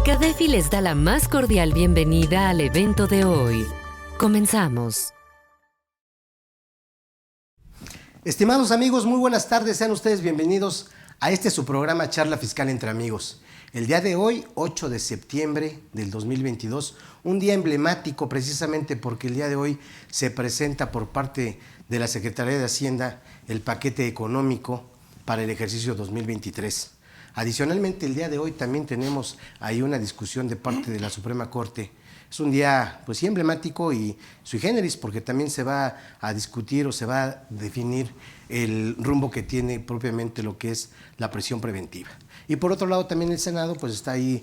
CADEFI les da la más cordial bienvenida al evento de hoy. Comenzamos. Estimados amigos, muy buenas tardes. Sean ustedes bienvenidos a su programa Charla Fiscal entre Amigos. El día de hoy, 8 de septiembre del 2022, un día emblemático precisamente porque el día de hoy se presenta por parte de la Secretaría de Hacienda el paquete económico para el ejercicio 2023. Adicionalmente, el día de hoy también tenemos ahí una discusión de parte de la Suprema Corte. Es un día pues sí emblemático y sui generis porque también se va a discutir o se va a definir el rumbo que tiene propiamente lo que es la prisión preventiva. Y por otro lado también el Senado pues está ahí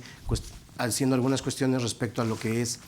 haciendo algunas cuestiones respecto a lo que es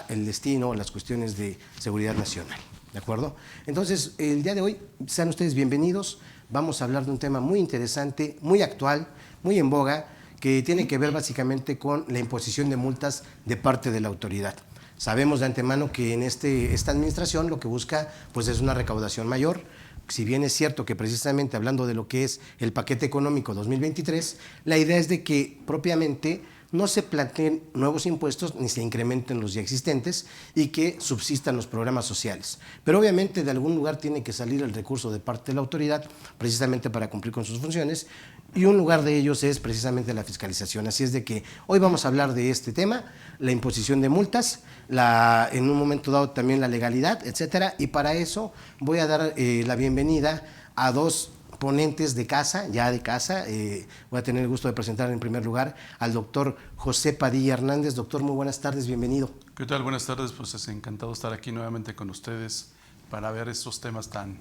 el destino, las cuestiones de seguridad nacional. ¿De acuerdo? Entonces, el día de hoy, sean ustedes bienvenidos. Vamos a hablar de un tema muy interesante, muy actual, muy en boga, que tiene que ver básicamente con la imposición de multas de parte de la autoridad. Sabemos de antemano que en esta administración lo que busca pues es una recaudación mayor. Si bien es cierto que precisamente hablando de lo que es el paquete económico 2023, la idea es de que propiamente no se planteen nuevos impuestos ni se incrementen los ya existentes y que subsistan los programas sociales. Pero obviamente de algún lugar tiene que salir el recurso de parte de la autoridad precisamente para cumplir con sus funciones y un lugar de ellos es precisamente la fiscalización. Así es de que hoy vamos a hablar de este tema, la imposición de multas, en un momento dado también la legalidad, etcétera, y para eso voy a dar la bienvenida a dos ponentes de casa, voy a tener el gusto de presentar en primer lugar al doctor José Padilla Hernández. Doctor, muy buenas tardes, bienvenido. ¿Qué tal? Buenas tardes, pues es encantado estar aquí nuevamente con ustedes para ver estos temas tan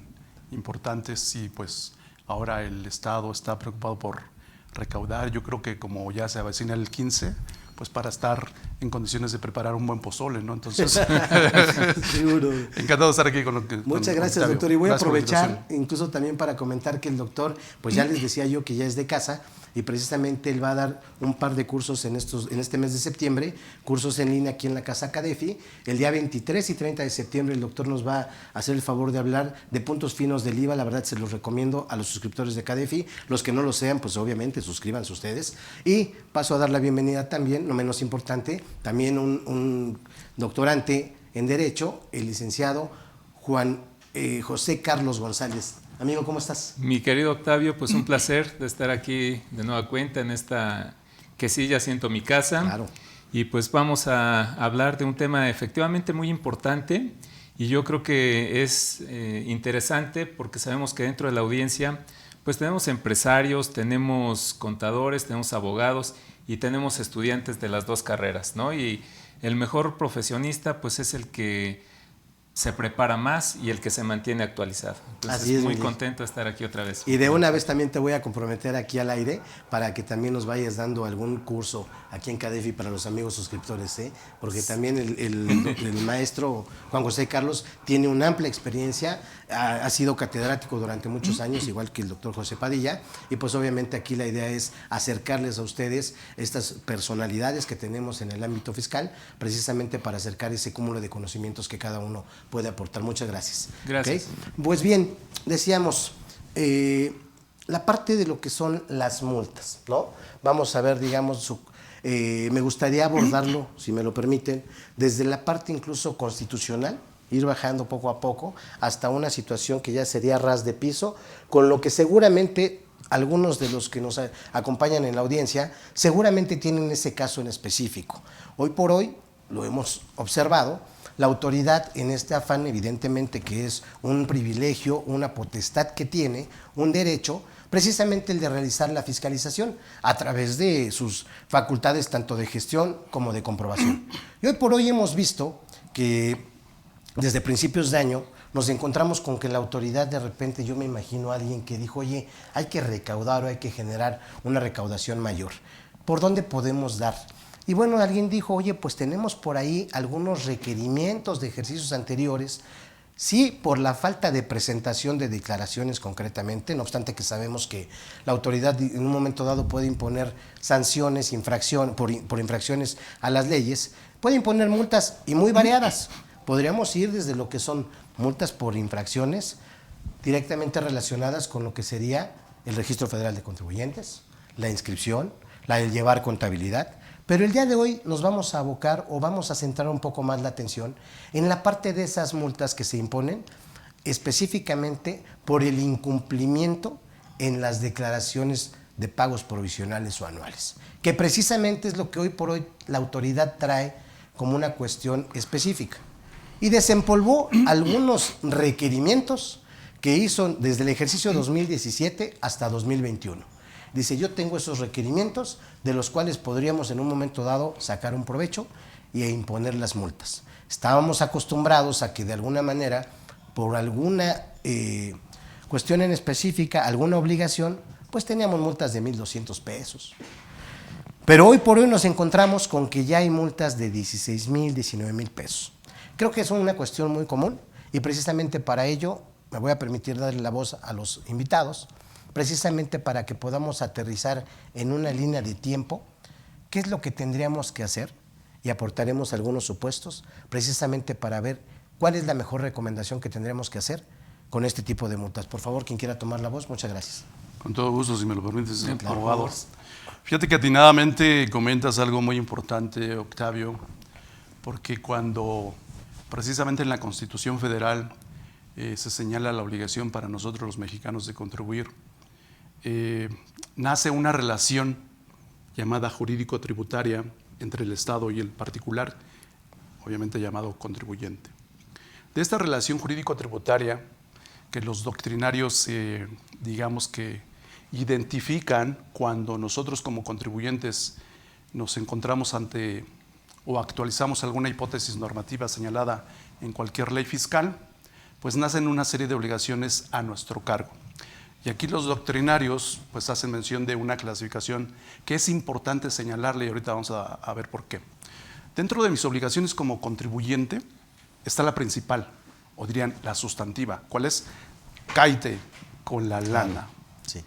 importantes y pues ahora el Estado está preocupado por recaudar. Yo creo que como ya se avecina el 15, pues para estar en condiciones de preparar un buen pozole, ¿no? Entonces, seguro. Encantado de estar aquí con Muchas gracias, Octavio. Doctor. Y voy a aprovechar incluso también para comentar que el doctor, pues ya les decía yo que ya es de casa y precisamente él va a dar un par de cursos en este mes de septiembre, cursos en línea aquí en la Casa CADEFI. El día 23 y 30 de septiembre el doctor nos va a hacer el favor de hablar de puntos finos del IVA. La verdad se los recomiendo a los suscriptores de CADEFI. Los que no lo sean, pues obviamente suscríbanse ustedes. Y paso a dar la bienvenida también, no menos importante, también un doctorante en Derecho, el licenciado José Carlos González. Amigo, ¿cómo estás? Mi querido Octavio, pues un placer de estar aquí de nueva cuenta en esta que sí ya siento mi casa. Claro. Y pues vamos a hablar de un tema efectivamente muy importante y yo creo que es interesante porque sabemos que dentro de la audiencia pues tenemos empresarios, tenemos contadores, tenemos abogados y tenemos estudiantes de las dos carreras, ¿no? Y el mejor profesionista pues es el que se prepara más y el que se mantiene actualizado. Entonces, así es, muy contento de estar aquí otra vez. Y de una vez también te voy a comprometer aquí al aire para que también nos vayas dando algún curso aquí en CADEFI para los amigos suscriptores, porque también el maestro Juan José Carlos tiene una amplia experiencia, ha sido catedrático durante muchos años, igual que el doctor José Padilla, y pues obviamente aquí la idea es acercarles a ustedes estas personalidades que tenemos en el ámbito fiscal, precisamente para acercar ese cúmulo de conocimientos que cada uno puede aportar. Muchas gracias. Gracias. ¿Okay? Pues bien, decíamos, la parte de lo que son las multas, ¿no? Vamos a ver, digamos, me gustaría abordarlo, si me lo permiten, desde la parte incluso constitucional, ir bajando poco a poco hasta una situación que ya sería ras de piso, con lo que seguramente algunos de los que nos acompañan en la audiencia seguramente tienen ese caso en específico. Hoy por hoy, lo hemos observado, la autoridad en este afán, evidentemente que es un privilegio, una potestad que tiene, un derecho, precisamente el de realizar la fiscalización a través de sus facultades tanto de gestión como de comprobación. Y hoy por hoy hemos visto que desde principios de año nos encontramos con que la autoridad de repente, yo me imagino a alguien que dijo, oye, hay que recaudar o hay que generar una recaudación mayor. ¿Por dónde podemos dar? Y bueno, alguien dijo, oye, pues tenemos por ahí algunos requerimientos de ejercicios anteriores, sí, por la falta de presentación de declaraciones concretamente, no obstante que sabemos que la autoridad en un momento dado puede imponer sanciones, por infracciones a las leyes, puede imponer multas y muy variadas. Podríamos ir desde lo que son multas por infracciones directamente relacionadas con lo que sería el Registro Federal de Contribuyentes, la inscripción, la del llevar contabilidad, Pero el día de hoy nos vamos a abocar o vamos a centrar un poco más la atención en la parte de esas multas que se imponen específicamente por el incumplimiento en las declaraciones de pagos provisionales o anuales, que precisamente es lo que hoy por hoy la autoridad trae como una cuestión específica. Y desempolvó algunos requerimientos que hizo desde el ejercicio 2017 hasta 2021. Dice, yo tengo esos requerimientos de los cuales podríamos en un momento dado sacar un provecho e imponer las multas. Estábamos acostumbrados a que de alguna manera, por alguna cuestión en específica, alguna obligación, pues teníamos multas de 1,200 pesos. Pero hoy por hoy nos encontramos con que ya hay multas de 16,000, 19,000 pesos. Creo que es una cuestión muy común y precisamente para ello me voy a permitir darle la voz a los invitados, precisamente para que podamos aterrizar en una línea de tiempo qué es lo que tendríamos que hacer y aportaremos algunos supuestos precisamente para ver cuál es la mejor recomendación que tendríamos que hacer con este tipo de multas. Por favor, quien quiera tomar la voz, muchas gracias. Con todo gusto, si me lo permites, Sí, claro, abogado. Fíjate que atinadamente comentas algo muy importante, Octavio, porque cuando precisamente en la Constitución Federal se señala la obligación para nosotros los mexicanos de contribuir, nace una relación llamada jurídico-tributaria entre el Estado y el particular, obviamente llamado contribuyente. De esta relación jurídico-tributaria que los doctrinarios, digamos que identifican cuando nosotros como contribuyentes nos encontramos ante o actualizamos alguna hipótesis normativa señalada en cualquier ley fiscal, pues nacen una serie de obligaciones a nuestro cargo. Y aquí los doctrinarios pues hacen mención de una clasificación que es importante señalarle y ahorita vamos a ver por qué. Dentro de mis obligaciones como contribuyente está la principal, o dirían la sustantiva. ¿Cuál es? Cáete con la lana. Sí.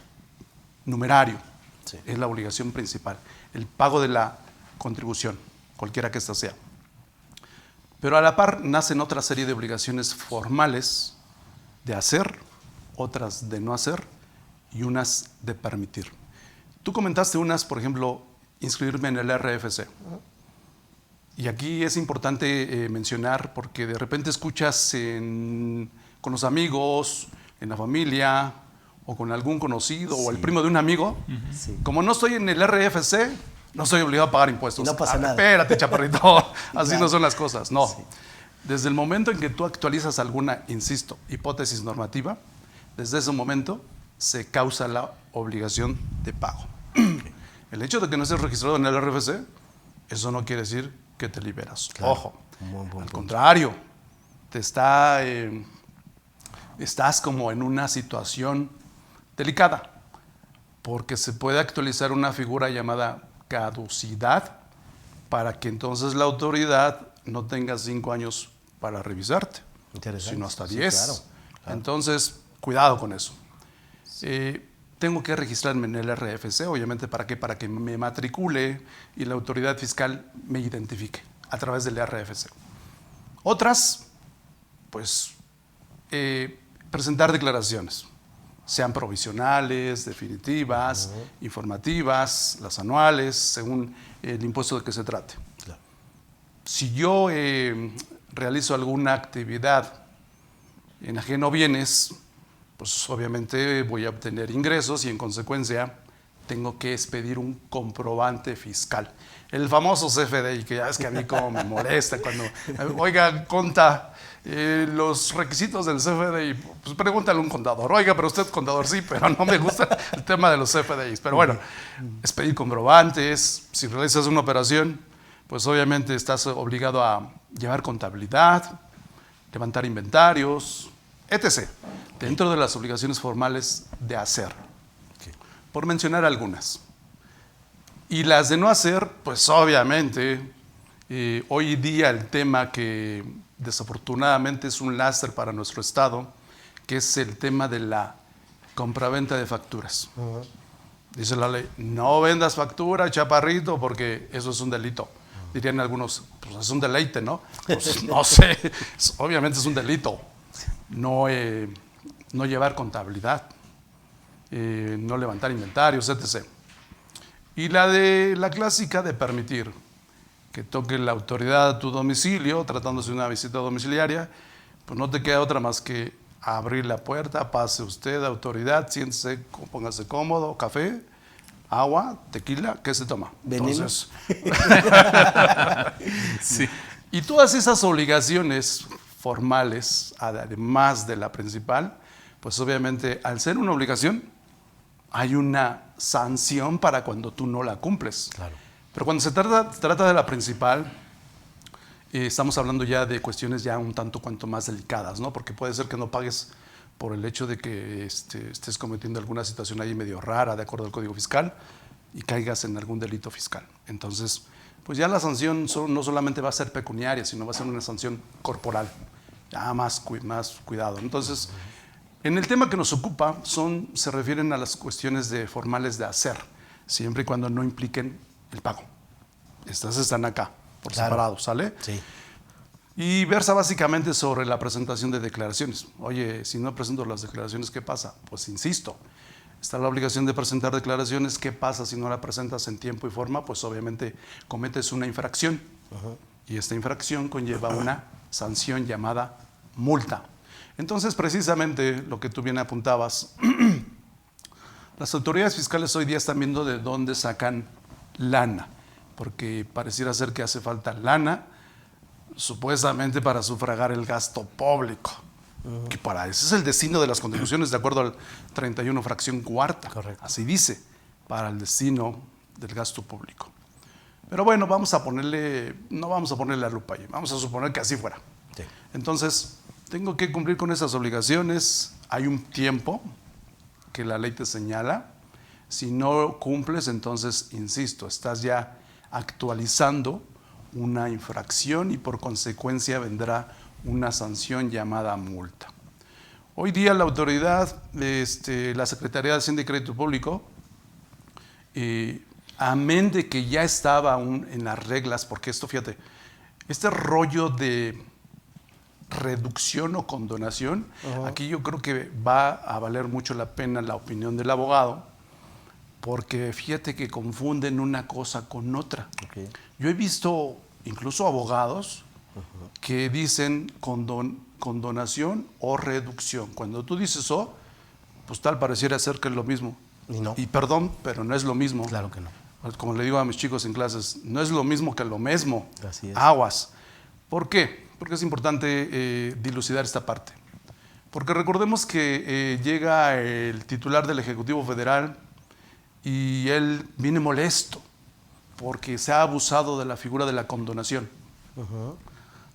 Numerario. Sí. Es la obligación principal. El pago de la contribución, cualquiera que ésta sea. Pero a la par nacen otra serie de obligaciones formales de hacer, otras de no hacer y unas de permitir. Tú comentaste unas, por ejemplo, inscribirme en el RFC. Y aquí es importante mencionar porque de repente escuchas con los amigos, en la familia o con algún conocido o el primo de un amigo, como no estoy en el RFC, no soy obligado a pagar impuestos. No pasa nada. Espérate, chaparrito, así Claro. no son las cosas. No. Sí. Desde el momento en que tú actualizas alguna, insisto, hipótesis normativa, desde ese momento se causa la obligación de pago. El hecho de que no estés registrado en el RFC, eso no quiere decir que te liberas. Claro. Ojo, Al contrario, estás como en una situación delicada, porque se puede actualizar una figura llamada caducidad para que entonces la autoridad no tenga 5 años para revisarte, sino hasta 10. Sí, claro. Entonces, cuidado con eso. Tengo que registrarme en el RFC, obviamente, ¿para qué? Para que me matricule y la autoridad fiscal me identifique a través del RFC. Otras, pues, presentar declaraciones, sean provisionales, definitivas, informativas, las anuales, según el impuesto de que se trate. Claro. Si yo realizo alguna actividad en ajeno bienes, pues obviamente voy a obtener ingresos y en consecuencia tengo que expedir un comprobante fiscal. El famoso CFDI, que ya es que a mí como me molesta cuando, oiga, conta, los requisitos del CFDI, pues pregúntale a un contador. Oiga, pero usted contador sí, pero no me gusta el tema de los CFDIs. Pero bueno, expedir comprobantes, si realizas una operación, pues obviamente estás obligado a llevar contabilidad, levantar inventarios, etc. Dentro de las obligaciones formales de hacer, por mencionar algunas. Y las de no hacer, pues obviamente, hoy día el tema que desafortunadamente es un lastre para nuestro Estado, que es el tema de la compraventa de facturas. Dice la ley, no vendas factura, chaparrito, porque eso es un delito. Dirían algunos, pues es un deleite, ¿no? Pues no sé, obviamente es un delito. No llevar contabilidad, no levantar inventarios, etc. Y la clásica de permitir que toque la autoridad a tu domicilio, tratándose de una visita domiciliaria, pues no te queda otra más que abrir la puerta, pase usted, autoridad, siéntese, póngase cómodo, café, agua, tequila, ¿qué se toma? ¿Veneno? Entonces, Sí. y todas esas obligaciones formales, además de la principal, pues obviamente al ser una obligación, hay una sanción para cuando tú no la cumples. Claro. Pero cuando se trata de la principal, estamos hablando ya de cuestiones ya un tanto cuanto más delicadas, ¿no? Porque puede ser que no pagues por el hecho de que estés cometiendo alguna situación ahí medio rara de acuerdo al Código Fiscal y caigas en algún delito fiscal. Entonces, pues ya la sanción no solamente va a ser pecuniaria, sino va a ser una sanción corporal, ya más cuidado. Entonces, en el tema que nos ocupa se refieren a las cuestiones formales de hacer, siempre y cuando no impliquen el pago. Estas están acá, por separado, ¿sale? Sí. Y versa básicamente sobre la presentación de declaraciones. Oye, si no presento las declaraciones, ¿qué pasa? Pues insisto, está la obligación de presentar declaraciones. ¿Qué pasa si no la presentas en tiempo y forma? Pues obviamente cometes una infracción. Y esta infracción conlleva una sanción llamada multa. Entonces, precisamente lo que tú bien apuntabas, las autoridades fiscales hoy día están viendo de dónde sacan lana, porque pareciera ser que hace falta lana, supuestamente para sufragar el gasto público, que para ese es el destino de las contribuciones de acuerdo al 31 fracción cuarta. Correcto. Así dice, para el destino del gasto público. Pero bueno, no vamos a ponerle la lupa ahí, vamos a suponer que así fuera. Sí. Entonces, tengo que cumplir con esas obligaciones, hay un tiempo que la ley te señala. Si no cumples, entonces, insisto, estás ya actualizando una infracción y por consecuencia vendrá una sanción llamada multa. Hoy día la autoridad, la Secretaría de Hacienda y Crédito Público, amén de que ya estaba aún en las reglas, porque esto, fíjate, este rollo de reducción o condonación, aquí yo creo que va a valer mucho la pena la opinión del abogado, porque fíjate que confunden una cosa con otra. Okay. Yo he visto incluso abogados que dicen condonación o reducción. Cuando tú dices "o", pues tal pareciera ser que es lo mismo. Y no. Y perdón, pero no es lo mismo. Claro que no. Como le digo a mis chicos en clases, no es lo mismo que lo mismo. Así es. Aguas. ¿Por qué? Porque es importante dilucidar esta parte. Porque recordemos que llega el titular del Ejecutivo Federal y él viene molesto porque se ha abusado de la figura de la condonación.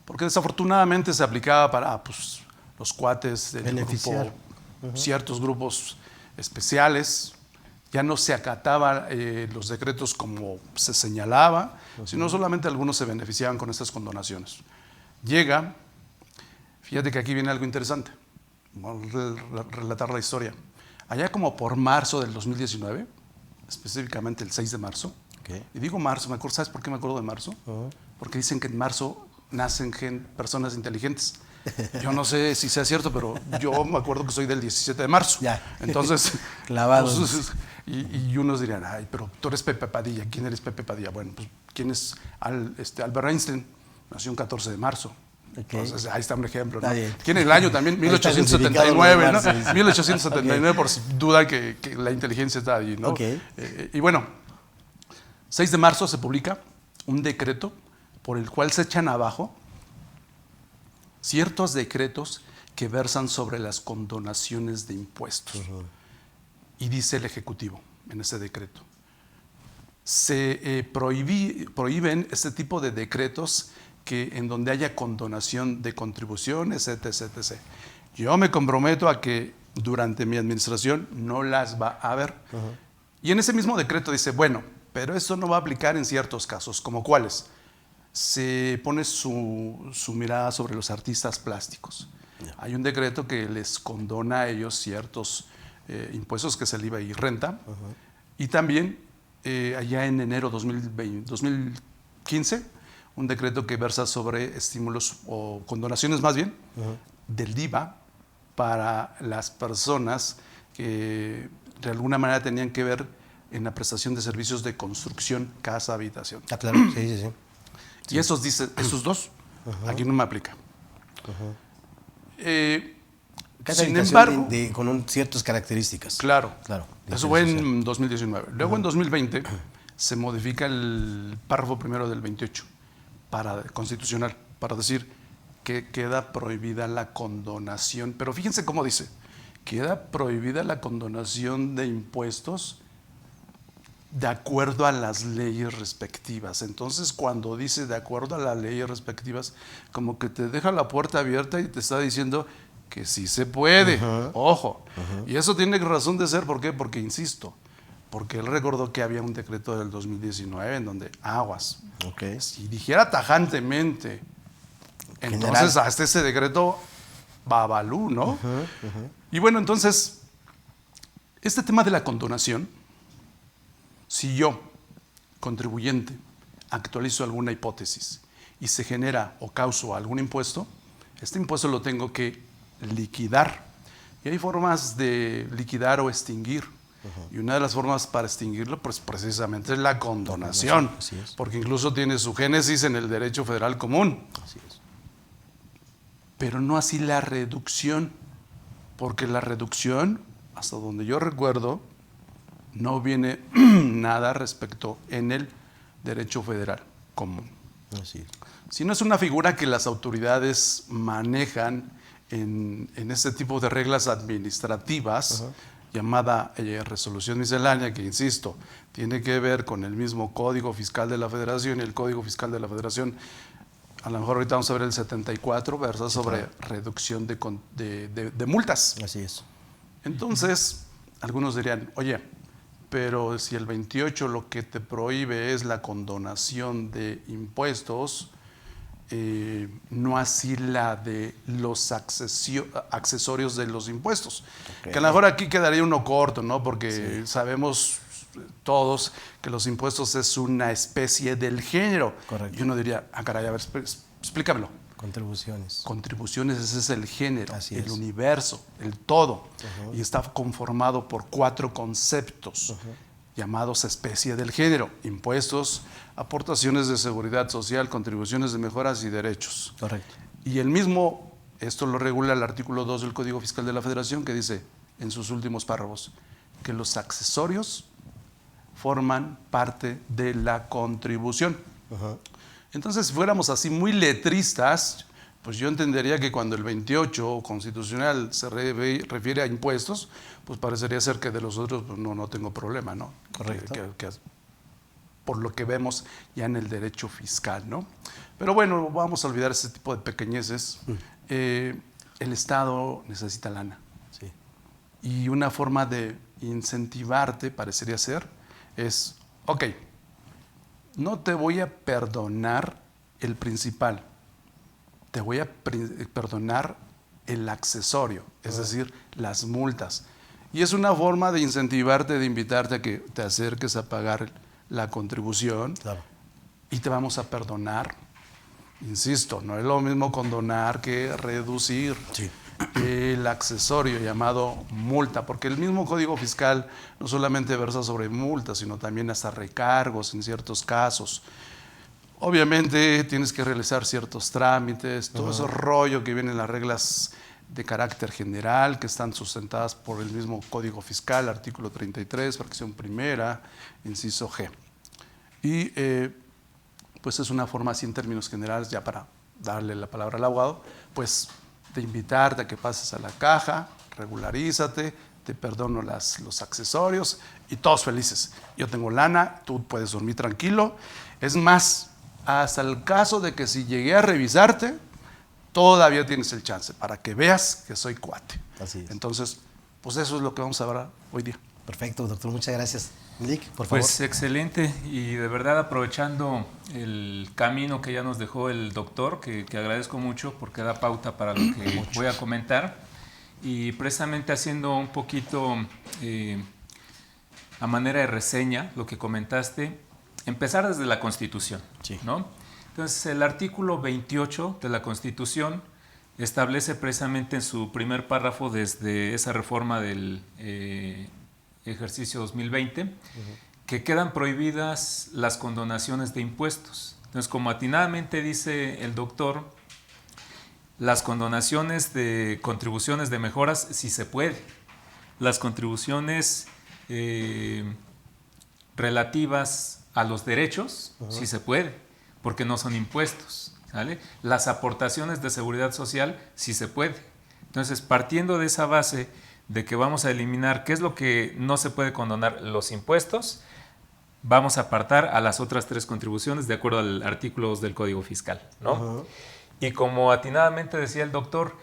Porque desafortunadamente se aplicaba para los cuates del beneficiar. grupo, ciertos grupos especiales. Ya no se acataba los decretos como se señalaba, sino solamente algunos se beneficiaban con estas condonaciones. Llega, fíjate que aquí viene algo interesante, vamos a relatar la historia. Allá como por marzo del 2019, específicamente el 6 de marzo, y digo marzo, ¿sabes por qué me acuerdo de marzo? Porque dicen que en marzo nacen personas inteligentes. Yo no sé si sea cierto, pero yo me acuerdo que soy del 17 de marzo. Ya. Entonces, clavados. Pues, y unos dirían, ay, pero tú eres Pepe Padilla. ¿Quién eres Pepe Padilla? Bueno, pues, ¿quién es Albert Einstein? Nació un 14 de marzo. Okay. Entonces, ahí está un ejemplo, ¿no? Está bien. ¿Quién es el año también? 1879, ¿no? Sí, sí. 1879, por si duda que la inteligencia está ahí, ¿no? Okay. Y bueno, 6 de marzo se publica un decreto por el cual se echan abajo ciertos decretos que versan sobre las condonaciones de impuestos. Y dice el Ejecutivo en ese decreto, se prohíben este tipo de decretos en donde haya condonación de contribuciones, etc. Yo me comprometo a que durante mi administración no las va a haber. Y en ese mismo decreto dice, bueno, pero eso no va a aplicar en ciertos casos, ¿como cuáles? Se pone su mirada sobre los artistas plásticos. Hay un decreto que les condona a ellos ciertos impuestos, que es el IVA y renta. Y también, allá en enero 2015, un decreto que versa sobre estímulos o condonaciones más bien del IVA para las personas que de alguna manera tenían que ver en la prestación de servicios de construcción, casa, habitación. Ah, claro, sí. Y esos dos, aquí no me aplica. Casa Sin habitación embargo, con ciertas características. claro, eso fue diferenciación. en 2019. Luego en 2020 se modifica el párrafo primero del 28 constitucional para decir que queda prohibida la condonación. Pero fíjense cómo dice, queda prohibida la condonación de impuestos de acuerdo a las leyes respectivas. Entonces, cuando dice de acuerdo a las leyes respectivas, como que te deja la puerta abierta y te está diciendo que sí se puede. Ojo. Y eso tiene razón de ser. ¿Por qué? Porque, insisto, porque él recordó que había un decreto del 2019 en donde aguas. Okay. Si dijera tajantemente, entonces hasta ese decreto babalú, ¿no? Y bueno, entonces, este tema de la condonación, si yo, contribuyente, actualizo alguna hipótesis y se genera o causo algún impuesto, este impuesto lo tengo que liquidar. Y hay formas de liquidar o extinguir. Y una de las formas para extinguirlo, pues precisamente es la condonación. Así es. Porque incluso tiene su génesis en el derecho federal común. Así es. Pero no así la reducción. Porque la reducción, hasta donde yo recuerdo, no viene nada respecto en el derecho federal común. Así es. Sino es una figura que las autoridades manejan en este tipo de reglas administrativas, llamada resolución miscelánea, que insisto, tiene que ver con el mismo Código Fiscal de la Federación, y el Código Fiscal de la Federación, a lo mejor ahorita vamos a ver el 74, versa sobre reducción de multas. Así es. Entonces, algunos dirían, oye, pero si el 28 lo que te prohíbe es la condonación de impuestos, no así la de los accesorios de los impuestos. Okay. Que a lo mejor aquí quedaría uno corto, ¿no? Porque sabemos todos que los impuestos es una especie del género. Correcto. Y uno diría, caray, a ver, explícamelo. Contribuciones. Contribuciones, ese es el género, Así el es. universo, el todo. Y está conformado por 4 conceptos llamados especie del género: impuestos, aportaciones de seguridad social, contribuciones de mejoras y derechos. Correcto. Y el mismo, esto lo regula el artículo 2 del Código Fiscal de la Federación, que dice en sus últimos párrafos que los accesorios forman parte de la contribución. Entonces, si fuéramos así muy letristas, pues yo entendería que cuando el 28 constitucional se refiere a impuestos, pues parecería ser que de los otros pues no tengo problema, ¿no? Correcto. Por lo que vemos ya en el derecho fiscal, ¿no? Pero bueno, vamos a olvidar ese tipo de pequeñeces. El Estado necesita lana. Sí. Y una forma de incentivarte, parecería ser, es, ok, no te voy a perdonar el principal, te voy a perdonar el accesorio, es decir, las multas. Y es una forma de incentivarte, de invitarte a que te acerques a pagar la contribución. Claro. Y te vamos a perdonar. Insisto, no es lo mismo condonar que reducir. Sí. El accesorio llamado multa, porque el mismo Código Fiscal no solamente versa sobre multas, sino también hasta recargos en ciertos casos. Obviamente tienes que realizar ciertos trámites, todo ese rollo que viene en las reglas de carácter general, que están sustentadas por el mismo Código Fiscal, artículo 33, fracción primera, inciso G. Y pues es una forma así en términos generales, ya para darle la palabra al abogado, pues de invitarte a que pases a la caja, regularízate, te perdono los accesorios y todos felices. Yo tengo lana, tú puedes dormir tranquilo. Es más, hasta el caso de que si llegué a revisarte, todavía tienes el chance para que veas que soy cuate. Así es. Entonces, pues eso es lo que vamos a hablar hoy día. Perfecto, doctor. Muchas gracias. Lick, por favor. Pues excelente, y de verdad aprovechando el camino que ya nos dejó el doctor, que agradezco mucho porque da pauta para lo que voy a comentar, y precisamente haciendo un poquito a manera de reseña lo que comentaste, empezar desde la Constitución, Sí. ¿no? Entonces, el artículo 28 de la Constitución establece precisamente en su primer párrafo, desde esa reforma del ejercicio 2020, que quedan prohibidas las condonaciones de impuestos. Entonces, como atinadamente dice el doctor, las condonaciones de contribuciones de mejoras sí se puede. Las contribuciones relativas a los derechos sí se puede, porque no son impuestos, ¿vale? Las aportaciones de seguridad social sí se puede. Entonces, partiendo de esa base de que vamos a eliminar qué es lo que no se puede condonar, los impuestos, vamos a apartar a las otras 3 contribuciones de acuerdo al artículo 2 del Código Fiscal, ¿no? Y como atinadamente decía el doctor,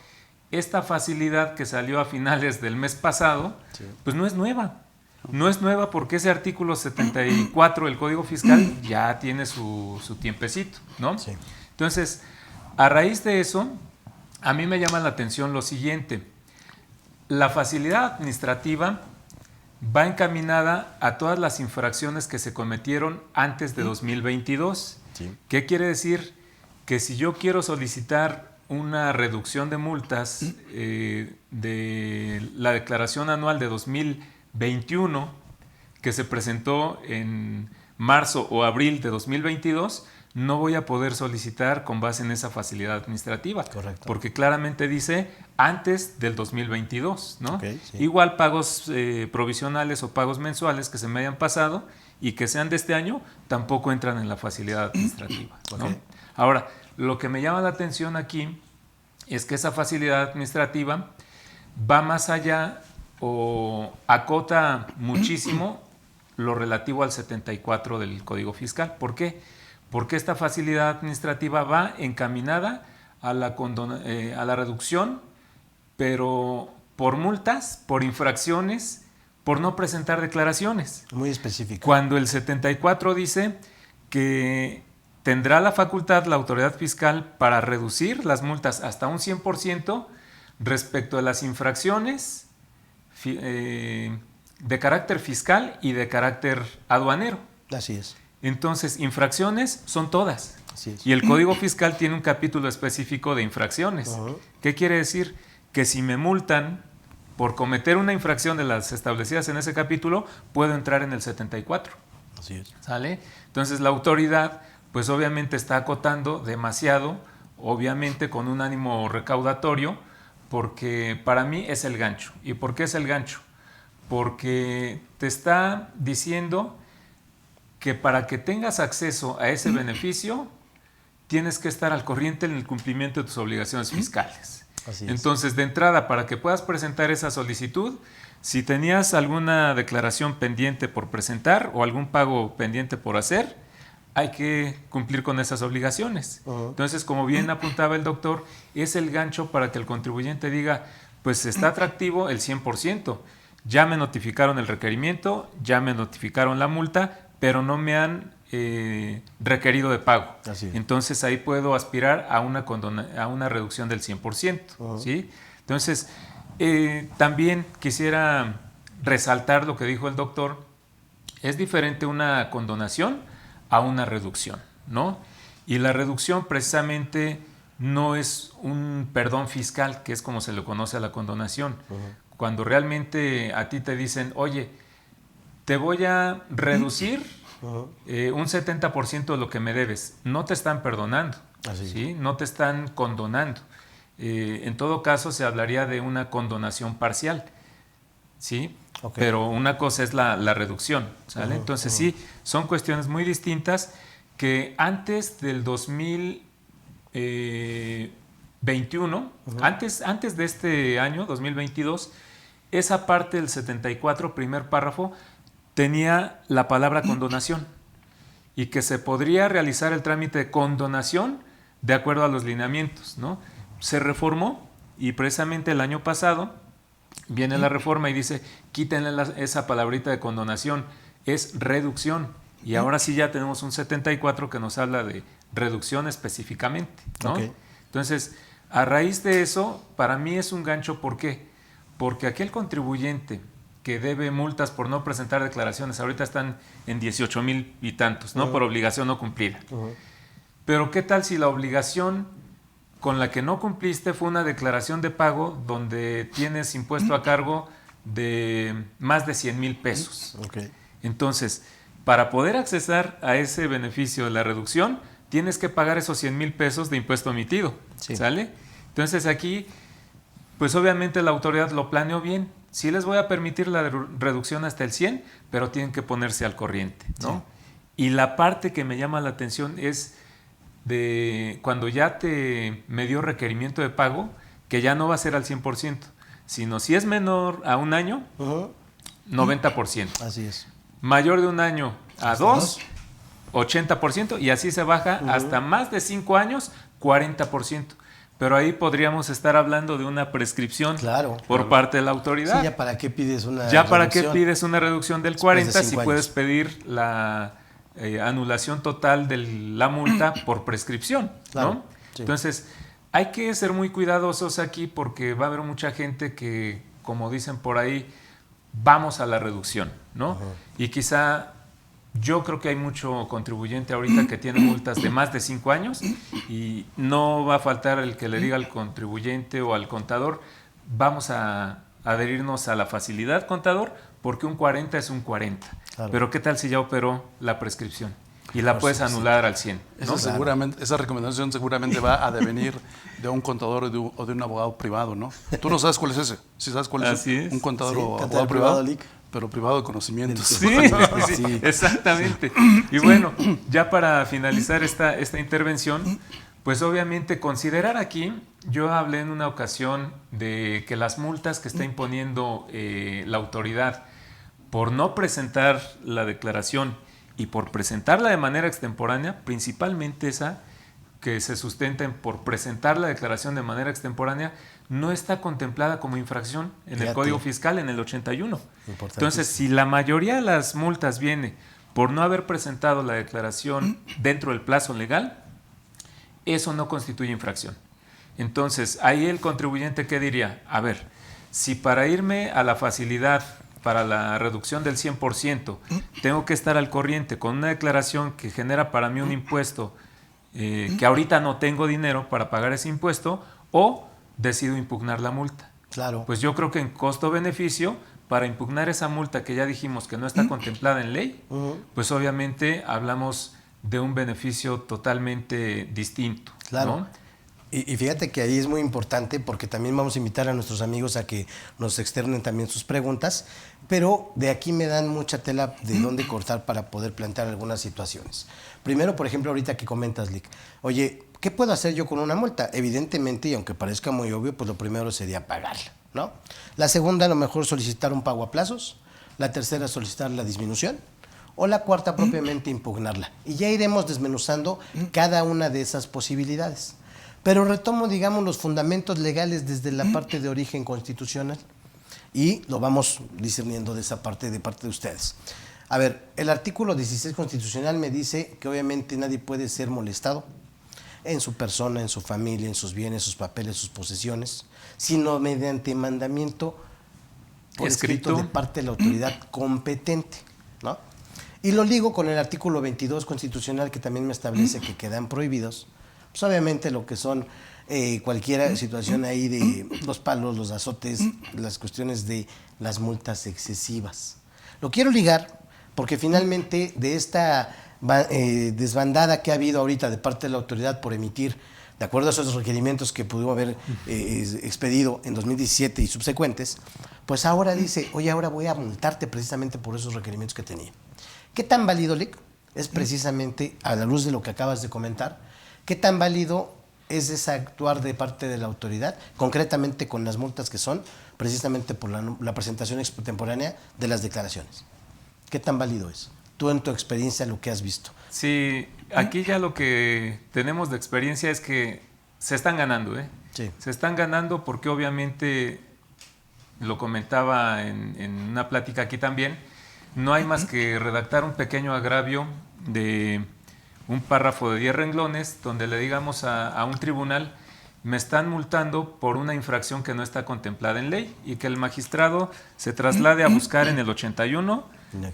esta facilidad que salió a finales del mes pasado, pues no es nueva. No es nueva porque ese artículo 74 del Código Fiscal ya tiene su tiempecito, ¿no? Sí. Entonces, a raíz de eso, a mí me llama la atención lo siguiente. La facilidad administrativa va encaminada a todas las infracciones que se cometieron antes de 2022. Sí. ¿Qué quiere decir? Que si yo quiero solicitar una reducción de multas de la declaración anual de 2021 que se presentó en marzo o abril de 2022, no voy a poder solicitar con base en esa facilidad administrativa. Correcto. Porque claramente dice antes del 2022, ¿no? Okay, sí. Igual pagos provisionales o pagos mensuales que se me hayan pasado y que sean de este año, tampoco entran en la facilidad administrativa, ¿no? Okay. Ahora, lo que me llama la atención aquí es que esa facilidad administrativa va más allá o acota muchísimo lo relativo al 74 del Código Fiscal. ¿Por qué? Porque esta facilidad administrativa va encaminada a la reducción, pero por multas, por infracciones, por no presentar declaraciones. Muy específico. Cuando el 74 dice que tendrá la facultad la autoridad fiscal para reducir las multas hasta un 100% respecto a las infracciones de carácter fiscal y de carácter aduanero. Así es. Entonces, infracciones son todas. Así es. Y el Código Fiscal tiene un capítulo específico de infracciones. ¿Qué quiere decir? Que si me multan por cometer una infracción de las establecidas en ese capítulo, puedo entrar en el 74. Así es. ¿Sale? Entonces, la autoridad pues obviamente está acotando demasiado, obviamente con un ánimo recaudatorio, porque para mí es el gancho. ¿Y por qué es el gancho? Porque te está diciendo que para que tengas acceso a ese beneficio, tienes que estar al corriente en el cumplimiento de tus obligaciones fiscales. Así es. Entonces, de entrada, para que puedas presentar esa solicitud, si tenías alguna declaración pendiente por presentar o algún pago pendiente por hacer, hay que cumplir con esas obligaciones. Entonces, como bien apuntaba el doctor, es el gancho para que el contribuyente diga, pues está atractivo el 100%. Ya me notificaron el requerimiento, ya me notificaron la multa, pero no me han requerido de pago. Entonces, ahí puedo aspirar a una reducción del 100%. ¿Sí? Entonces, también quisiera resaltar lo que dijo el doctor. Es diferente una condonación a una reducción, ¿no? Y la reducción precisamente no es un perdón fiscal, que es como se le conoce a la condonación. Cuando realmente a ti te dicen, oye, te voy a reducir un 70% de lo que me debes, no te están perdonando, ¿sí? No te están condonando. En todo caso, se hablaría de una condonación parcial, ¿sí? Okay. Pero una cosa es la reducción, ¿sale? Entonces sí, son cuestiones muy distintas que antes del 2021, antes de este año, 2022, esa parte del 74, primer párrafo, tenía la palabra condonación y que se podría realizar el trámite de condonación de acuerdo a los lineamientos, ¿no? Se reformó y precisamente el año pasado viene la reforma y dice, quítenle esa palabrita de condonación, es reducción. Y ahora sí ya tenemos un 74 que nos habla de reducción específicamente, ¿no? Okay. Entonces, a raíz de eso, para mí es un gancho. ¿Por qué? Porque aquel contribuyente que debe multas por no presentar declaraciones, ahorita están en 18,000 y tantos, ¿no? Por obligación no cumplida. Pero ¿qué tal si la obligación con la que no cumpliste fue una declaración de pago donde tienes impuesto a cargo de más de 100,000 pesos. Okay. Entonces, para poder accesar a ese beneficio de la reducción, tienes que pagar esos 100,000 pesos de impuesto omitido, Sí. ¿sale? Entonces aquí, pues obviamente la autoridad lo planeó bien. Sí les voy a permitir la reducción hasta el 100, pero tienen que ponerse al corriente, ¿no? Sí. Y la parte que me llama la atención es de cuando ya me dio requerimiento de pago, que ya no va a ser al 100%, sino si es menor a un año, 90%. Así es. Mayor de un año a dos, 80%, y así se baja hasta más de 5 años, 40%. Pero ahí podríamos estar hablando de una prescripción por parte de la autoridad. Sí, ya para qué pides una reducción. ¿Para qué pides una reducción del 40 si puedes pedir la anulación total de la multa por prescripción, claro, ¿no? Sí. Entonces, hay que ser muy cuidadosos aquí porque va a haber mucha gente que, como dicen por ahí, vamos a la reducción, ¿no? Y quizá yo creo que hay mucho contribuyente ahorita que tiene multas de más de 5 años y no va a faltar el que le diga al contribuyente o al contador, vamos a adherirnos a la facilidad, contador, porque un 40 es un 40. Claro. Pero ¿qué tal si ya operó la prescripción? Y la puedes anular al 100. ¿No? Esa recomendación seguramente va a devenir de un contador o de un abogado privado, ¿no? Tú no sabes cuál es ese. ¿Sí sabes cuál es? Un contador o abogado privado, pero privado de conocimientos. Sí, exactamente. Y bueno, ya para finalizar esta intervención, pues obviamente considerar aquí, yo hablé en una ocasión de que las multas que está imponiendo la autoridad por no presentar la declaración y por presentarla de manera extemporánea, principalmente esa que se sustenta por presentar la declaración de manera extemporánea, no está contemplada como infracción en el Código Fiscal en el 81. Entonces, si la mayoría de las multas viene por no haber presentado la declaración dentro del plazo legal, eso no constituye infracción. Entonces, ahí el contribuyente, ¿qué diría? A ver, si para irme a la facilidad para la reducción del 100%, tengo que estar al corriente con una declaración que genera para mí un impuesto que ahorita no tengo dinero para pagar ese impuesto, o decido impugnar la multa. Claro. Pues yo creo que en costo-beneficio, para impugnar esa multa que ya dijimos que no está contemplada en ley, pues obviamente hablamos de un beneficio totalmente distinto. Claro. ¿No? Y fíjate que ahí es muy importante porque también vamos a invitar a nuestros amigos a que nos externen también sus preguntas, pero de aquí me dan mucha tela de dónde cortar para poder plantear algunas situaciones. Primero, por ejemplo, ahorita que comentas, Lick, oye, ¿qué puedo hacer yo con una multa? Evidentemente, y aunque parezca muy obvio, pues lo primero sería pagarla, ¿no? La segunda, a lo mejor solicitar un pago a plazos. La tercera, solicitar la disminución. O la cuarta, propiamente impugnarla. Y ya iremos desmenuzando cada una de esas posibilidades. Pero retomo, digamos, los fundamentos legales desde la parte de origen constitucional y lo vamos discerniendo de esa parte, de parte de ustedes. A ver, el artículo 16 constitucional me dice que obviamente nadie puede ser molestado en su persona, en su familia, en sus bienes, sus papeles, sus posesiones, sino mediante mandamiento por escrito de parte de la autoridad competente, ¿no? Y lo ligo con el artículo 22 constitucional que también me establece que quedan prohibidos, pues obviamente lo que son cualquier situación ahí de los palos, los azotes, las cuestiones de las multas excesivas. Lo quiero ligar porque finalmente de esta desbandada que ha habido ahorita de parte de la autoridad por emitir, de acuerdo a esos requerimientos que pudo haber expedido en 2017 y subsecuentes, pues ahora dice, oye, ahora voy a multarte precisamente por esos requerimientos que tenía. ¿Qué tan válido, Lick? Es precisamente, a la luz de lo que acabas de comentar, ¿qué tan válido es ese actuar de parte de la autoridad, concretamente con las multas que son, precisamente por la presentación extemporánea de las declaraciones? ¿Qué tan válido es? Tú en tu experiencia, lo que has visto. Sí, aquí ya lo que tenemos de experiencia es que se están ganando, ¿eh? Sí. Se están ganando porque obviamente, lo comentaba en una plática aquí también, no hay más que redactar un pequeño agravio de un párrafo de 10 renglones donde le digamos a un tribunal, me están multando por una infracción que no está contemplada en ley, y que el magistrado se traslade a buscar en el 81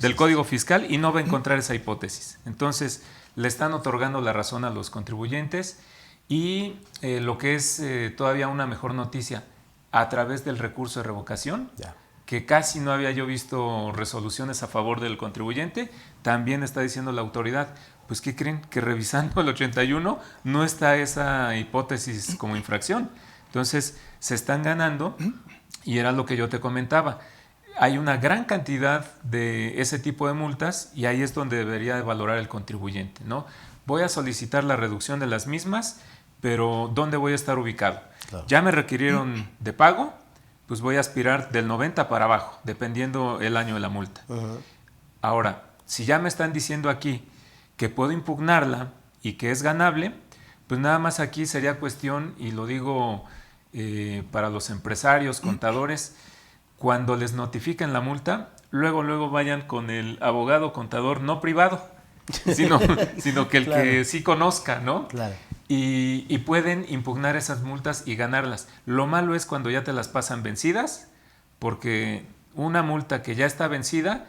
del Código Fiscal y no va a encontrar esa hipótesis. Entonces, le están otorgando la razón a los contribuyentes y lo que es todavía una mejor noticia, a través del recurso de revocación, que casi no había yo visto resoluciones a favor del contribuyente, también está diciendo la autoridad, pues ¿qué creen? Que revisando el 81 no está esa hipótesis como infracción. Entonces se están ganando, y era lo que yo te comentaba. Hay una gran cantidad de ese tipo de multas y ahí es donde debería de valorar el contribuyente, ¿no? Voy a solicitar la reducción de las mismas, pero ¿dónde voy a estar ubicado? Claro. Ya me requirieron de pago, pues voy a aspirar del 90 para abajo, dependiendo el año de la multa. Ahora, si ya me están diciendo aquí que puedo impugnarla y que es ganable, pues nada más aquí sería cuestión, y lo digo para los empresarios, contadores, cuando les notifiquen la multa, luego vayan con el abogado contador no privado, sino que el claro. que sí conozca, ¿no? Claro. Y pueden impugnar esas multas y ganarlas. Lo malo es cuando ya te las pasan vencidas, porque una multa que ya está vencida,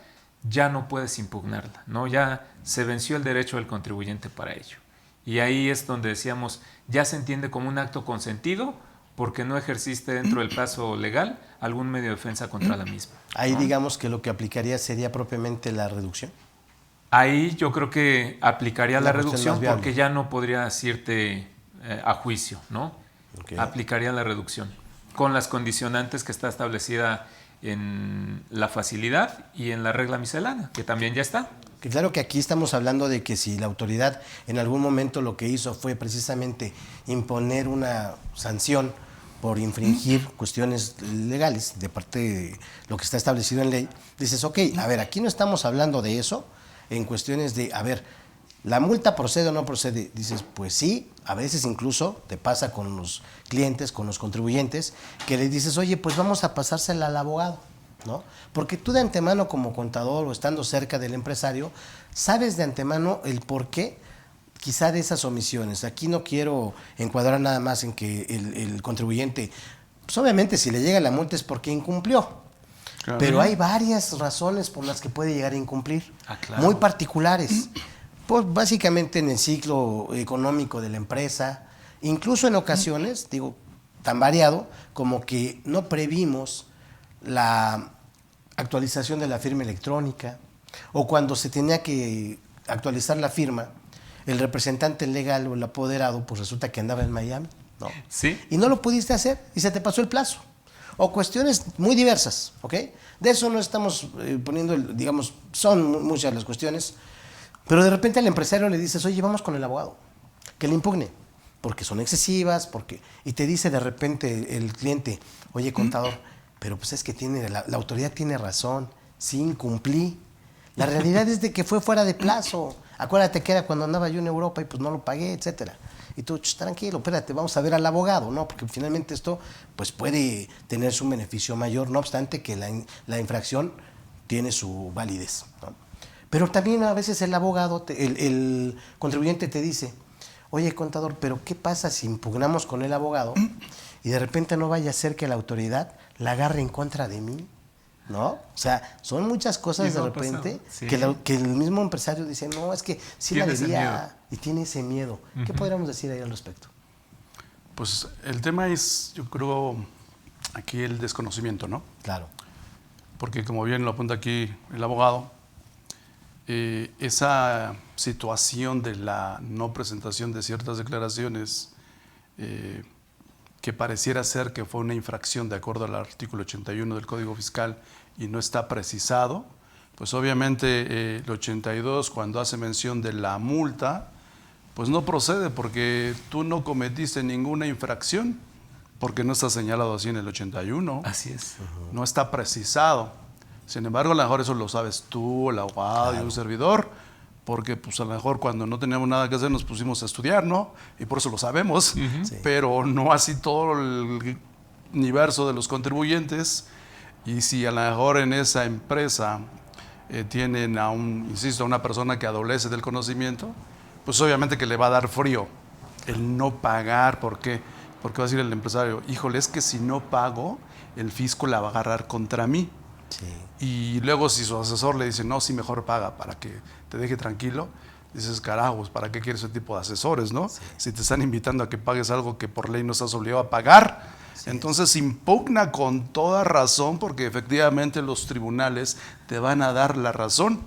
ya no puedes impugnarla, ¿no? Ya se venció el derecho del contribuyente para ello. Y ahí es donde decíamos, ya se entiende como un acto consentido, porque no ejerciste dentro del plazo legal algún medio de defensa contra la misma. Ahí ¿no? digamos que lo que aplicaría sería propiamente la reducción. Ahí yo creo que aplicaría la reducción porque ya no podrías irte a juicio, ¿no? Okay. Aplicaría la reducción con las condicionantes que está establecida en la facilidad y en la regla miscelánea, que también ya está. Que claro que aquí estamos hablando de que si la autoridad en algún momento lo que hizo fue precisamente imponer una sanción por infringir cuestiones legales de parte de lo que está establecido en ley, dices, ok, a ver, aquí no estamos hablando de eso en cuestiones de, a ver, ¿la multa procede o no procede? Dices, pues sí, a veces incluso te pasa con los clientes, con los contribuyentes, que le dices, oye, pues vamos a pasársela al abogado, ¿no? Porque tú de antemano como contador o estando cerca del empresario, sabes de antemano el porqué quizá de esas omisiones. Aquí no quiero encuadrar nada más en que el contribuyente, pues obviamente si le llega la multa es porque incumplió. Claro. Pero hay varias razones por las que puede llegar a incumplir, claro. muy particulares. Pues básicamente en el ciclo económico de la empresa, incluso en ocasiones, digo, tan variado, como que no previmos la actualización de la firma electrónica, o cuando se tenía que actualizar la firma, el representante legal o el apoderado, pues resulta que andaba en Miami, ¿no? Sí. Y no lo pudiste hacer y se te pasó el plazo. O cuestiones muy diversas, ¿ok? De eso no estamos poniendo, digamos, son muchas las cuestiones, pero de repente al empresario le dices, oye, vamos con el abogado, que le impugne, porque son excesivas, y te dice de repente el cliente, oye, contador, pero pues es que la autoridad tiene razón, sí incumplí. La realidad es de que fue fuera de plazo. Acuérdate que era cuando andaba yo en Europa y pues no lo pagué, etcétera. Y tú, tranquilo, espérate, vamos a ver al abogado, ¿no? Porque finalmente esto pues puede tener un beneficio mayor, no obstante que la infracción tiene su validez, ¿no? Pero también a veces el abogado, el contribuyente te dice, oye, contador, pero ¿qué pasa si impugnamos con el abogado y de repente no vaya a ser que la autoridad la agarre en contra de mí? ¿No? O sea, son muchas cosas de repente sí. que el mismo empresario dice, no, es que sí la debía y tiene ese miedo. ¿Qué podríamos decir ahí al respecto? Pues el tema es, yo creo, aquí el desconocimiento, ¿no? Claro. Porque como bien lo apunta aquí el abogado, esa situación de la no presentación de ciertas declaraciones que pareciera ser que fue una infracción de acuerdo al artículo 81 del Código Fiscal y no está precisado, pues obviamente el 82 cuando hace mención de la multa, pues no procede porque tú no cometiste ninguna infracción, porque no está señalado así en el 81. Así es. No está precisado. Sin embargo, a lo mejor eso lo sabes tú, el abogado y un servidor, porque pues a lo mejor cuando no teníamos nada que hacer nos pusimos a estudiar, ¿no? Y por eso lo sabemos, sí. Pero no así todo el universo de los contribuyentes. Y si a lo mejor en esa empresa tienen a una persona que adolece del conocimiento, pues obviamente que le va a dar frío el no pagar. ¿Por qué? Porque va a decir el empresario, híjole, es que si no pago, el fisco la va a agarrar contra mí. Sí. Y luego si su asesor le dice, no, sí, mejor paga para que te deje tranquilo, dices, carajos, ¿para qué quieres ese tipo de asesores, no? Sí. Si te están invitando a que pagues algo que por ley no estás obligado a pagar, Entonces impugna con toda razón porque efectivamente los tribunales te van a dar la razón,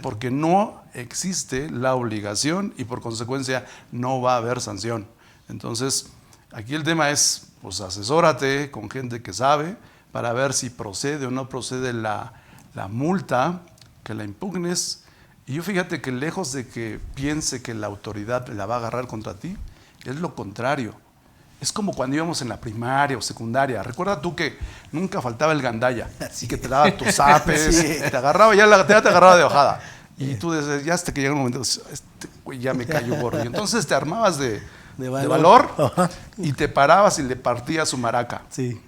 porque no existe la obligación y por consecuencia no va a haber sanción. Entonces aquí el tema es, pues asesórate con gente que sabe para ver si procede o no procede la multa, que la impugnes. Y yo fíjate que lejos de que piense que la autoridad la va a agarrar contra ti, es lo contrario. Es como cuando íbamos en la primaria o secundaria. Recuerda tú que nunca faltaba el gandaya, así que te daba tus zapes, te agarraba, ya te agarraba de bajada. Y tú decías, ya hasta que llega un momento, este güey ya me cayó gordo. Y entonces te armabas de valor y te parabas y le partías su maraca. Sí.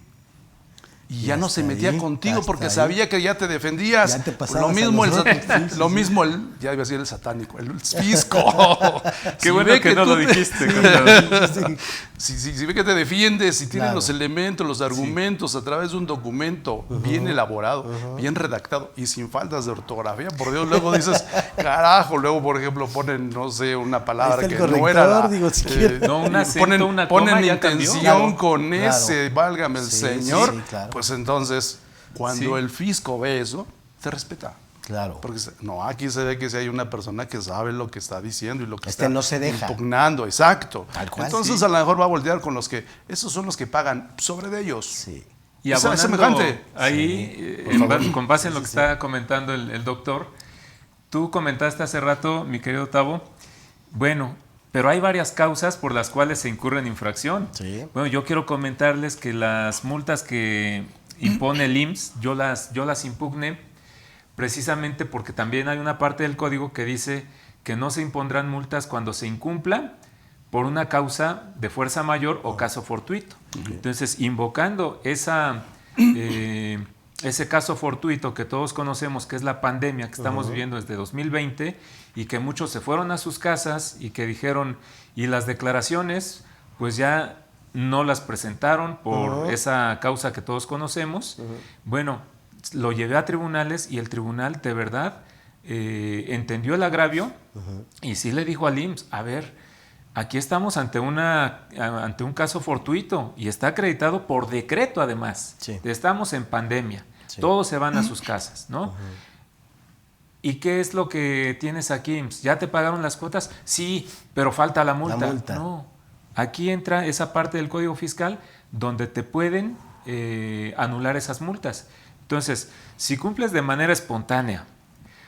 Y ya no se metía contigo porque sabía que ya te defendías. Ya te lo mismo, ya iba a decir el satánico, el fisco. Qué bueno que no lo dijiste. Si ve que te defiendes, si tienes los elementos, los argumentos a través de un documento bien elaborado, bien redactado y sin faltas de ortografía, por Dios, luego dices, carajo, luego por ejemplo ponen, no sé, una palabra que no era un acento, una coma, ponen ya intención con ese, válgame el Señor. Claro. Pues entonces, cuando el fisco ve eso, te respeta. Claro. Porque no, aquí se ve que si hay una persona que sabe lo que está diciendo y lo que está no se deja. impugnando, exacto. Tal cual, entonces a lo mejor va a voltear con los que, esos son los que pagan sobre de ellos. Sí. Y es semejante. Ahí, con base en lo que está comentando el doctor, tú comentaste hace rato, mi querido Tavo, bueno, pero hay varias causas por las cuales se incurre en infracción. Sí. Bueno, yo quiero comentarles que las multas que impone el IMSS, yo las impugné precisamente porque también hay una parte del código que dice que no se impondrán multas cuando se incumpla por una causa de fuerza mayor o caso fortuito. Entonces, invocando ese caso fortuito que todos conocemos, que es la pandemia que estamos viviendo desde 2020 y que muchos se fueron a sus casas y que dijeron, y las declaraciones, pues ya no las presentaron por esa causa que todos conocemos. Bueno, lo llevé a tribunales y el tribunal de verdad entendió el agravio y sí le dijo al IMSS, a ver, aquí estamos ante un caso fortuito y está acreditado por decreto además. Sí. Estamos en pandemia. Sí. Todos se van a sus casas, ¿no? ¿Y qué es lo que tienes aquí, IMSS? ¿Ya te pagaron las cuotas? Sí, pero falta la multa. No, aquí entra esa parte del Código Fiscal donde te pueden anular esas multas. Entonces, si cumples de manera espontánea,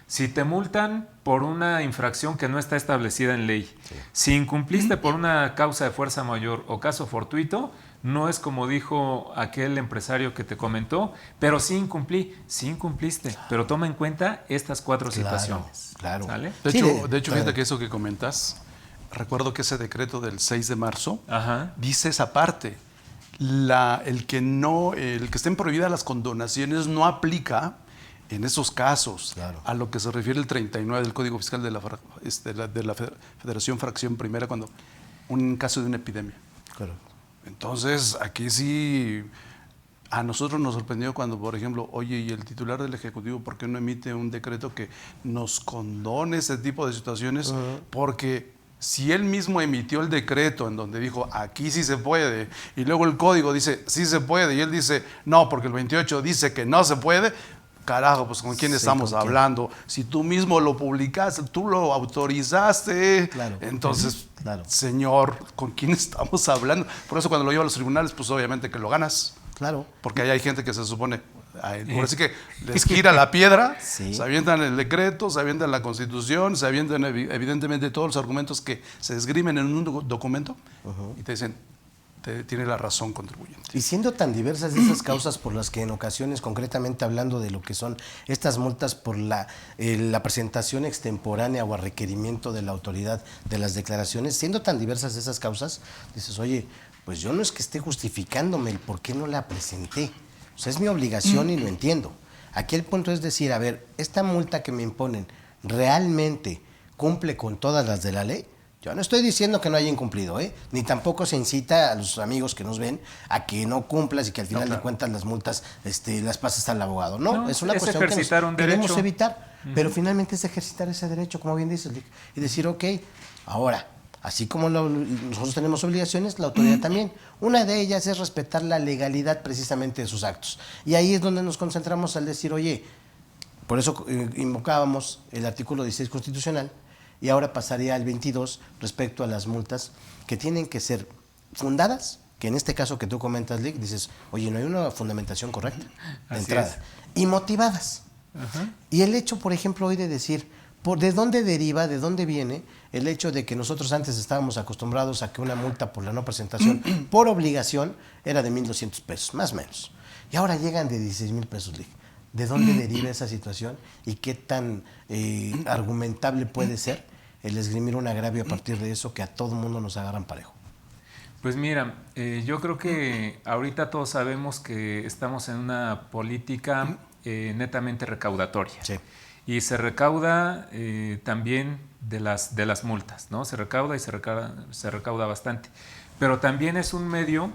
si te multan por una infracción que no está establecida en ley, si incumpliste por una causa de fuerza mayor o caso fortuito, no es como dijo aquel empresario que te comentó, pero sí incumpliste, pero toma en cuenta estas 4 situaciones. Claro. ¿Sale? De hecho, fíjate que eso que comentas, recuerdo que ese decreto del 6 de marzo dice esa parte. El que estén prohibidas las condonaciones no aplica en esos casos a lo que se refiere el 39 del Código Fiscal de la Federación Fracción Primera, cuando un caso de una epidemia. Claro. Entonces, aquí sí, a nosotros nos sorprendió cuando, por ejemplo, oye, y el titular del Ejecutivo, ¿por qué no emite un decreto que nos condone ese tipo de situaciones? Porque si él mismo emitió el decreto en donde dijo, aquí sí se puede, y luego el código dice, sí se puede, y él dice, no, porque el 28 dice que no se puede, carajo, pues ¿con quién estamos hablando? Si tú mismo lo publicaste, tú lo autorizaste, entonces, señor, ¿con quién estamos hablando? Por eso cuando lo lleva a los tribunales, pues obviamente que lo ganas. Claro. Porque ahí hay gente que se supone, por así que les gira la piedra, se avientan el decreto, se avientan la Constitución, se avientan evidentemente todos los argumentos que se esgrimen en un documento y te dicen, tiene la razón contribuyente. Y siendo tan diversas esas causas por las que en ocasiones, concretamente hablando de lo que son estas multas por la presentación extemporánea o a requerimiento de la autoridad de las declaraciones, siendo tan diversas esas causas, dices, oye, pues yo no es que esté justificándome el por qué no la presenté. O sea, es mi obligación y lo entiendo. Aquí el punto es decir, a ver, esta multa que me imponen, ¿realmente cumple con todas las de la ley? Yo no estoy diciendo que no haya incumplido, ni tampoco se incita a los amigos que nos ven a que no cumplas y que al final de cuentas las multas las pasas al abogado. No, es una cuestión que queremos evitar, pero finalmente es ejercitar ese derecho, como bien dices, y decir, ok, ahora, Así como nosotros tenemos obligaciones, la autoridad también. Una de ellas es respetar la legalidad precisamente de sus actos. Y ahí es donde nos concentramos al decir, oye, por eso invocábamos el artículo 16 constitucional y ahora pasaría al 22 respecto a las multas que tienen que ser fundadas, que en este caso que tú comentas, Lick, dices, oye, no hay una fundamentación correcta de entrada. Y motivadas. Ajá. Y el hecho, por ejemplo, hoy de decir, ¿de dónde deriva, de dónde viene el hecho de que nosotros antes estábamos acostumbrados a que una multa por la no presentación por obligación era de 1,200 pesos, más o menos? Y ahora llegan de 16,000 pesos, Lick. ¿De dónde deriva esa situación y qué tan argumentable puede ser el esgrimir un agravio a partir de eso que a todo mundo nos agarran parejo? Pues mira, yo creo que ahorita todos sabemos que estamos en una política netamente recaudatoria. Sí. Y se recauda también de las multas, ¿no? Se recauda y se recauda bastante. Pero también es un medio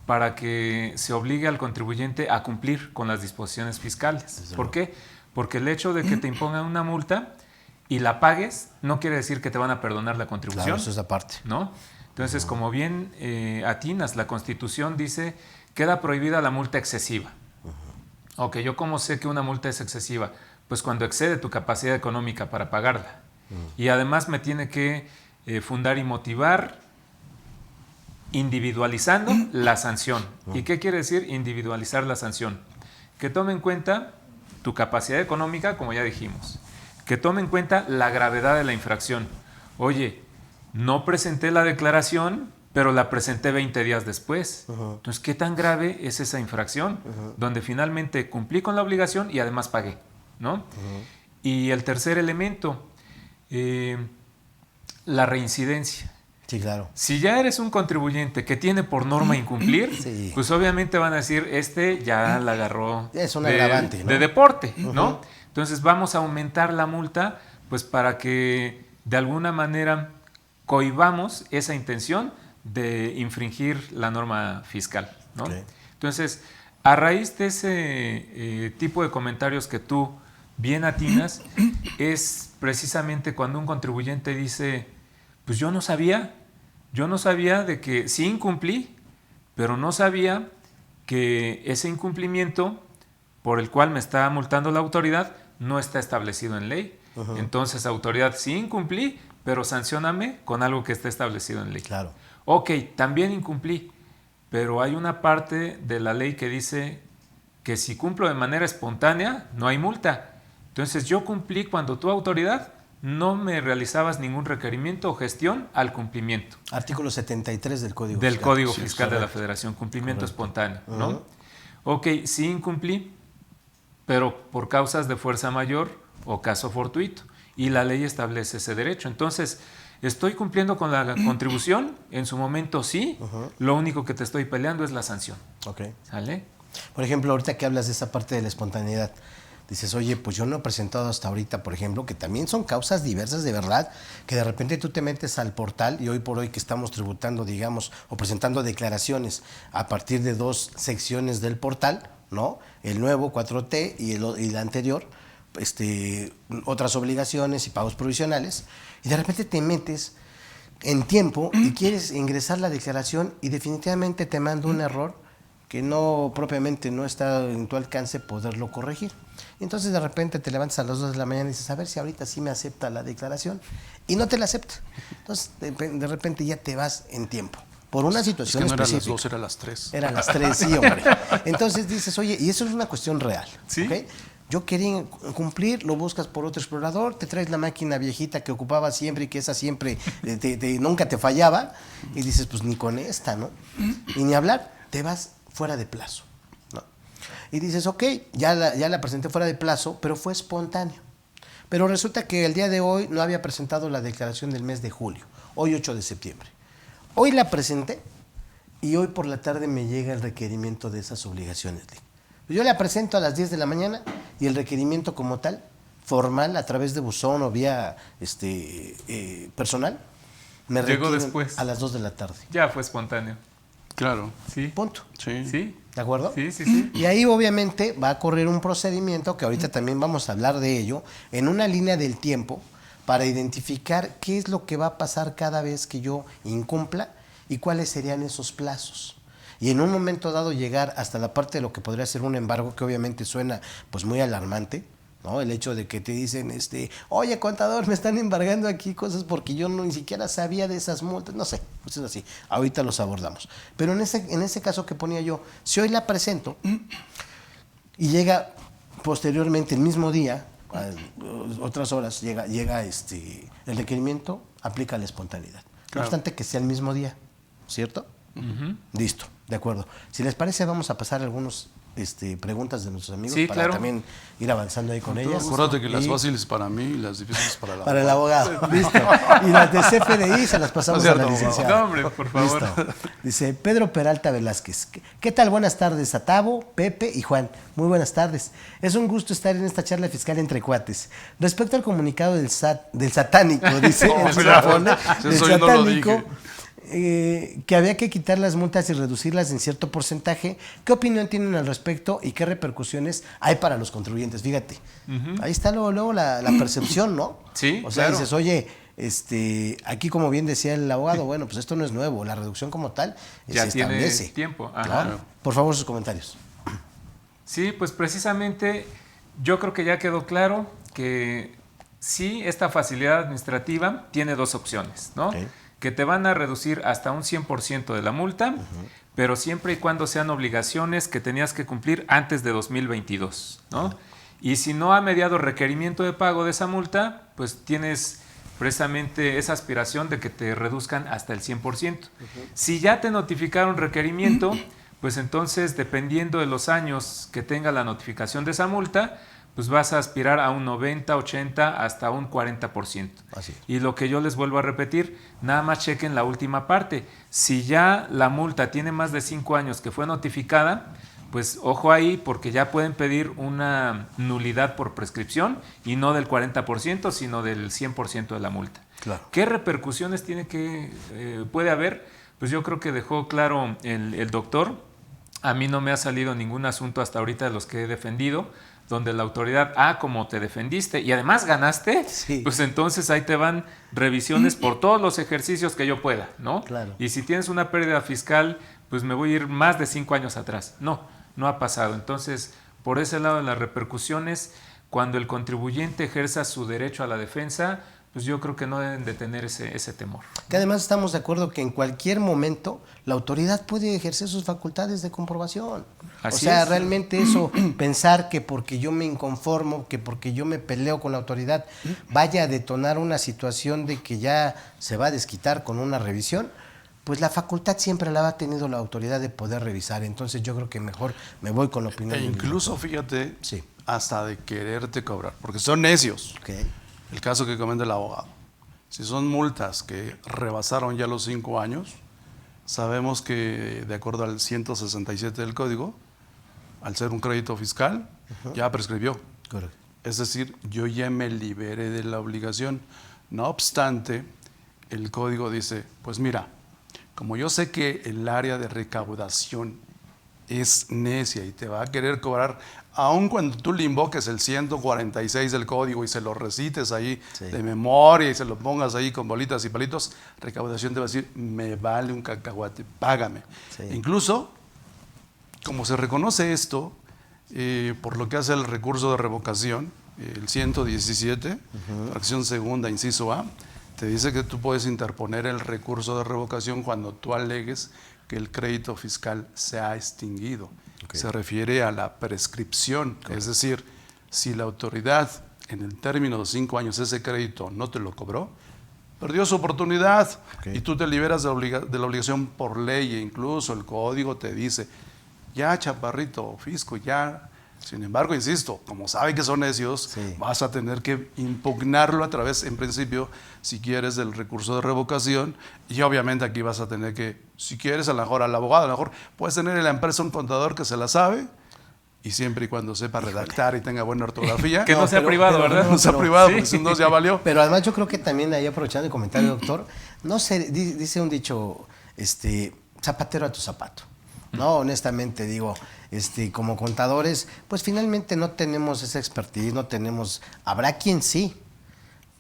para que se obligue al contribuyente a cumplir con las disposiciones fiscales. ¿Por qué? Porque el hecho de que te impongan una multa y la pagues no quiere decir que te van a perdonar la contribución. Claro, eso es aparte. ¿No? Entonces, como bien atinas, la Constitución dice, queda prohibida la multa excesiva. Ok, ¿yo cómo sé que una multa es excesiva? Pues cuando excede tu capacidad económica para pagarla. Y además me tiene que fundar y motivar individualizando la sanción. ¿Y qué quiere decir individualizar la sanción? Que tome en cuenta tu capacidad económica, como ya dijimos. Que tome en cuenta la gravedad de la infracción. Oye, no presenté la declaración, pero la presenté 20 días después. Entonces, ¿qué tan grave es esa infracción? Donde finalmente cumplí con la obligación y además pagué, ¿no? Y el tercer elemento, la reincidencia. Sí, claro. Si ya eres un contribuyente que tiene por norma incumplir, sí, pues obviamente van a decir, ya la agarró es un agravante, ¿no? De deporte, ¿no? Entonces vamos a aumentar la multa pues para que de alguna manera cohibamos esa intención de infringir la norma fiscal, ¿no? Okay. Entonces, a raíz de ese tipo de comentarios que tú bien atinas, es precisamente cuando un contribuyente dice, pues yo no sabía de que sí incumplí, pero no sabía que ese incumplimiento por el cual me está multando la autoridad no está establecido en ley. Entonces, autoridad, sí incumplí, pero sancióname con algo que esté establecido en ley. Claro. Ok, también incumplí, pero hay una parte de la ley que dice que si cumplo de manera espontánea, no hay multa. Entonces, yo cumplí cuando tu autoridad no me realizabas ningún requerimiento o gestión al cumplimiento. Artículo 73 del Código Fiscal. Del Código sí, Fiscal de la Federación, cumplimiento espontáneo, ¿no? Ok, sí incumplí, pero por causas de fuerza mayor o caso fortuito. Y la ley establece ese derecho. Entonces, ¿estoy cumpliendo con la contribución? En su momento sí. Lo único que te estoy peleando es la sanción. Okay. ¿Sale? Por ejemplo, ahorita que hablas de esa parte de la espontaneidad, dices, oye, pues yo no he presentado hasta ahorita, por ejemplo, que también son causas diversas de verdad, que de repente tú te metes al portal y hoy por hoy que estamos tributando, digamos, o presentando declaraciones a partir de 2 secciones del portal, ¿no? El nuevo 4T y el anterior, otras obligaciones y pagos provisionales, y de repente te metes en tiempo y quieres ingresar la declaración y definitivamente te manda un error que no propiamente no está en tu alcance poderlo corregir. Entonces de repente te levantas a las 2 de la mañana y dices, a ver si ahorita sí me acepta la declaración, y no te la acepta. Entonces de repente ya te vas en tiempo. Por una situación es que no específica. Eran las 2, eran las 3. Eran las 3, sí, hombre. Entonces dices, oye, y eso es una cuestión real. ¿Sí? ¿Okay? Yo quería cumplir, lo buscas por otro explorador, te traes la máquina viejita que ocupaba siempre y que esa siempre nunca te fallaba, y dices, pues ni con esta, ¿no? Y ni hablar, te vas fuera de plazo, ¿no? Y dices, ok, ya la presenté fuera de plazo, pero fue espontáneo. Pero resulta que el día de hoy no había presentado la declaración del mes de julio, hoy 8 de septiembre. Hoy la presenté y hoy por la tarde me llega el requerimiento de esas obligaciones. Yo la presento a las 10 de la mañana y el requerimiento como tal, formal, a través de buzón o vía personal, me llegó requieren después. A las 2 de la tarde. Ya fue espontáneo. Claro. Sí. Punto. Sí. ¿Sí? ¿De acuerdo? Sí, sí, sí. Y ahí obviamente va a correr un procedimiento que ahorita también vamos a hablar de ello, en una línea del tiempo, para identificar qué es lo que va a pasar cada vez que yo incumpla y cuáles serían esos plazos. Y en un momento dado llegar hasta la parte de lo que podría ser un embargo, que obviamente suena pues muy alarmante, ¿no? El hecho de que te dicen, oye, contador, me están embargando aquí cosas porque yo ni siquiera sabía de esas multas, no sé, pues es así, ahorita los abordamos. Pero en ese caso que ponía yo, si hoy la presento y llega posteriormente el mismo día, a otras horas, llega el requerimiento, aplica la espontaneidad. No obstante que sea el mismo día, ¿cierto? Listo, de acuerdo. Si les parece, vamos a pasar algunos preguntas de nuestros amigos para también ir avanzando ahí con ellas. Acuérdate que las fáciles para mí y las difíciles para el abogado. Listo. Y las de CFDI se las pasamos a la licenciada. No, hombre, por favor. Listo. Dice Pedro Peralta Velázquez. ¿Qué tal? Buenas tardes a Tavo, Pepe y Juan. Muy buenas tardes. Es un gusto estar en esta charla fiscal entre cuates. Respecto al comunicado del satánico, dice No, el Zafone, del eso yo no lo satánico, dije. que había que quitar las multas y reducirlas en cierto porcentaje. ¿Qué opinión tienen al respecto y qué repercusiones hay para los contribuyentes? Fíjate, ahí está luego la percepción, ¿no? Sí, o sea, claro. dices, oye, aquí como bien decía el abogado, bueno, pues esto no es nuevo, la reducción como tal Ya se tiene establece. tiempo. Claro. Por favor, sus comentarios. Sí, pues precisamente yo creo que ya quedó claro que sí, esta facilidad administrativa tiene dos opciones, ¿no? Okay. Que te van a reducir hasta un 100% de la multa, pero siempre y cuando sean obligaciones que tenías que cumplir antes de 2022, ¿no? Y si no ha mediado requerimiento de pago de esa multa, pues tienes precisamente esa aspiración de que te reduzcan hasta el 100%. Si ya te notificaron requerimiento, pues entonces, dependiendo de los años que tenga la notificación de esa multa, pues vas a aspirar a un 90, 80, hasta un 40%. Así es. Y lo que yo les vuelvo a repetir, nada más chequen la última parte. Si ya la multa tiene más de 5 años que fue notificada, pues ojo ahí, porque ya pueden pedir una nulidad por prescripción y no del 40%, sino del 100% de la multa. Claro. ¿Qué repercusiones puede haber? Pues yo creo que dejó claro el doctor. A mí no me ha salido ningún asunto hasta ahorita de los que he defendido, donde la autoridad, como te defendiste y además ganaste, sí, pues entonces ahí te van revisiones por todos los ejercicios que yo pueda, ¿no? Claro. Y si tienes una pérdida fiscal, pues me voy a ir más de 5 años atrás. No ha pasado. Entonces, por ese lado de las repercusiones, cuando el contribuyente ejerza su derecho a la defensa, pues yo creo que no deben de tener ese temor. Que además estamos de acuerdo que en cualquier momento la autoridad puede ejercer sus facultades de comprobación. Así o sea, es. realmente eso, pensar que porque yo me inconformo, que porque yo me peleo con la autoridad, vaya a detonar una situación de que ya se va a desquitar con una revisión, pues la facultad siempre la ha tenido la autoridad de poder revisar. Entonces yo creo que mejor me voy con la opinión. Incluso, fíjate, sí, hasta de quererte cobrar, porque son necios. Okay. El caso que comenta el abogado. Si son multas que rebasaron ya los 5 años, sabemos que de acuerdo al 167 del Código, al ser un crédito fiscal, ya prescribió. Correcto. Es decir, yo ya me liberé de la obligación. No obstante, el Código dice, pues mira, como yo sé que el área de recaudación es necia y te va a querer cobrar, aun cuando tú le invoques el 146 del Código y se lo recites ahí de memoria y se lo pongas ahí con bolitas y palitos, recaudación te va a decir, me vale un cacahuate, págame. Sí. Incluso, como se reconoce esto, por lo que hace el recurso de revocación, el 117, fracción segunda, inciso A, te dice que tú puedes interponer el recurso de revocación cuando tú alegues que el crédito fiscal se ha extinguido. Okay. Se refiere a la prescripción, es decir, si la autoridad en el término de 5 años ese crédito no te lo cobró, perdió su oportunidad y tú te liberas de la obligación por ley, e incluso el Código te dice, ya chaparrito, fisco, ya. Sin embargo, insisto, como sabe que son necios, vas a tener que impugnarlo a través, en principio, si quieres, del recurso de revocación, y obviamente aquí vas a tener que, si quieres, a lo mejor al abogado, a lo mejor puedes tener en la empresa un contador que se la sabe, y siempre y cuando sepa redactar y tenga buena ortografía. Que no sea privado, ¿verdad? No sea privado, porque si no ya valió. Pero además yo creo que también ahí aprovechando el comentario, doctor, no sé, dice un dicho, zapatero a tu zapato. No, honestamente digo, como contadores, pues finalmente no tenemos esa expertise, habrá quien sí,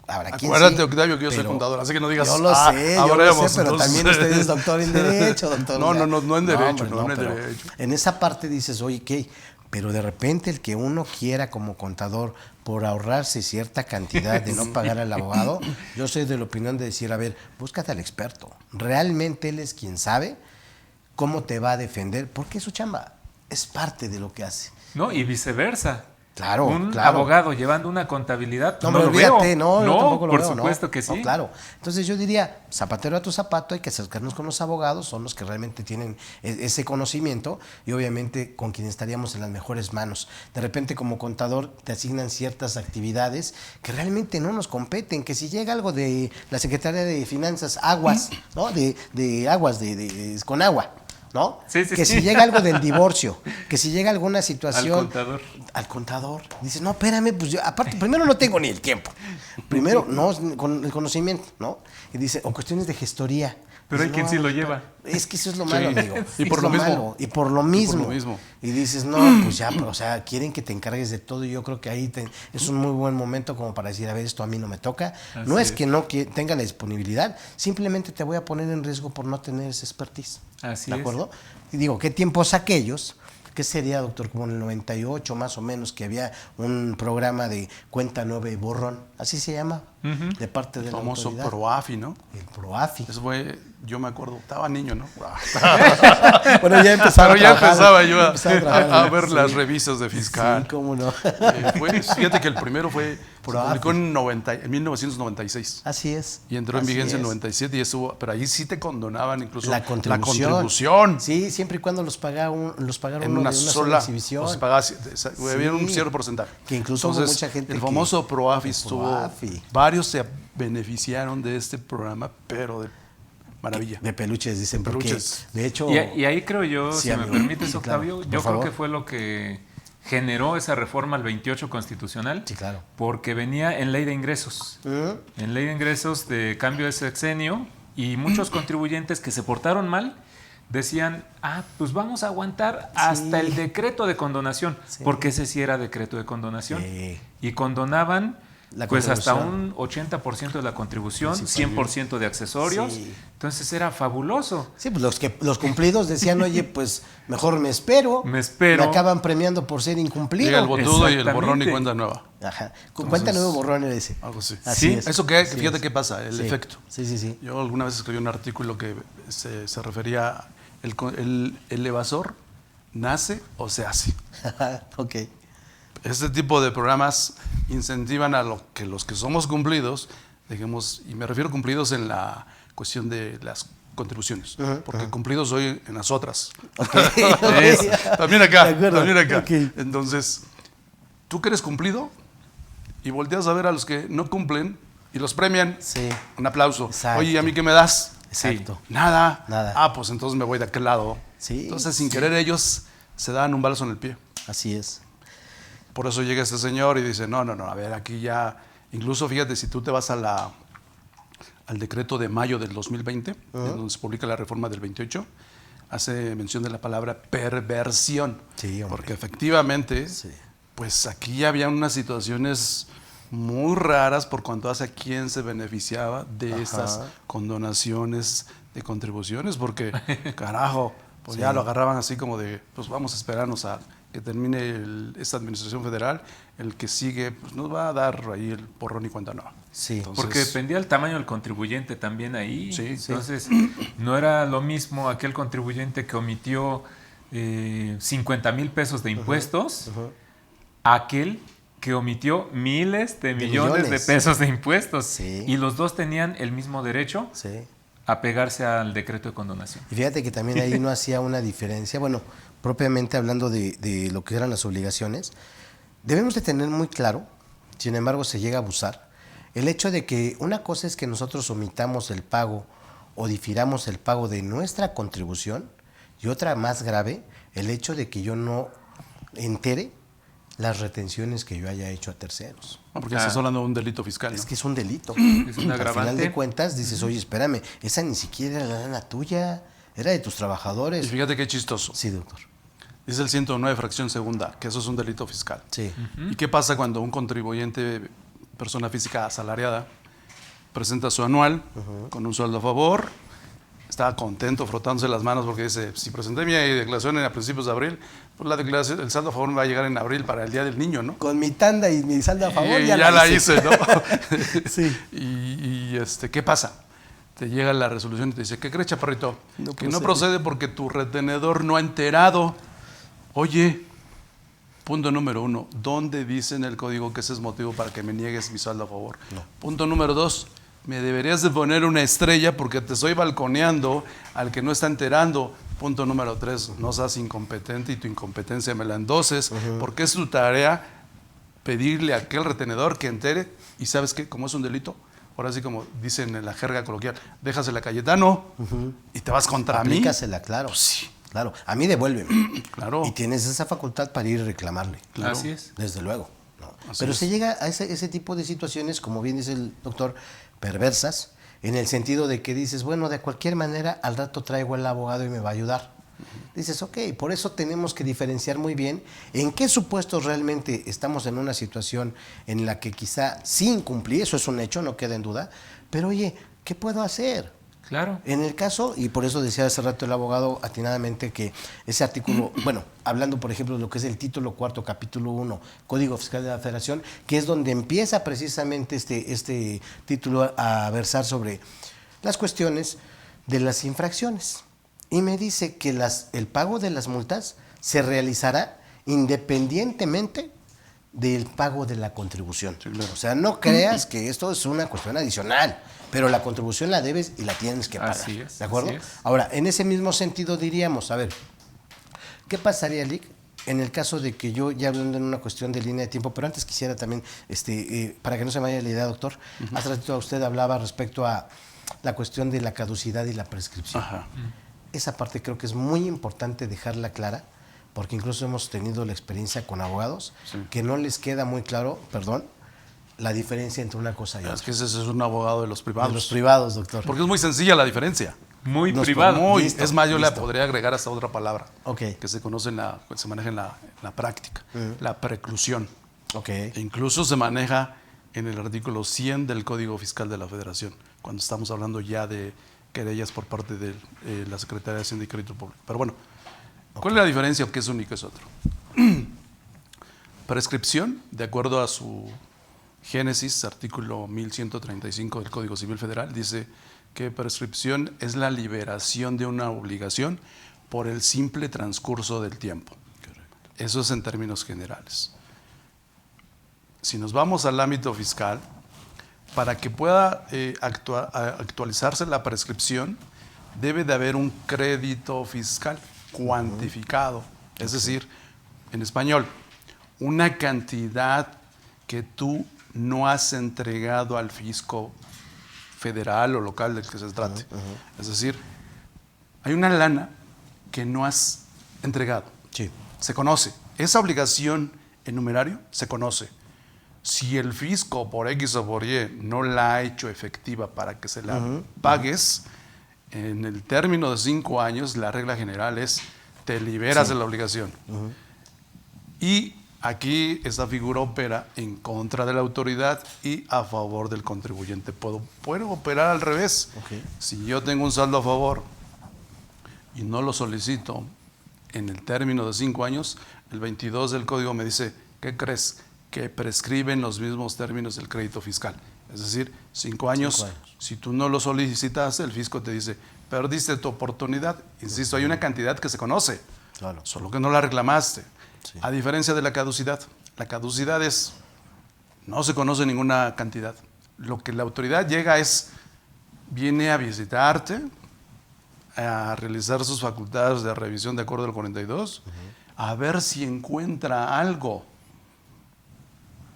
Ahora, ¿quién Acuérdate, sí? Octavio, que yo soy Pero contador, así que no digas, yo lo sé, habremos, pero entonces. también usted es doctor en Derecho, doctor. No, o sea, no en Derecho, hombre, no en pero Derecho. En esa parte dices, oye, ¿qué? Pero de repente el que uno quiera como contador, por ahorrarse cierta cantidad de no pagar al abogado, yo soy de la opinión de decir, a ver, búscate al experto. Realmente él es quien sabe cómo te va a defender, porque es su chamba, es parte de lo que hace. No, y viceversa. Claro, Un claro. abogado llevando una contabilidad, No, no me lo olvídate, veo. no, yo tampoco lo por veo, supuesto no. que sí. No, claro. Entonces yo diría, zapatero a tu zapato, hay que acercarnos con los abogados, son los que realmente tienen ese conocimiento y obviamente con quienes estaríamos en las mejores manos. De repente como contador te asignan ciertas actividades que realmente no nos competen, que si llega algo de la Secretaría de Finanzas, aguas, ¿no? De aguas, con agua. ¿No? Sí, sí, que sí. si llega algo del divorcio, que si llega alguna situación... Al contador. Dices, no, espérame, pues yo, aparte, primero no tengo ni el tiempo. Primero, no, con el conocimiento, ¿no? Y dice, o cuestiones de gestoría. Pero hay Dices, quien no, sí lo lleva. Es que eso es lo malo, amigo. Y por Es lo mismo. malo, y por lo mismo. Y por lo mismo. Y dices, no, pues ya, o sea, quieren que te encargues de todo y yo creo que ahí es un muy buen momento como para decir, a ver, esto a mí no me toca. Así no es es. que no tenga la disponibilidad, simplemente te voy a poner en riesgo por no tener esa expertise. Así ¿De es. acuerdo? Y digo, ¿qué tiempos aquellos? ¿Qué sería, doctor? Como en el 98 más o menos, que había un programa de cuenta nueva y borrón, así se llama, de parte de El la famoso autoridad. PROAFI, ¿no? El PROAFI. Eso fue, yo me acuerdo, estaba niño, ¿no? Bueno, ya empezaba Pero ya empezaba yo trabajar, a ver sí. las revistas de fiscal. Sí, cómo no. Fíjate que el primero se PROAFI. publicó en 1996. Así es. Y entró en así vigencia en es. 97 y estuvo, pero ahí sí te condonaban incluso La contribución. contribución. Sí, siempre y cuando los pagaron En uno una de una sola exhibición. o se pagaba, había un cierto porcentaje. Que incluso hubo mucha gente el que- famoso PROAFI el estuvo, PROAFI. varios se beneficiaron de este programa, pero de maravilla. De peluches, dicen, porque Peluches. de hecho... Y ahí creo yo, Sí, si me amigo. permites, Sí, claro. Octavio, Por yo creo favor. que fue lo que generó esa reforma al 28 constitucional. Sí, claro. Porque venía en ley de ingresos. Ujú. En ley de ingresos de cambio de sexenio y muchos contribuyentes que se portaron mal decían, pues vamos a aguantar hasta el decreto de condonación, Sí. porque ese sí era decreto de condonación. Sí. Y condonaban La pues hasta contribución. un 80% de la contribución, Sí, 100% de accesorios. Sí. Entonces era fabuloso. Sí, pues los cumplidos decían, oye, pues mejor me espero. Me espero. Me acaban premiando por ser incumplido. Llega el botudo y el Exactamente. borrón y cuenta nueva. Ajá. Cuenta nuevo borrón era ese. Algo así. Así Sí. es. Eso que Así fíjate es. qué pasa, el Sí. efecto. Sí, sí, sí. Yo alguna vez escribí un artículo que se refería a el evasor nace o se hace. Ok. Este tipo de programas incentivan a los que somos cumplidos, digamos, y me refiero a cumplidos en la cuestión de las contribuciones, porque cumplidos soy en las otras. Ok. También acá, De acuerdo. también acá. Ok. Entonces, tú que eres cumplido y volteas a ver a los que no cumplen y los premian. Sí. Un aplauso. Exacto. Oye, ¿y a mí qué me das? Exacto. Nada. Nada. Pues entonces me voy de aquel lado. Sí, Entonces, sin sí. querer, ellos se dan un balazo en el pie. Así es. Por eso llega este señor y dice, no, a ver, aquí ya, incluso fíjate, si tú te vas al decreto de mayo del 2020, en donde se publica la reforma del 28, hace mención de la palabra perversión. Sí, hombre. Porque efectivamente, Sí. pues aquí ya había unas situaciones muy raras por cuanto hace a quién se beneficiaba de estas condonaciones de contribuciones, porque, carajo, pues ya lo agarraban así como de, pues vamos a esperarnos a que termine esta administración federal, el que sigue, pues nos va a dar ahí el borrón y cuenta nueva. Sí. Entonces, Porque dependía del tamaño del contribuyente también ahí. Sí, sí. Entonces, no era lo mismo aquel contribuyente que omitió 50,000 pesos de impuestos, aquel que omitió miles de millones de millones. pesos de impuestos. Sí. Y los dos tenían el mismo derecho Sí. a pegarse al decreto de condonación. Y fíjate que también ahí no hacía una diferencia. Bueno, propiamente hablando de lo que eran las obligaciones, debemos de tener muy claro, sin embargo se llega a abusar, el hecho de que una cosa es que nosotros omitamos el pago o difiramos el pago de nuestra contribución y otra más grave, el hecho de que yo no entere las retenciones que yo haya hecho a terceros. no, porque estás hablando de un delito fiscal, ¿no? Es que es un delito. Es un Al final agravante. de cuentas dices, oye, espérame, esa ni siquiera era la lana tuya, era de tus Y trabajadores. fíjate qué chistoso. Sí, doctor. Dice el 109, fracción segunda, que eso es un delito fiscal. Sí. ¿Y qué pasa cuando un contribuyente persona física asalariada, presenta su anual con un sueldo a favor, está contento frotándose las manos porque dice, si presenté mi declaración a principios de abril, pues la declaración, el saldo a favor me va a llegar en abril para el Día del Niño, ¿no? Con mi tanda y mi saldo a favor ya la hice, ¿no? Sí. Y ¿qué pasa? Te llega la resolución y te dice, ¿qué crees, chaparrito? Que no procede porque tu retenedor no ha enterado. Oye, punto número 1, ¿dónde dice en el código que ese es motivo para que me niegues mi saldo a favor? No. Punto número 2, me deberías de poner una estrella porque te estoy balconeando al que no está enterando. Punto número 3, no seas incompetente y tu incompetencia me la endoses, porque es tu tarea pedirle a aquel retenedor que entere. Y ¿sabes qué? Como es un delito, ahora sí como dicen en la jerga coloquial, déjasela a Cayetano y te vas contra mí. Aplícasela, claro. Pues sí. Claro, a mí devuélveme. Claro. Y tienes esa facultad para ir a reclamarle. Claro. Así es. Desde luego. ¿no? Así Pero es. se llega a ese tipo de situaciones, como bien dice el doctor, perversas, en el sentido de que dices, bueno, de cualquier manera, al rato traigo al abogado y me va a ayudar. Dices, ok, por eso tenemos que diferenciar muy bien en qué supuestos realmente estamos en una situación en la que quizá sí incumplí, eso es un hecho, no queda en duda, pero oye, ¿qué puedo hacer? Claro. En el caso, y por eso decía hace rato el abogado atinadamente que ese artículo, bueno, hablando por ejemplo de lo que es el título 4, capítulo 1, Código Fiscal de la Federación, que es donde empieza precisamente este título a versar sobre las cuestiones de las infracciones. Y me dice que el pago de las multas se realizará independientemente del pago de la contribución. Sí, claro. O sea, no creas que esto es una cuestión adicional, pero la contribución la debes y la tienes que pagar. Así es, ¿De acuerdo? así es. Ahora, en ese mismo sentido diríamos, a ver, ¿qué pasaría, Lick, en el caso de que yo, ya hablando en una cuestión de línea de tiempo, pero antes quisiera también, para que no se me vaya la idea, doctor, hace ratito usted hablaba respecto a la cuestión de la caducidad y la prescripción. Ajá. Esa parte creo que es muy importante dejarla clara, porque incluso hemos tenido la experiencia con abogados que no les queda muy claro, la diferencia entre una cosa y otra. Es que ese es un abogado de los privados. De los privados, doctor. Porque es muy sencilla la diferencia. Muy Nos privado. ponemos- Muy, Listo, es más, yo le listo. podría agregar hasta otra palabra Ok. que se conoce se maneja en la práctica, la preclusión. Ok. E incluso se maneja en el artículo 100 del Código Fiscal de la Federación, cuando estamos hablando ya de querellas por parte de la Secretaría de Hacienda y Crédito Público. Pero bueno, ¿cuál es la diferencia o qué es uno y qué es otro? Prescripción, de acuerdo a su génesis, artículo 1135 del Código Civil Federal, dice que prescripción es la liberación de una obligación por el simple transcurso del tiempo. Eso es en términos generales. Si nos vamos al ámbito fiscal, para que pueda actualizarse la prescripción, debe de haber un crédito fiscal cuantificado. Es decir, en español, una cantidad que tú no has entregado al fisco federal o local del que se trate. Es decir, hay una lana que no has entregado. Sí. Se conoce. Esa obligación en numerario se conoce. Si el fisco por X o por Y no la ha hecho efectiva para que se la pagues, en el término de 5 años, la regla general es te liberas de la obligación. Y aquí esta figura opera en contra de la autoridad y a favor del contribuyente. Puede operar al revés. Ok. Si yo tengo un saldo a favor y no lo solicito en el término de 5 años, el 22 del código me dice, ¿qué crees? Que prescriben los mismos términos del crédito fiscal. Es decir, 5 años, 5 años. Si tú no lo solicitaste, el fisco te dice, perdiste tu oportunidad. Insisto, hay una cantidad que se conoce, Claro. solo que no la reclamaste. Sí. A diferencia de la caducidad no se conoce ninguna cantidad. Lo que la autoridad viene a visitarte, a realizar sus facultades de revisión de acuerdo al 42, a ver si encuentra algo.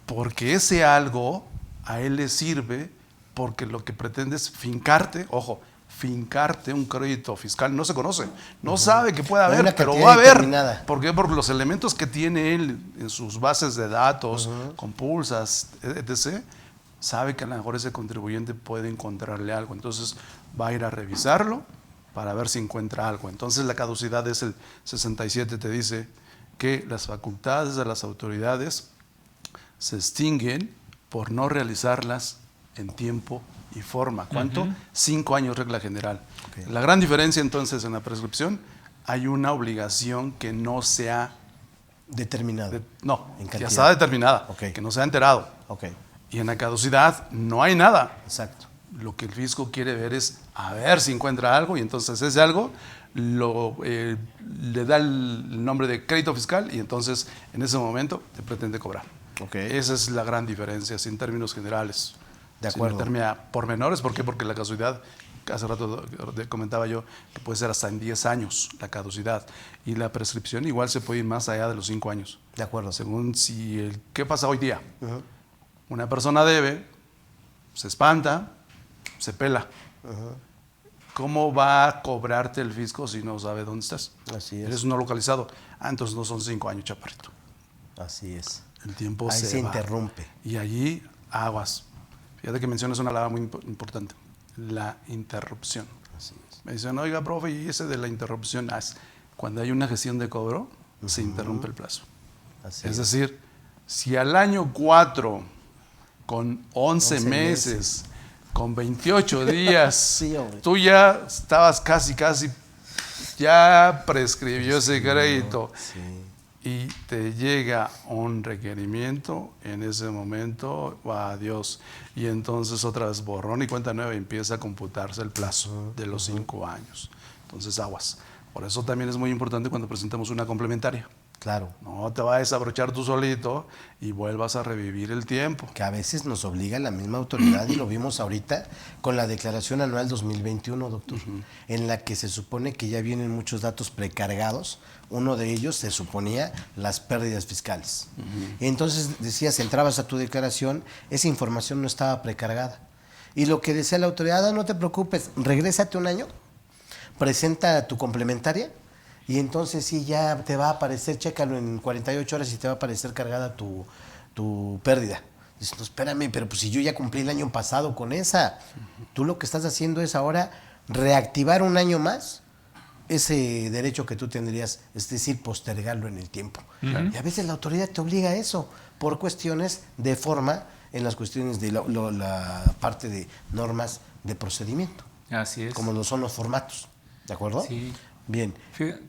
Porque ese algo a él le sirve porque lo que pretende es fincarte un crédito fiscal. No se conoce, no sabe que puede haber, Una pero cantidad va a haber. determinada. ¿Por qué? Por los elementos que tiene él en sus bases de datos, compulsas, etc., sabe que a lo mejor ese contribuyente puede encontrarle algo. Entonces va a ir a revisarlo para ver si encuentra algo. Entonces la caducidad es el 67, te dice que las facultades de las autoridades se extinguen por no realizarlas en tiempo y forma. ¿Cuánto? 5 años, regla general. Okay. La gran diferencia entonces en la prescripción, hay una obligación que no sea Determinado. no, En que ya cantidad. está determinada, Ok. que no se ha enterado. Ok, Y en la caducidad no hay nada. exacto. Lo que el fisco quiere ver es a ver si encuentra algo, y entonces ese algo le da el nombre de crédito fiscal, y entonces en ese momento te pretende cobrar. Ok. Esa es la gran diferencia, en términos generales. De acuerdo. Sin meterme a pormenores, ¿por qué? Porque la caducidad, hace rato comentaba yo, que puede ser hasta en 10 años la caducidad, y la prescripción igual se puede ir más allá de los 5 años. De acuerdo. Según ¿qué pasa hoy día? Una persona debe, se espanta, se pela. ¿Cómo va a cobrarte el fisco si no sabe dónde estás? Así es. Eres no localizado. Entonces no son 5 años, chaparrito. Así es. El tiempo Ahí se va. interrumpe. Y allí aguas. Fíjate que mencionas una palabra muy importante, la interrupción. Así es. Me dicen, oiga, profe, y ese de la interrupción, cuando hay una gestión de cobro, se interrumpe el plazo. Así Es decir, si al año 4, con 11 meses, con 28 días, Sí, hombre. tú ya estabas casi, ya prescribió ese crédito, Sí. y te llega un requerimiento, en ese momento, adiós. Y entonces otra vez borrón y cuenta nueva, y empieza a computarse el plazo de los 5 años. Entonces aguas. Por eso también es muy importante cuando presentamos una complementaria. Claro. No te vayas a abrochar tú solito y vuelvas a revivir el tiempo. Que a veces nos obliga la misma autoridad, y lo vimos ahorita con la declaración anual 2021, doctor, en la que se supone que ya vienen muchos datos precargados. Uno de ellos se suponía las pérdidas fiscales. Entonces decías, entrabas a tu declaración, esa información no estaba precargada. Y lo que decía la autoridad, no te preocupes, regrésate un año, presenta tu complementaria, y entonces sí ya te va a aparecer, chécalo en 48 horas y te va a aparecer cargada tu pérdida. Dices, no, espérame, pero pues si yo ya cumplí el año pasado con esa. Tú lo que estás haciendo es ahora reactivar un año más ese derecho que tú tendrías, es decir, postergarlo en el tiempo. Y a veces la autoridad te obliga a eso, por cuestiones de forma, en las cuestiones de la parte de normas de procedimiento, Así es. como lo son los formatos. ¿De acuerdo? Sí. Bien.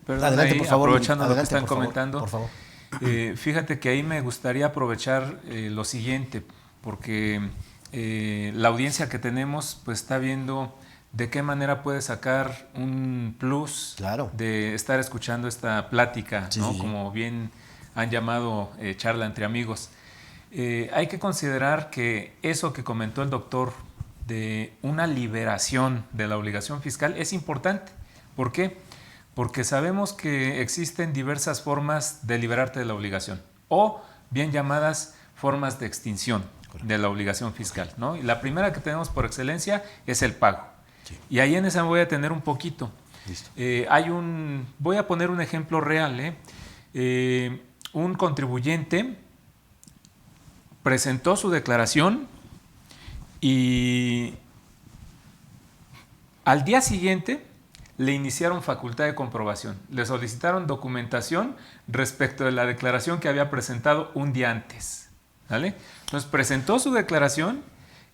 Perdón, Adelante, ahí, por favor. aprovechando lo que Adelante, están por favor, comentando, por favor. Fíjate que ahí me gustaría aprovechar lo siguiente, porque la audiencia que tenemos pues está viendo de qué manera puede sacar un plus Claro. de estar escuchando esta plática, Sí, ¿no? sí. Como bien han llamado charla entre amigos. Hay que considerar que eso que comentó el doctor de una liberación de la obligación fiscal es importante. ¿Por qué? Porque sabemos que existen diversas formas de liberarte de la obligación, o bien llamadas formas de extinción de la obligación fiscal, ¿no? Y la primera que tenemos por excelencia es el pago. Sí. Y ahí en esa me voy a tener un poquito. Listo. Voy a poner un ejemplo real. Un contribuyente presentó su declaración y al día siguiente le iniciaron facultad de comprobación. Le solicitaron documentación respecto de la declaración que había presentado un día antes. ¿Vale? Entonces presentó su declaración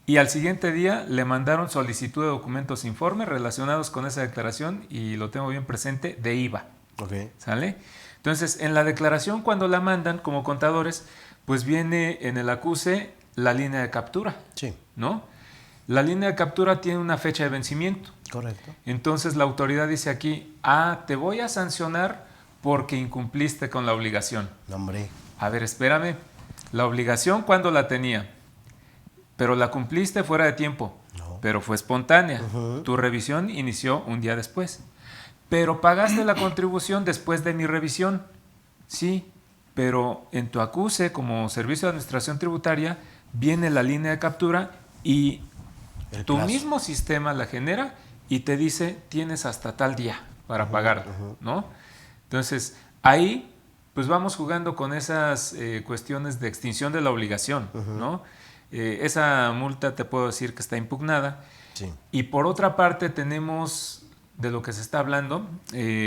y al siguiente día le mandaron solicitud de documentos informes relacionados con esa declaración, y lo tengo bien presente, de IVA. Okay. ¿Sale? Entonces, en la declaración, cuando la mandan como contadores, pues viene en el acuse la línea de captura. Sí. ¿No? La línea de captura tiene una fecha de vencimiento. Correcto. Entonces la autoridad dice aquí, te voy a sancionar porque incumpliste con la obligación. No, hombre. A ver, espérame. La obligación, ¿cuándo la tenía? Pero la cumpliste fuera de tiempo. No. Pero fue espontánea. Tu revisión inició un día después. Pero pagaste la contribución después de mi revisión. Sí, pero en tu acuse como Servicio de Administración Tributaria viene la línea de captura y tu mismo sistema la genera y te dice, tienes hasta tal día para pagarla, ¿no? Entonces, ahí pues vamos jugando con esas cuestiones de extinción de la obligación, ¿no? Esa multa te puedo decir que está impugnada. Sí. Y por otra parte tenemos, de lo que se está hablando,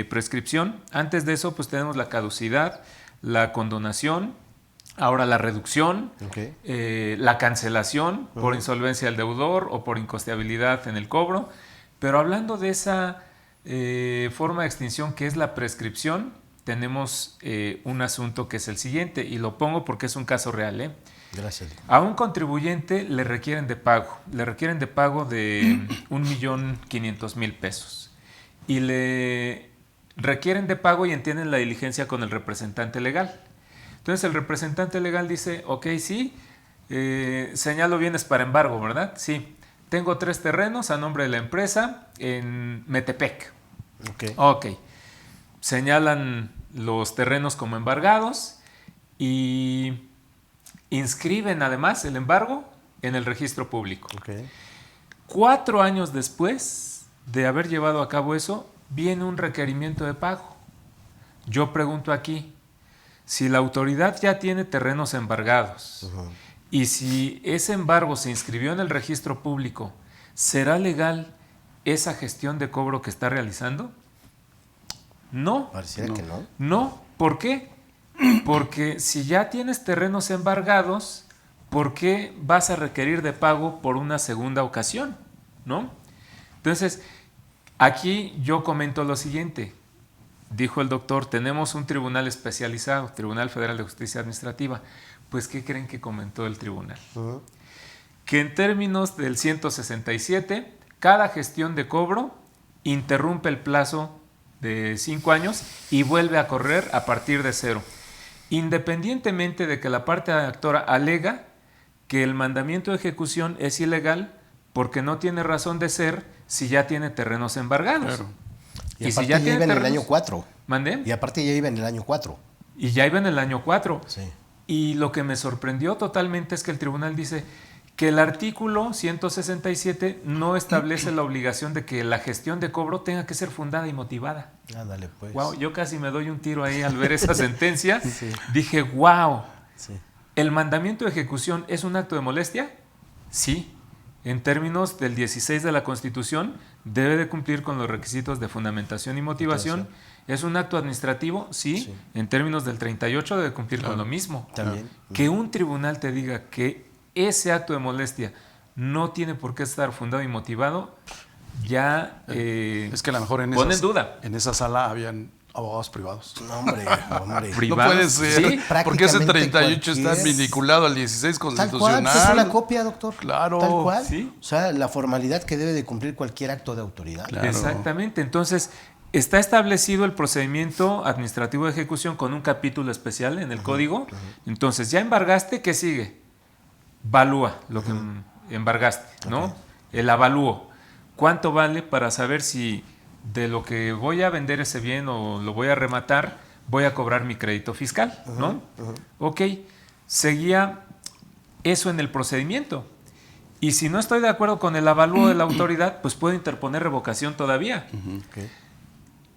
prescripción. Antes de eso pues tenemos la caducidad, la condonación Ahora la reducción, Ok. la cancelación por insolvencia del deudor o por incosteabilidad en el cobro. Pero hablando de esa forma de extinción que es la prescripción, tenemos un asunto que es el siguiente, y lo pongo porque es un caso real, ¿eh? Gracias. A un contribuyente le requieren de pago de 1,500,000 pesos. Y le requieren de pago y entienden la diligencia con el representante legal. Entonces el representante legal dice, ok, sí, señalo bienes para embargo, ¿verdad? Sí, tengo 3 terrenos a nombre de la empresa en Metepec. Ok, señalan los terrenos como embargados y inscriben además el embargo en el registro público. 4 años después de haber llevado a cabo eso, viene un requerimiento de pago. Yo pregunto aquí, si la autoridad ya tiene terrenos embargados y si ese embargo se inscribió en el registro público, ¿será legal esa gestión de cobro que está realizando? No. Pareciera que no. No. ¿Por qué? Porque si ya tienes terrenos embargados, ¿por qué vas a requerir de pago por una segunda ocasión? ¿No? Entonces, aquí yo comento lo siguiente. Dijo el doctor, tenemos un tribunal especializado, Tribunal Federal de Justicia Administrativa. Pues, ¿qué creen que comentó el tribunal? Que en términos del 167, cada gestión de cobro interrumpe el plazo de 5 años y vuelve a correr a partir de 0. Independientemente de que la parte actora alega que el mandamiento de ejecución es ilegal porque no tiene razón de ser si ya tiene terrenos embargados. Claro. Y aparte si ya tiene iba en el terrenos- año 4. ¿Mandé? Y aparte ya iba en el año 4. Y ya iba en el año 4. Sí. Y lo que me sorprendió totalmente es que el tribunal dice que el artículo 167 no establece la obligación de que la gestión de cobro tenga que ser fundada y motivada. Ándale, pues. Wow, yo casi me doy un tiro ahí al ver esa sentencia. Sí. Dije, wow, Sí. ¿el mandamiento de ejecución es un acto de molestia? Sí. En términos del 16 de la Constitución, debe de cumplir con los requisitos de fundamentación y motivación. ¿Es un acto administrativo? Sí. Sí. En términos del 38 debe cumplir con lo mismo. También. Que un tribunal te diga que ese acto de molestia no tiene por qué estar fundado y motivado, ya Es que a lo mejor pone en duda. en esa sala habían abogados privados. No, hombre. No Privado. puede ser, Sí, porque ese prácticamente 38 está cualquier- vinculado al 16 Tal constitucional. cual, pues es una copia, doctor. Claro. Tal cual. Sí. O sea, la formalidad que debe de cumplir cualquier acto de autoridad. Claro. Exactamente. Entonces, está establecido el procedimiento administrativo de ejecución con un capítulo especial en el código. Entonces, ya embargaste, ¿qué sigue? Valúa lo que embargaste, ¿no? El avalúo. ¿Cuánto vale para saber si de lo que voy a vender ese bien o lo voy a rematar, voy a cobrar mi crédito fiscal, ¿no? Ok, seguía eso en el procedimiento. Y si no estoy de acuerdo con el avalúo de la autoridad, pues puedo interponer revocación todavía. Ok.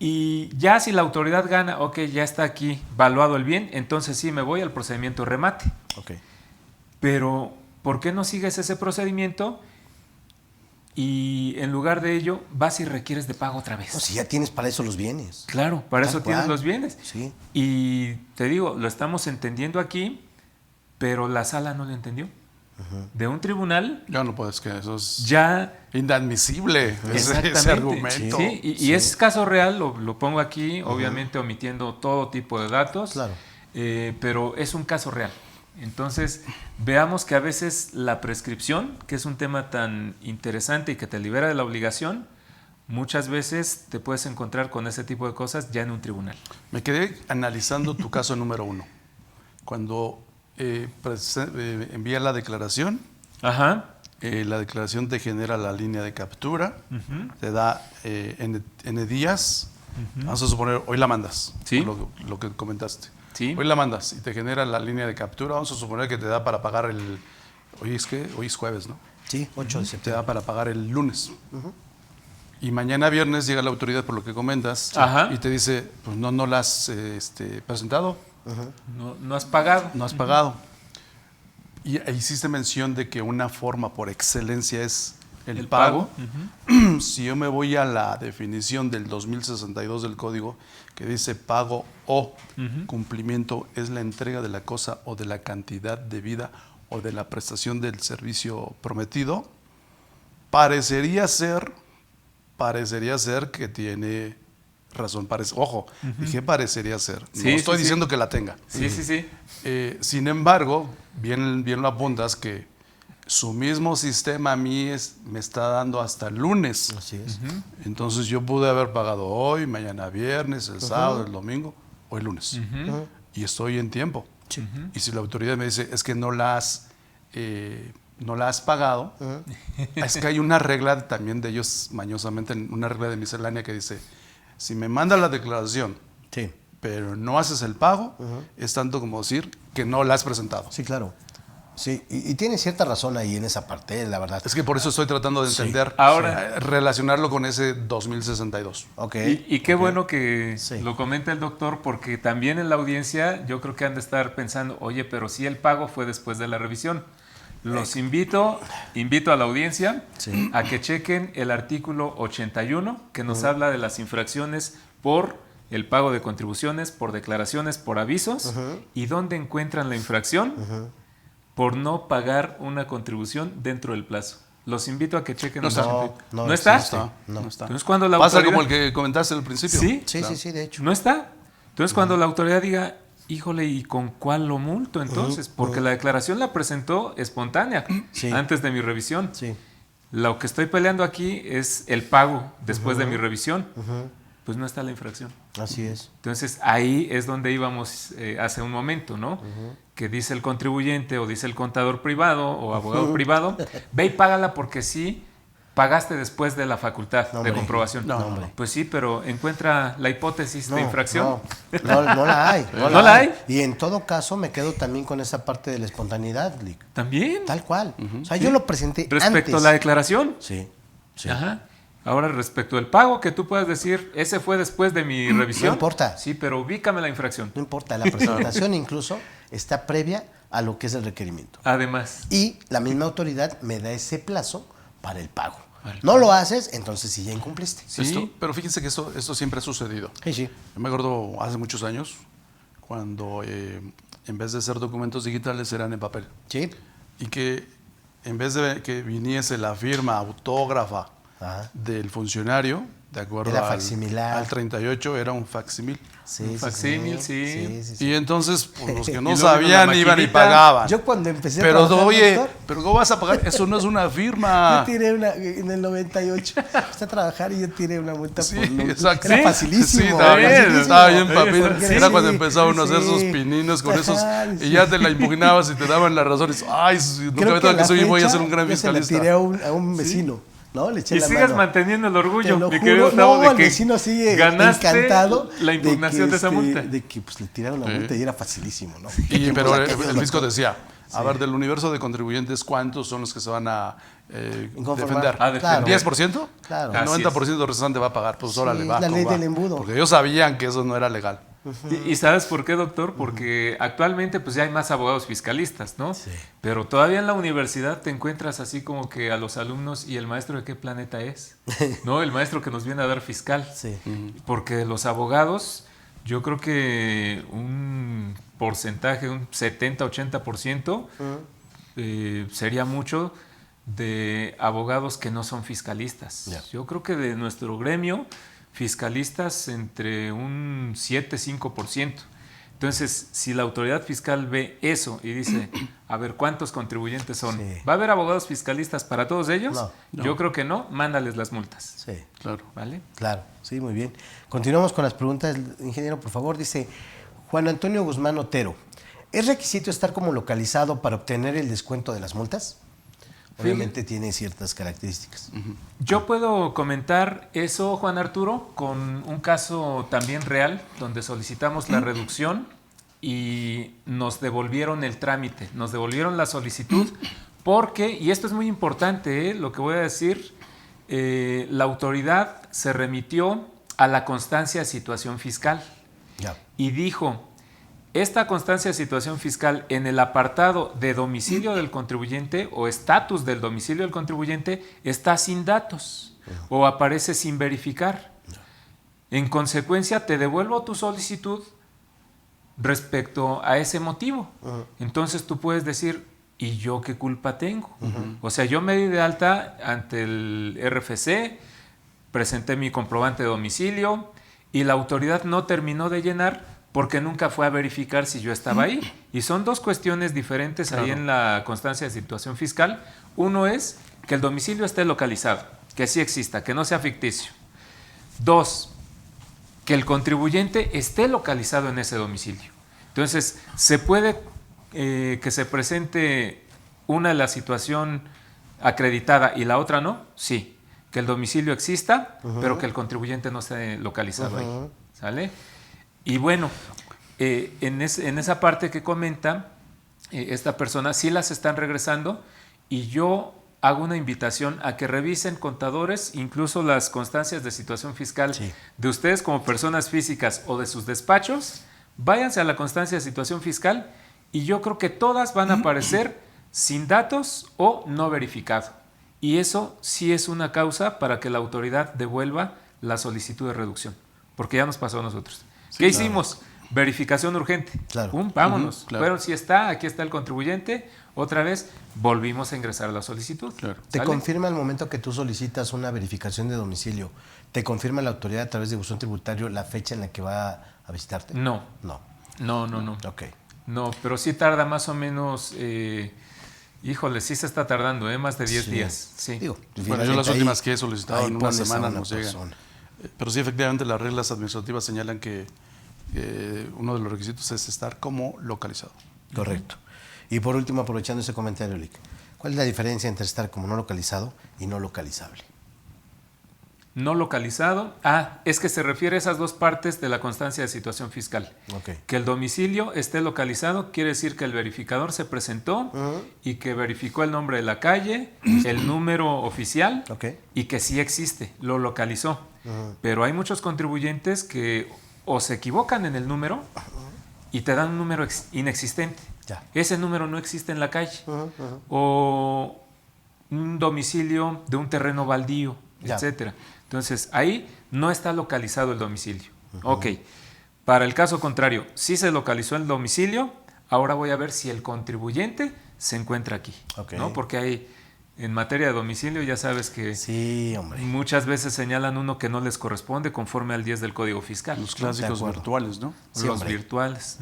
Y ya si la autoridad gana, ok, ya está aquí valuado el bien, entonces sí me voy al procedimiento de remate. Ok. Pero, ¿por qué no sigues ese procedimiento? Y en lugar de ello, vas y requieres de pago otra vez. No, si ya tienes para eso los bienes. Claro, para Tal eso tienes cual. los bienes. Sí. Y te digo, lo estamos entendiendo aquí, pero la sala no lo entendió. De un tribunal Ya no puedes, que eso es ya... inadmisible, ese Exactamente. argumento. Sí, y es caso real, lo pongo aquí, obviamente omitiendo todo tipo de datos, Claro. pero es un caso real. Entonces, veamos que a veces la prescripción, que es un tema tan interesante y que te libera de la obligación, muchas veces te puedes encontrar con ese tipo de cosas ya en un tribunal. Me quedé analizando tu caso número 1. Cuando envía la declaración, Ajá. la declaración te genera la línea de captura, te da N días, vamos a suponer, hoy la mandas, Sí. lo que comentaste. Sí. Hoy la mandas y te genera la línea de captura, vamos a suponer que te da para pagar el... Hoy es jueves, ¿no? Sí, 8 de Te septiembre. da para pagar el lunes. Y mañana viernes llega la autoridad por lo que comentas Ajá. y te dice, pues no la has presentado, No has pagado. no has pagado. Y hiciste mención de que una forma por excelencia es el pago. Ujú. si yo me voy a la definición del 2062 del código, que dice pago o cumplimiento es la entrega de la cosa o de la cantidad debida o de la prestación del servicio prometido, parecería ser que tiene razón. Ojo, dije parecería ser. No estoy diciendo que la tenga. Sí. Sin embargo, bien lo apuntas que su mismo sistema a mí me está dando hasta el lunes. Así es. Entonces yo pude haber pagado hoy, mañana viernes, el sábado, el domingo o el lunes. Y estoy en tiempo. Sí. Y si la autoridad me dice, es que no la has pagado, es que hay una regla también de ellos mañosamente, una regla de miscelánea que dice, si me manda la declaración, Sí. pero no haces el pago, es tanto como decir que no la has presentado. Sí, claro. Sí, y tiene cierta razón ahí en esa parte, la verdad. Es que por eso estoy tratando de entender, Ahora, relacionarlo con ese 2062. Ok. Y qué bueno que Sí. lo comenta el doctor, porque también en la audiencia yo creo que han de estar pensando, oye, pero si el pago fue después de la revisión. Los invito a la audiencia a que chequen el artículo 81 que nos habla de las infracciones por el pago de contribuciones, por declaraciones, por avisos y dónde encuentran la infracción por no pagar una contribución dentro del plazo. Los invito a que chequen. No está. ¿No está? No está. Entonces, cuando la Pasa autoridad... como el que comentaste al principio. Sí, Sí, de hecho. no está. Entonces, cuando la autoridad diga, híjole, ¿y con cuál lo multo entonces? Porque la declaración la presentó espontánea antes de mi revisión. Sí. Lo que estoy peleando aquí es el pago después de mi revisión. Pues no está la infracción. Así es. Entonces, ahí es donde íbamos hace un momento, ¿no? Que dice el contribuyente o dice el contador privado o abogado privado, ve y págala porque sí pagaste después de la facultad de comprobación. No. Pues sí, pero encuentra la hipótesis de infracción. No la hay. ¿No la hay? Y en todo caso me quedo también con esa parte de la espontaneidad, Lick. También. Tal cual. O sea, yo lo presenté Respecto antes. a la declaración. Sí. Ajá. Ahora, respecto al pago, que tú puedas decir, ese fue después de mi revisión. No importa. Sí, pero ubícame la infracción. No importa, la presentación incluso está previa a lo que es el requerimiento. Además. Y la misma autoridad me da ese plazo para el pago. No lo haces, entonces sí ya incumpliste. Sí. Pero fíjense que esto siempre ha sucedido. Sí. Yo me acuerdo hace muchos años, cuando en vez de ser documentos digitales eran en papel. Sí. Y que en vez de que viniese la firma autógrafa del funcionario, de acuerdo Era facsimilar. al 38, era un facsimil. Sí, Facsímil, sí. Y entonces, pues, los que no Y luego sabían una iban y maquinita. pagaban. Yo cuando empecé a Pero trabajar, oye, doctor, ¿pero cómo vas a pagar? Eso no es una firma. yo tiré una en el 98. Empecé a trabajar y yo tiré una multa Sí, por no. exacto. Era Sí, facilísimo. sí, estaba bien, facilísimo. estaba bien papel. Porque Era cuando empezaba uno a hacer sí. sus pininos con esos Ajá, y ya te la impugnabas y te daban las razones. Ay, nunca me Creo que soy voy a fecha ser un gran yo se la fiscalista. tiré a un vecino. ¿No? Le eché Y la sigas mano. manteniendo el Te orgullo, lo mi juro, querido Gustavo, no, de el que vecino sigue ganaste encantado la impugnación de esa multa. De que pues, le tiraron la multa y era facilísimo, ¿no? Pero Pues, el aquellos, fisco doctor. decía, a ver, del universo de contribuyentes, ¿cuántos son los que se van a Inconformar. defender? Claro. ¿El 10%? Claro. El Así 90% restante va a pagar. Pues órale, Sí, va. la ley va. del embudo. Porque ellos sabían que eso no era legal. ¿Y sabes por qué, doctor? Porque actualmente pues ya hay más abogados fiscalistas, ¿no? Sí. Pero todavía en la universidad te encuentras así como que a los alumnos, ¿y el maestro de qué planeta es? ¿No? El maestro que nos viene a dar fiscal. Sí. Porque los abogados, yo creo que un porcentaje, un 70-80%, sería mucho de abogados que no son fiscalistas. Yeah. Yo creo que de nuestro gremio, fiscalistas entre un 7-5%. Entonces, si la autoridad fiscal ve eso y dice, a ver, ¿cuántos contribuyentes son? Sí. ¿Va a haber abogados fiscalistas para todos ellos? No. Yo creo que no, mándales las multas. Sí. Claro. ¿Vale? Claro, sí, muy bien. Continuamos con las preguntas, ingeniero, por favor. Dice Juan Antonio Guzmán Otero. ¿Es requisito estar como localizado para obtener el descuento de las multas? Obviamente tiene ciertas características. Yo puedo comentar eso, Juan Arturo, con un caso también real, donde solicitamos la reducción y nos devolvieron el trámite, nos devolvieron la solicitud, porque, y esto es muy importante, lo que voy a decir, la autoridad se remitió a la constancia de situación fiscal Ya. y dijo, esta constancia de situación fiscal en el apartado de domicilio del contribuyente o estatus del domicilio del contribuyente está sin datos o aparece sin verificar. En consecuencia, te devuelvo tu solicitud respecto a ese motivo. Entonces tú puedes decir, ¿y yo qué culpa tengo? O sea, yo me di de alta ante el RFC, presenté mi comprobante de domicilio y la autoridad no terminó de llenar porque nunca fue a verificar si yo estaba ahí. Y son dos cuestiones diferentes ahí en la constancia de situación fiscal. Uno es que el domicilio esté localizado, que sí exista, que no sea ficticio. Dos, que el contribuyente esté localizado en ese domicilio. Entonces, se puede que se presente una de la situación acreditada y la otra no, sí. Que el domicilio exista, pero que el contribuyente no esté localizado ahí. ¿Sale? Y bueno, en esa parte que comenta esta persona, sí las están regresando y yo hago una invitación a que revisen, contadores, incluso las constancias de situación fiscal de ustedes como personas físicas o de sus despachos. Váyanse a la constancia de situación fiscal y yo creo que todas van a aparecer sin datos o no verificado. Y eso sí es una causa para que la autoridad devuelva la solicitud de reducción, porque ya nos pasó a nosotros. Sí, ¿qué hicimos? Verificación urgente. Vámonos. Pero si está, aquí está el contribuyente, otra vez volvimos a ingresar la solicitud. Te confirma al momento que tú solicitas una verificación de domicilio, ¿te confirma la autoridad a través de buzón tributario la fecha en la que va a visitarte? No. Ok. No, pero sí tarda más o menos, híjole, sí se está tardando, más de 10 días. Sí. Digo, bueno, yo las últimas que he solicitado en una semana nos llegan. Pero sí, efectivamente, las reglas administrativas señalan que uno de los requisitos es estar como localizado. Correcto. Y por último, aprovechando ese comentario, Lick, ¿cuál es la diferencia entre estar como no localizado y no localizable? No localizado, es que se refiere a esas dos partes de la constancia de situación fiscal. Que el domicilio esté localizado quiere decir que el verificador se presentó y que verificó el nombre de la calle, el número oficial y que sí existe, lo localizó. Pero hay muchos contribuyentes que o se equivocan en el número y te dan un número inexistente. Ese número no existe en la calle. O un domicilio de un terreno baldío, etcétera. Entonces, ahí no está localizado el domicilio. Para el caso contrario, sí se localizó el domicilio, ahora voy a ver si el contribuyente se encuentra aquí. ¿No? Porque hay, en materia de domicilio, ya sabes que muchas veces señalan uno que no les corresponde conforme al 10 del Código Fiscal. Los clásicos virtuales, ¿no? Los virtuales.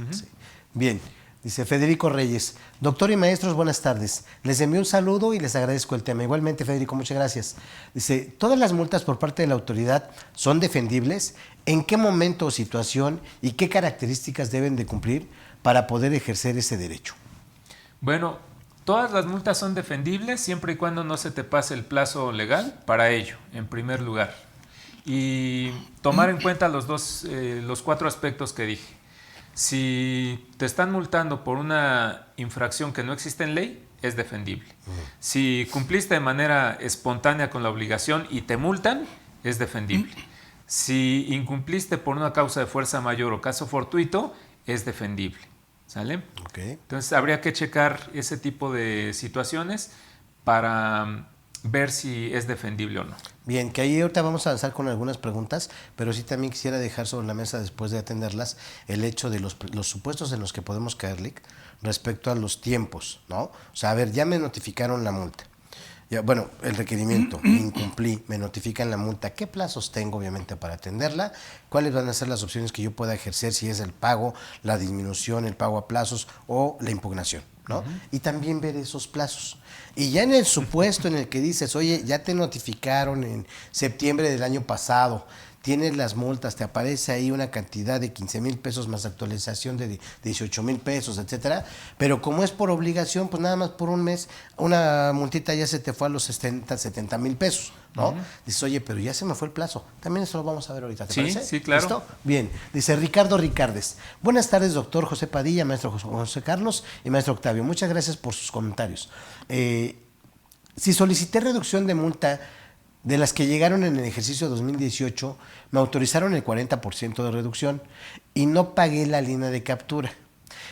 Bien. Dice Federico Reyes, doctor y maestros, buenas tardes. Les envío un saludo y les agradezco el tema. Igualmente, Federico, muchas gracias. Dice, ¿todas las multas por parte de la autoridad son defendibles? ¿En qué momento o situación y qué características deben de cumplir para poder ejercer ese derecho? Bueno, todas las multas son defendibles siempre y cuando no se te pase el plazo legal para ello, en primer lugar. Y tomar en cuenta los 4 aspectos que dije. Si te están multando por una infracción que no existe en ley, es defendible. Si cumpliste de manera espontánea con la obligación y te multan, es defendible. Si incumpliste por una causa de fuerza mayor o caso fortuito, es defendible. ¿Sale? Entonces habría que checar ese tipo de situaciones para ver si es defendible o no. Bien, que ahí ahorita vamos a avanzar con algunas preguntas, pero sí también quisiera dejar sobre la mesa, después de atenderlas, el hecho de los supuestos en los que podemos caer, Lick, respecto a los tiempos, ¿no? O sea, a ver, ya me notificaron la multa. Ya, bueno, el requerimiento, incumplí, me notifican la multa. ¿Qué plazos tengo, obviamente, para atenderla? ¿Cuáles van a ser las opciones que yo pueda ejercer, si es el pago, la disminución, el pago a plazos o la impugnación, ¿no? Y también ver esos plazos. Y ya en el supuesto en el que dices, oye, ya te notificaron en septiembre del año pasado, tienes las multas, te aparece ahí una cantidad de 15,000 pesos más actualización de 18,000 pesos, etcétera, pero como es por obligación, pues nada más por un mes, una multita ya se te fue a los 70,000 pesos, ¿no? Dices, oye, pero ya se me fue el plazo. También eso lo vamos a ver ahorita, ¿te parece? Sí, claro. ¿Listo? Bien. Dice Ricardo Ricardes. Buenas tardes, doctor José Padilla, maestro José Carlos y maestro Octavio. Muchas gracias por sus comentarios. Si solicité reducción de multa de las que llegaron en el ejercicio 2018, me autorizaron el 40% de reducción y no pagué la línea de captura.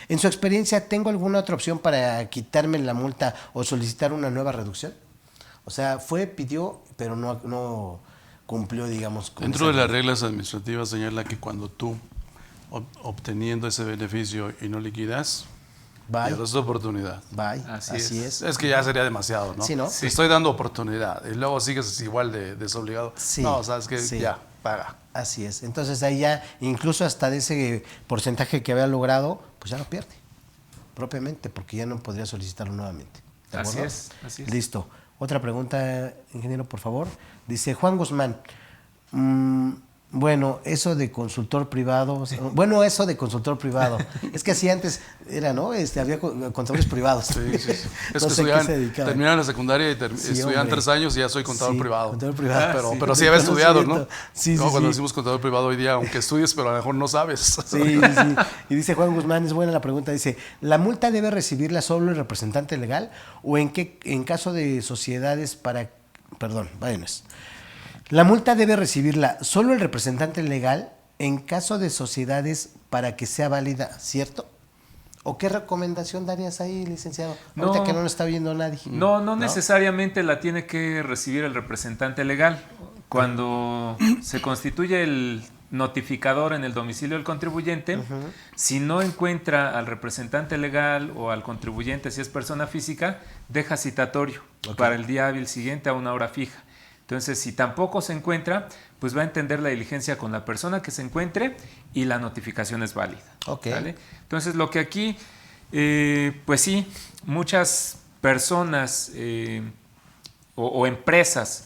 En su experiencia, ¿tengo alguna otra opción para quitarme la multa o solicitar una nueva reducción? O sea, pidió, pero no cumplió, digamos. Dentro de las reglas administrativas señala que cuando tú, obteniendo ese beneficio y no liquidas, pierdes tu oportunidad. Bye. Así es. Es que ya sería demasiado, ¿no? Sí, ¿no? Te estoy dando oportunidad y luego sigues igual de desobligado. Sí. No, sabes que Sí. ya, paga. Así es. Entonces ahí ya, incluso hasta de ese porcentaje que había logrado, pues ya lo pierde. Propiamente, porque ya no podría solicitarlo nuevamente. ¿De acuerdo? Así es. Listo. Otra pregunta, ingeniero, por favor. Dice Juan Guzmán. Bueno, eso de consultor privado. Es que así antes era, ¿no? Había contadores privados. Sí. Es No que sé qué se dedicaban. terminaron la secundaria y Sí, estudiaban hombre. 3 años y ya soy contador Sí, privado. contador privado. Pero sí había estudiado, ¿no? Sí, No, cuando sí. decimos contador privado hoy día, aunque estudies, pero a lo mejor no sabes. Sí. Y dice Juan Guzmán, es buena la pregunta, dice, ¿la multa debe recibirla solo el representante legal o en caso de sociedades la multa debe recibirla solo el representante legal en caso de sociedades para que sea válida, ¿cierto? ¿O qué recomendación darías ahí, licenciado? Ahorita que no nos está viendo nadie. No necesariamente la tiene que recibir el representante legal. Cuando se constituye el notificador en el domicilio del contribuyente, si no encuentra al representante legal o al contribuyente, si es persona física, deja citatorio para el día hábil siguiente a una hora fija. Entonces, si tampoco se encuentra, pues va a entender la diligencia con la persona que se encuentre y la notificación es válida. ¿Vale? Entonces, lo que aquí, pues sí, muchas personas o empresas,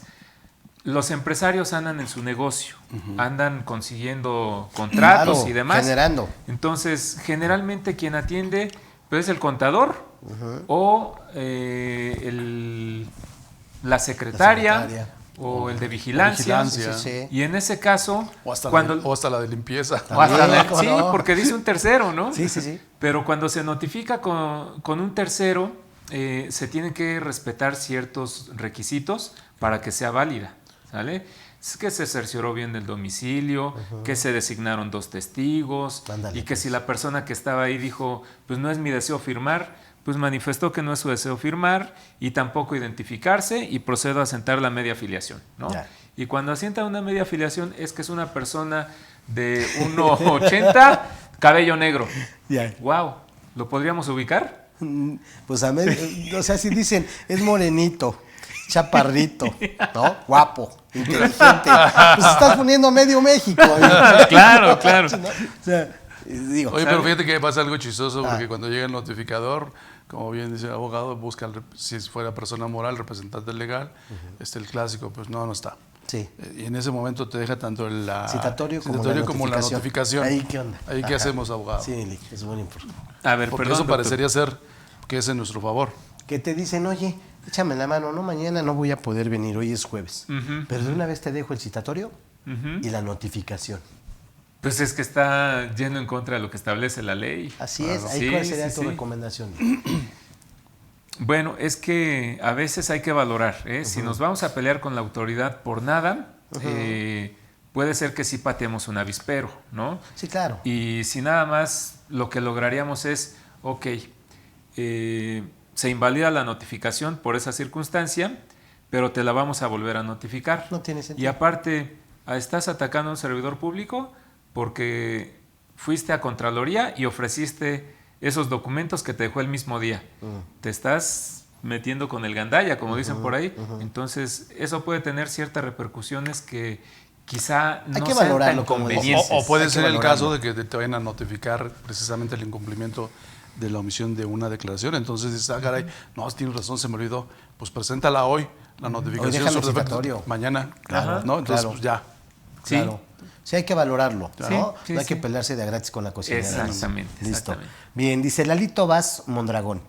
los empresarios andan en su negocio, andan consiguiendo contratos y demás. Generando. Entonces, generalmente quien atiende pues, es el contador o la secretaria o el de vigilancia. Sí. Y en ese caso, O hasta la de limpieza. sí, porque dice un tercero, ¿no? Sí. Pero cuando se notifica con un tercero, se tienen que respetar ciertos requisitos para que sea válida, ¿sale? Es que se cercioró bien del domicilio, que se designaron 2 testigos, Ándale, y que si la persona que estaba ahí dijo, pues no es mi deseo firmar, pues manifestó que no es su deseo firmar y tampoco identificarse y procedo a asentar la media afiliación, ¿no? Ya. Y cuando asienta una media afiliación es que es una persona de 1,80, cabello negro. Ya. Wow, ¿lo podríamos ubicar? Pues o sea, si dicen, es morenito, chaparrito, ¿no? Guapo, inteligente. Pues estás poniendo medio México. Claro. ¿No? O sea, digo. Oye, pero fíjate que pasa algo chistoso porque cuando llega el notificador, como bien dice el abogado, busca, si fuera persona moral, representante legal, el clásico, pues no está. Sí. Y en ese momento te deja tanto el Citatorio como la notificación. Ahí, ¿qué onda? Ahí, ¿qué hacemos, abogado? Sí, es muy importante. A ver, Porque perdón, eso doctor. parecería ser que es en nuestro favor. Que te dicen, oye, échame la mano, no, mañana no voy a poder venir, hoy es jueves. Pero de una vez te dejo el citatorio y la notificación. Pues es que está yendo en contra de lo que establece la ley. Así es, ahí Sí, cuál sería tu sí. recomendación. Bueno, es que a veces hay que valorar, ¿eh? Si nos vamos a pelear con la autoridad por nada, puede ser que sí pateemos un avispero, ¿no? Sí, claro. Y si nada más lo que lograríamos es, ok, se invalida la notificación por esa circunstancia, pero te la vamos a volver a notificar. No tiene sentido. Y aparte, estás atacando a un servidor público porque fuiste a Contraloría y ofreciste esos documentos que te dejó el mismo día. Te estás metiendo con el gandalla, como dicen por ahí. Entonces, eso puede tener ciertas repercusiones que quizá Hay no que sean valorarlo, tan como dices. convenientes. O puede Hay que ser el valorarlo. caso de que te vayan a notificar precisamente el incumplimiento de la omisión de una declaración. Entonces dices, caray, no, tienes razón, se me olvidó. Pues preséntala hoy, la notificación déjame sobre el defecto, citatorio. mañana, Claro, ¿no? Entonces, claro. pues ya. Sí. Claro. Sí, hay que valorarlo, ¿no? Sí, No hay que sí. pelearse de a gratis con la cocinera. Exactamente, Listo. exactamente. Bien, dice Lalito Vaz Mondragón.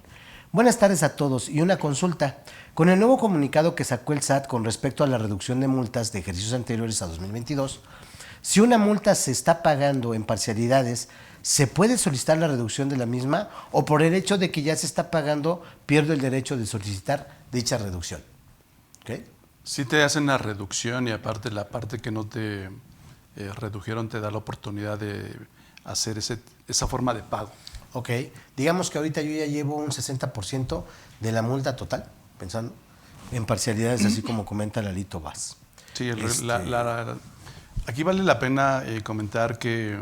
Buenas tardes a todos y una consulta. Con el nuevo comunicado que sacó el SAT con respecto a la reducción de multas de ejercicios anteriores a 2022, si una multa se está pagando en parcialidades, ¿se puede solicitar la reducción de la misma o por el hecho de que ya se está pagando, pierdo el derecho de solicitar dicha reducción? ¿Ok? Sí te hacen la reducción y aparte la parte que no te redujeron te da la oportunidad de hacer esa forma de pago. Ok, digamos que ahorita yo ya llevo un 60% de la multa total, pensando en parcialidades, así como comenta Lalito Vaz. Sí, aquí vale la pena comentar que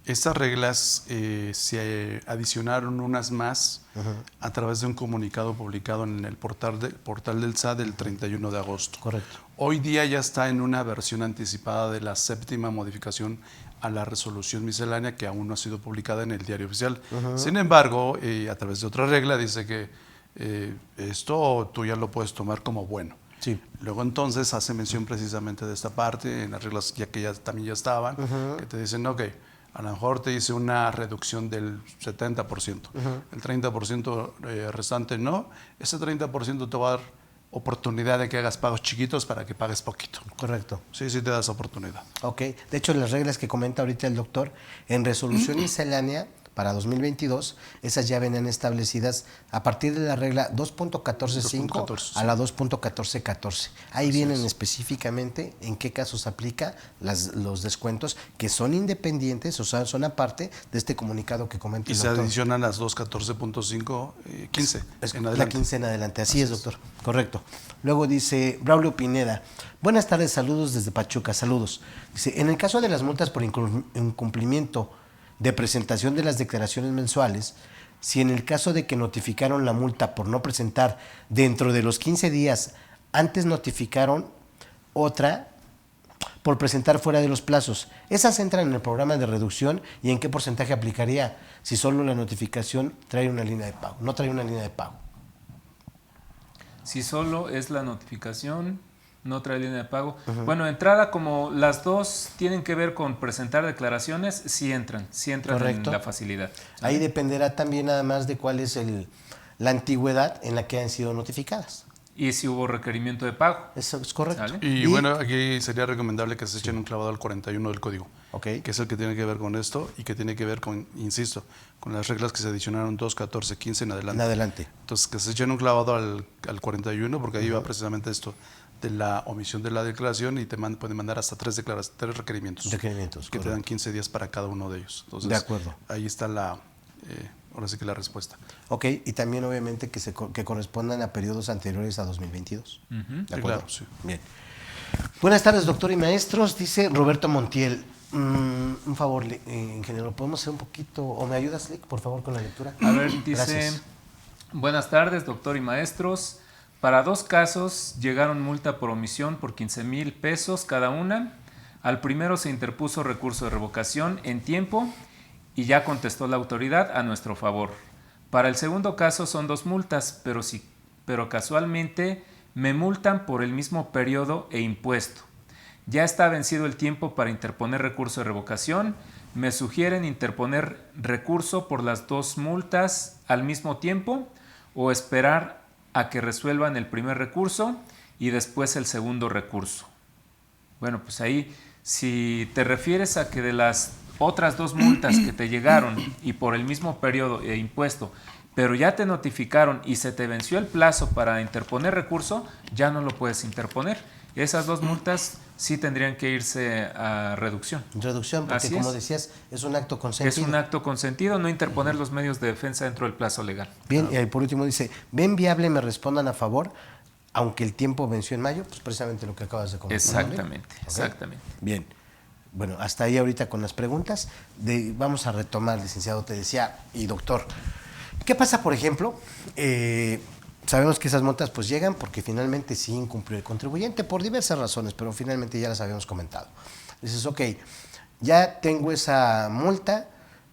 estas reglas se adicionaron unas más a través de un comunicado publicado en el portal del SAT del 31 de agosto. Correcto. Hoy día ya está en una versión anticipada de la 7ª modificación a la resolución miscelánea que aún no ha sido publicada en el diario oficial. Sin embargo, a través de otra regla dice que esto tú ya lo puedes tomar como bueno. Sí. Luego entonces hace mención precisamente de esta parte, en las reglas que ya también ya estaban, que te dicen, ok, a lo mejor te dice una reducción del 70%, el 30% restante no, ese 30% te va a dar oportunidad de que hagas pagos chiquitos para que pagues poquito. Correcto. Sí, sí te das oportunidad. Ok, de hecho las reglas que comenta ahorita el doctor, en resolución miscelánea para 2022, esas ya venían establecidas a partir de la regla 2.14.5 a la 2.14.14. Ahí vienen específicamente en qué casos aplica los descuentos que son independientes, o sea, son aparte de este comunicado que comenta el doctor. Y se adicionan las 2.14.5, 15 en adelante. La 15 en adelante, así es, doctor. Correcto. Luego dice Braulio Pineda, buenas tardes, saludos desde Pachuca, saludos. Dice, en el caso de las multas por incumplimiento de presentación de las declaraciones mensuales, si en el caso de que notificaron la multa por no presentar dentro de los 15 días, antes notificaron otra por presentar fuera de los plazos, ¿esas entran en el programa de reducción y en qué porcentaje aplicaría si solo la notificación trae una línea de pago, no trae una línea de pago? Si solo es la notificación, no trae línea de pago. Bueno, entrada, como las dos tienen que ver con presentar declaraciones, sí entran Correcto. en la facilidad. Ahí dependerá también nada más de cuál es la antigüedad en la que han sido notificadas. Y si hubo requerimiento de pago. Eso es correcto. ¿Sale? Y bueno, aquí sería recomendable que se echen un clavado al 41 del código, Okay. que es el que tiene que ver con esto y que tiene que ver con, insisto, con las reglas que se adicionaron 2, 14, 15 en adelante. En adelante. Entonces, que se echen un clavado al 41, porque ahí va precisamente esto de la omisión de la declaración y te pueden mandar hasta 3 requerimientos. Requerimientos, que correcto. te dan 15 días para cada uno de ellos. Entonces, De acuerdo. Ahí está ahora sí que la respuesta. Ok, y también obviamente que correspondan a periodos anteriores a 2022. ¿De Sí, acuerdo? claro, sí. Bien. Buenas tardes, doctor y maestros, dice Roberto Montiel. Un favor, ingeniero, ¿podemos hacer un poquito, o me ayudas, Lick, por favor, con la lectura? A ver, dice, Gracias. buenas tardes, doctor y maestros. Para 2 casos llegaron multa por omisión por 15,000 pesos cada una. Al primero se interpuso recurso de revocación en tiempo y ya contestó la autoridad a nuestro favor. Para el segundo caso son 2 multas, pero casualmente me multan por el mismo periodo e impuesto. Ya está vencido el tiempo para interponer recurso de revocación. Me sugieren interponer recurso por las 2 multas al mismo tiempo o esperar a que resuelvan el primer recurso y después el segundo recurso. Bueno, pues ahí, si te refieres a que de las otras 2 multas que te llegaron y por el mismo periodo e impuesto, pero ya te notificaron y se te venció el plazo para interponer recurso, ya no lo puedes interponer. Esas 2 multas sí tendrían que irse a reducción. Reducción, porque Así como es. decías, es un acto consentido. Es un acto consentido, no interponer los medios de defensa dentro del plazo legal. Bien, y por último dice, ¿ven viable me respondan a favor, aunque el tiempo venció en mayo? Pues precisamente lo que acabas de comentar. Exactamente, ¿No? exactamente. Bien. Bueno, hasta ahí ahorita con las preguntas. Vamos a retomar, licenciado, te decía, y doctor. ¿Qué pasa, por ejemplo? Sabemos que esas multas pues llegan porque finalmente sí incumplió el contribuyente por diversas razones, pero finalmente ya las habíamos comentado. Dices, ok, ya tengo esa multa,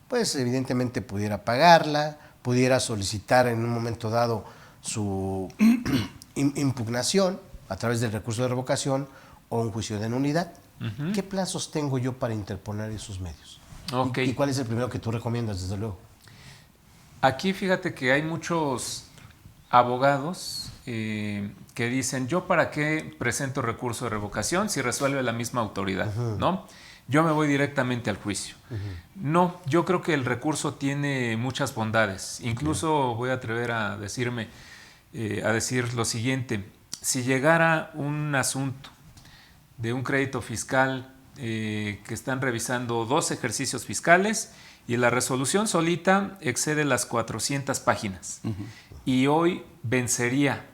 pues evidentemente pudiera pagarla, pudiera solicitar en un momento dado su impugnación a través del recurso de revocación o un juicio de nulidad. ¿Qué plazos tengo yo para interponer esos medios? Okay. ¿Y cuál es el primero que tú recomiendas, desde luego? Aquí fíjate que hay muchos abogados que dicen, ¿yo para qué presento recurso de revocación si resuelve la misma autoridad? ¿No? Yo me voy directamente al juicio. No, yo creo que el recurso tiene muchas bondades. Incluso voy a atrever a decir lo siguiente. Si llegara un asunto de un crédito fiscal que están revisando 2 ejercicios fiscales y la resolución solita excede las 400 páginas. Y hoy vencería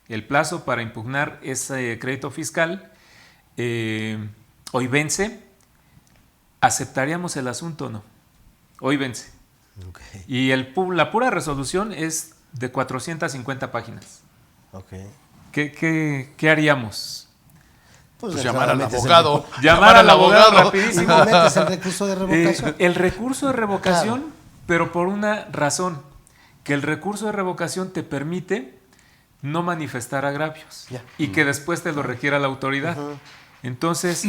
el plazo para impugnar ese crédito fiscal. Hoy vence. ¿Aceptaríamos el asunto o no? Hoy vence. Okay. Y la pura resolución es de 450 páginas. Okay. ¿Qué haríamos? Pues llamar al metes abogado. Llamar al abogado y rapidísimo. metes el recurso de revocación. El recurso de revocación, Claro. pero por una razón, que el recurso de revocación te permite no manifestar agravios Ya. y que después te lo requiera la autoridad. Entonces,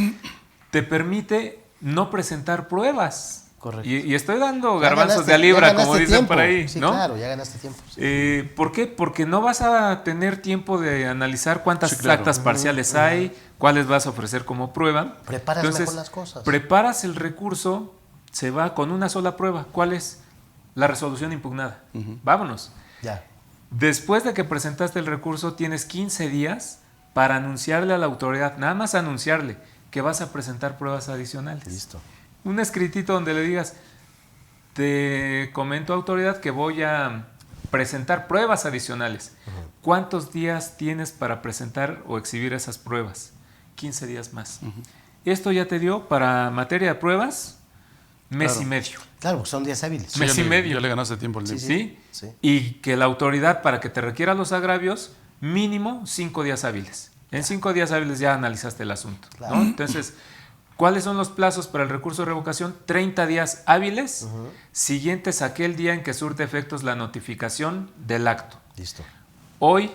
te permite no presentar pruebas. Correcto. Y estoy dando Ya garbanzos ganaste- de a libra, ya como ganaste dicen tiempo. por ahí, Sí, ¿no? claro, ya ganaste tiempo. Sí. ¿Por qué? Porque no vas a tener tiempo de analizar cuántas Sí, claro. actas parciales hay, cuáles vas a ofrecer como prueba. Preparas mejor las cosas. Preparas el recurso, se va con una sola prueba. ¿Cuál es? La resolución impugnada. Vámonos. Ya. Después de que presentaste el recurso, tienes 15 días para anunciarle a la autoridad, nada más anunciarle que vas a presentar pruebas adicionales. Listo. Un escritito donde le digas, te comento, autoridad, que voy a presentar pruebas adicionales. ¿Cuántos días tienes para presentar o exhibir esas pruebas? 15 días más. Esto ya te dio para materia de pruebas mes Claro. y medio. Claro, porque son días hábiles. Sí, mes y medio. Ya le ganaste tiempo al Sí, tiempo. ¿Sí? Sí. Y que la autoridad, para que te requiera los agravios, mínimo 5 días hábiles. En 5 días hábiles ya analizaste el asunto, ¿no? Claro. Entonces, ¿cuáles son los plazos para el recurso de revocación? 30 días hábiles, siguientes a aquel día en que surte efectos la notificación del acto. Listo. Hoy,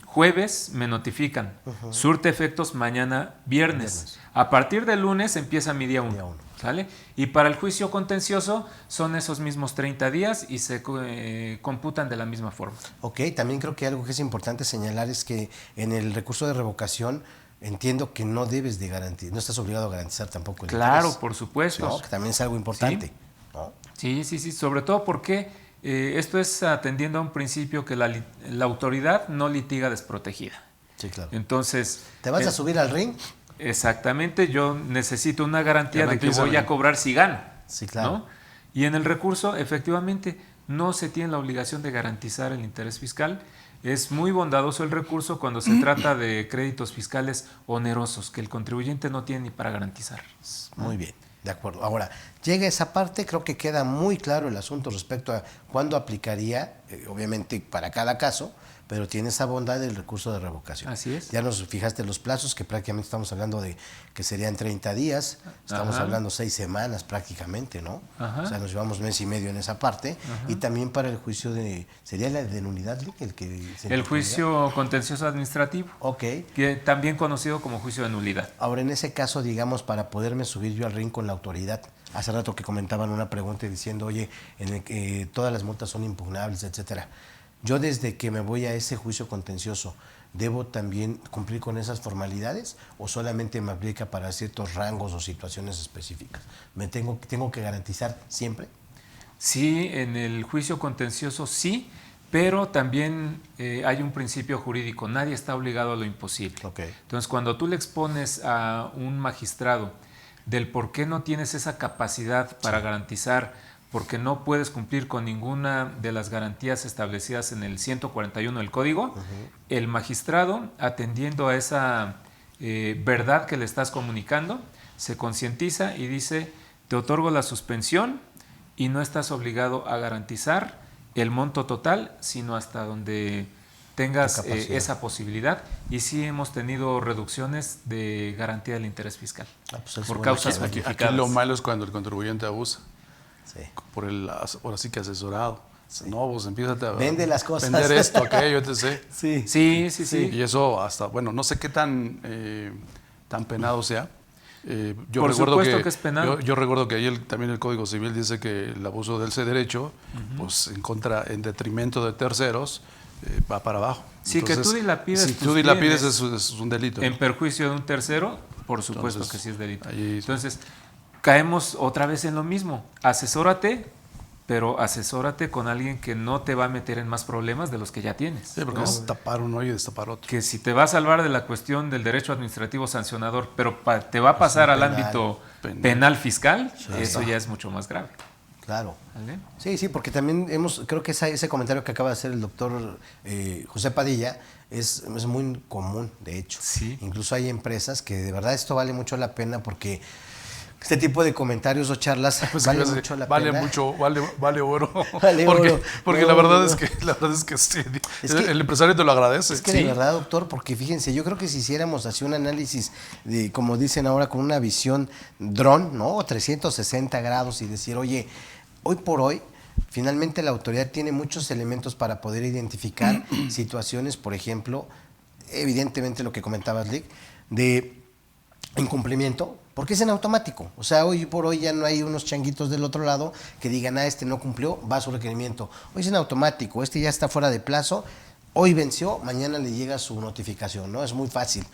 jueves, me notifican. Surte efectos mañana, viernes. A partir del lunes empieza mi día 1. Día uno. ¿Sale? Y para el juicio contencioso son esos mismos 30 días y se computan de la misma forma. Ok, también creo que algo que es importante señalar es que en el recurso de revocación entiendo que no debes de garantizar, no estás obligado a garantizar tampoco el Claro, interés, por supuesto. ¿no? Que también es algo importante. ¿No? Sí, sobre todo porque esto es atendiendo a un principio que la autoridad no litiga desprotegida. Sí, claro. Entonces, ¿Te vas a subir al ring? exactamente, yo necesito una garantía de que Garantízame. voy a cobrar si gano. Sí, claro. ¿no? Y en el recurso, efectivamente, no se tiene la obligación de garantizar el interés fiscal. Es muy bondadoso el recurso cuando se trata de créditos fiscales onerosos, que el contribuyente no tiene ni para garantizar. Muy bien, de acuerdo. Ahora, llega esa parte, creo que queda muy claro el asunto respecto a cuándo aplicaría, obviamente para cada caso, pero tiene esa bondad del recurso de revocación. Así es. Ya nos fijaste los plazos, que prácticamente estamos hablando de que serían 30 días, estamos Ajá. hablando 6 semanas prácticamente, ¿no? Ajá. O sea, nos llevamos mes y medio en esa parte, y también para el juicio ¿sería la de nulidad, Lick, el que se El impugnaría? juicio contencioso administrativo, Ok. que también conocido como juicio de nulidad. Ahora, en ese caso, digamos, para poderme subir yo al ring con la autoridad, hace rato que comentaban una pregunta diciendo, oye, en el que todas las multas son impugnables, etcétera. Yo desde que me voy a ese juicio contencioso, ¿debo también cumplir con esas formalidades o solamente me aplica para ciertos rangos o situaciones específicas? ¿Tengo que garantizar siempre? Sí, en el juicio contencioso sí, pero también hay un principio jurídico, nadie está obligado a lo imposible. Okay. Entonces, cuando tú le expones a un magistrado del por qué no tienes esa capacidad para garantizar, porque no puedes cumplir con ninguna de las garantías establecidas en el 141 del Código, el magistrado, atendiendo a esa verdad que le estás comunicando, se concientiza y dice, te otorgo la suspensión y no estás obligado a garantizar el monto total, sino hasta donde tengas esa posibilidad. Y sí hemos tenido reducciones de garantía del interés fiscal Pues por causas Aquí justificadas. lo malo es cuando el contribuyente abusa. Sí. Por ahora sí que asesorado. No, pues empieza a Vende las cosas. vender esto, aquello, etc. Sí. Sí. Y eso hasta, bueno, no sé qué tan penado sea. Yo Por recuerdo supuesto que es penado. Yo recuerdo que ahí también el Código Civil dice que el abuso de ese derecho, pues en detrimento de terceros, va para abajo. Sí, que tú dilapides Si tus tú dilapides bienes es un delito. en perjuicio de un tercero, por supuesto Entonces, que sí es delito. ahí- Entonces, caemos otra vez en lo mismo. Asesórate, pero asesórate con alguien que no te va a meter en más problemas de los que ya tienes. Sí, porque ¿no? es tapar uno y destapar otro. Que si te va a salvar de la cuestión del derecho administrativo sancionador, pero te va a pasar al penal. ámbito Penal. penal fiscal, eso ya es mucho más grave. Claro. ¿Vale? Sí, porque también creo que ese comentario que acaba de hacer el doctor José Padilla es muy común, de hecho. Sí. Incluso hay empresas que de verdad esto vale mucho la pena porque este tipo de comentarios o charlas vale mucho la vale pena. Vale oro. Vale oro. Porque No, la verdad no. es que sí, Es que- el empresario te lo agradece. Es que Sí. de verdad, doctor, porque fíjense, yo creo que si hiciéramos así un análisis de, como dicen ahora, con una visión dron, ¿no? 360 grados y decir, oye, hoy por hoy, finalmente la autoridad tiene muchos elementos para poder identificar situaciones, por ejemplo, evidentemente lo que comentabas, Lick, de incumplimiento, porque es en automático. O sea, hoy por hoy ya no hay unos changuitos del otro lado que digan, este no cumplió, va a su requerimiento. Hoy es en automático, este ya está fuera de plazo, hoy venció, mañana le llega su notificación, ¿no? Es muy fácil.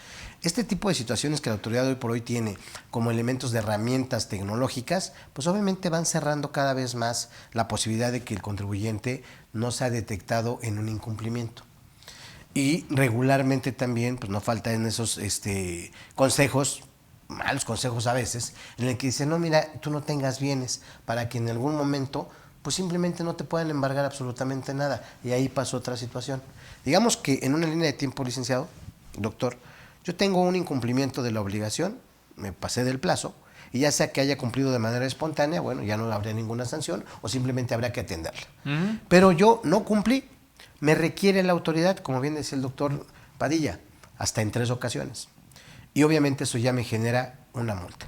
Este tipo de situaciones que la autoridad hoy por hoy tiene como elementos de herramientas tecnológicas, pues obviamente van cerrando cada vez más la posibilidad de que el contribuyente no sea detectado en un incumplimiento. Y regularmente también, pues no falta en esos consejos, malos consejos a veces, en el que dicen, no, mira, tú no tengas bienes para que en algún momento, pues simplemente no te puedan embargar absolutamente nada. Y ahí pasó otra situación. Digamos que en una línea de tiempo, licenciado, doctor, yo tengo un incumplimiento de la obligación, me pasé del plazo, y ya sea que haya cumplido de manera espontánea, bueno, ya no habría ninguna sanción, o simplemente habrá que atenderla. Pero yo no cumplí, me requiere la autoridad, como bien decía el doctor Padilla, hasta en 3 ocasiones. Y obviamente eso ya me genera una multa.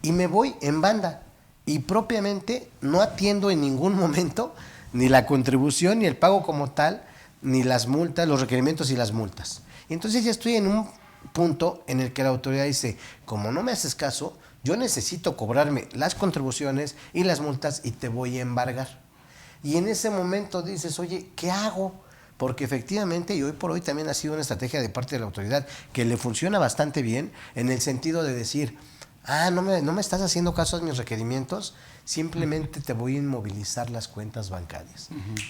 Y me voy en banda. Y propiamente no atiendo en ningún momento ni la contribución, ni el pago como tal, ni las multas, los requerimientos y las multas. Y entonces ya estoy en un punto en el que la autoridad dice, como no me haces caso, yo necesito cobrarme las contribuciones y las multas y te voy a embargar. Y en ese momento dices, oye, ¿qué hago? Porque efectivamente, y hoy por hoy también ha sido una estrategia de parte de la autoridad que le funciona bastante bien en el sentido de decir, no me estás haciendo caso a mis requerimientos, simplemente te voy a inmovilizar las cuentas bancarias.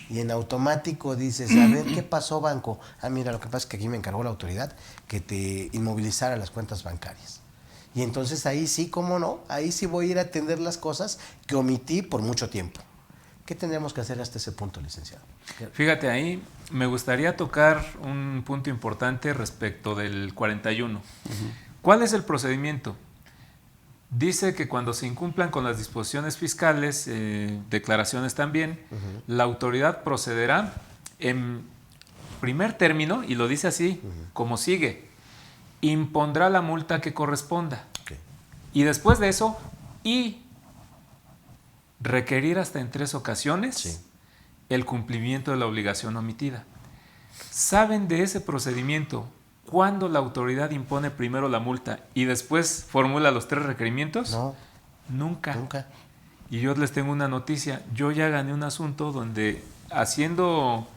Y en automático dices, a ver, ¿qué pasó, banco? Mira, lo que pasa es que aquí me encargó la autoridad que te inmovilizara las cuentas bancarias. Y entonces ahí sí, cómo no, ahí sí voy a ir a atender las cosas que omití por mucho tiempo. ¿Qué tendríamos que hacer hasta ese punto, licenciado? Fíjate, ahí me gustaría tocar un punto importante respecto del 41. ¿Cuál es el procedimiento? Dice que cuando se incumplan con las disposiciones fiscales, declaraciones también, la autoridad procederá en primer término, y lo dice así, como sigue, impondrá la multa que corresponda. Okay. Y después de eso, requerir hasta en 3 ocasiones el cumplimiento de la obligación omitida. ¿Saben de ese procedimiento cuándo la autoridad impone primero la multa y después formula los 3 requerimientos? No. Nunca. Y yo les tengo una noticia. Yo ya gané un asunto donde, haciendo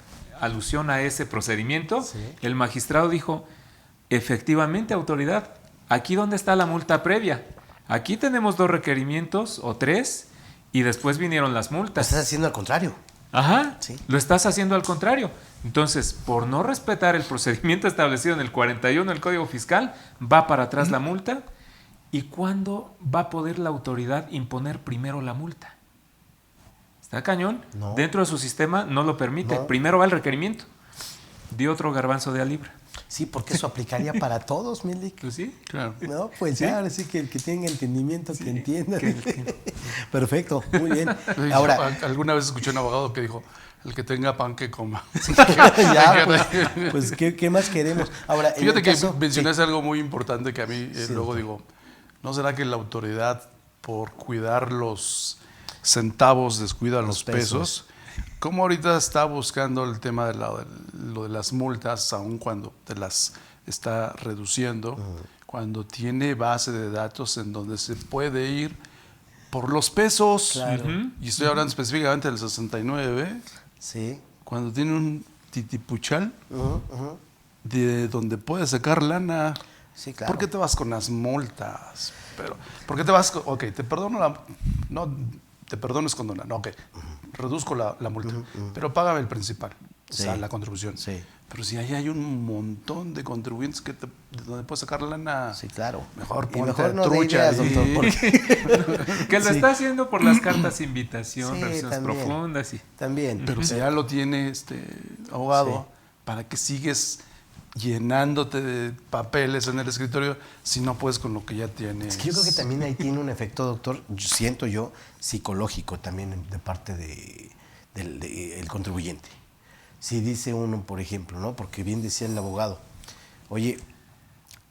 alusión a ese procedimiento, el magistrado dijo, efectivamente, autoridad, aquí donde está la multa previa. Aquí tenemos 2 requerimientos o 3 y después vinieron las multas. Lo estás haciendo al contrario. Ajá, Sí. Lo estás haciendo al contrario. Entonces, por no respetar el procedimiento establecido en el 41 del Código Fiscal, va para atrás la multa. ¿Y cuándo va a poder la autoridad imponer primero la multa? ¿Está cañón? No. Dentro de su sistema no lo permite. No. Primero va el requerimiento. Di otro garbanzo de a libra. Sí, porque eso aplicaría para todos, Milik. Pues sí. Claro. No, pues ¿Sí? ya, ahora sí que el que tenga entendimiento, que entienda. que- Perfecto, muy bien. Ahora, Ahora, alguna vez escuché a un abogado que dijo, el que tenga pan que coma. ya, pues ¿qué más queremos? Ahora, en Fíjate el que caso- mencionaste algo muy importante que a mí Sí, luego doctor. digo, ¿no será que la autoridad, por cuidar los centavos, descuida los pesos? ¿Cómo ahorita está buscando el tema de lo de las multas, aun cuando te las está reduciendo, cuando tiene base de datos en donde se puede ir por los pesos? Claro. Y estoy hablando específicamente del 69, Sí. cuando tiene un titipuchal Ujú. de donde puedes sacar lana. Sí, claro. ¿Por qué te vas con las multas? ¿Por qué te vas con, ok, te perdono no, te perdono es condona, no, ok, reduzco la multa, pero págame el principal, o sea, Sí. la contribución. Sí. Pero si ahí hay un montón de contribuyentes de donde puedes sacar lana. Sí, claro. Mejor Y ponte mejor no trucha. de ideas, doctor, porque Que lo Sí. está haciendo por las cartas de invitación, Sí, revisiones también. profundas. también. Pero si ya lo tiene abogado, Sí. ¿para qué sigues llenándote de papeles en el escritorio si no puedes con lo que ya tienes? Es que yo creo que también ahí tiene un efecto, doctor, siento yo, psicológico también de parte del contribuyente. Si dice uno, por ejemplo, ¿no? Porque bien decía el abogado, oye,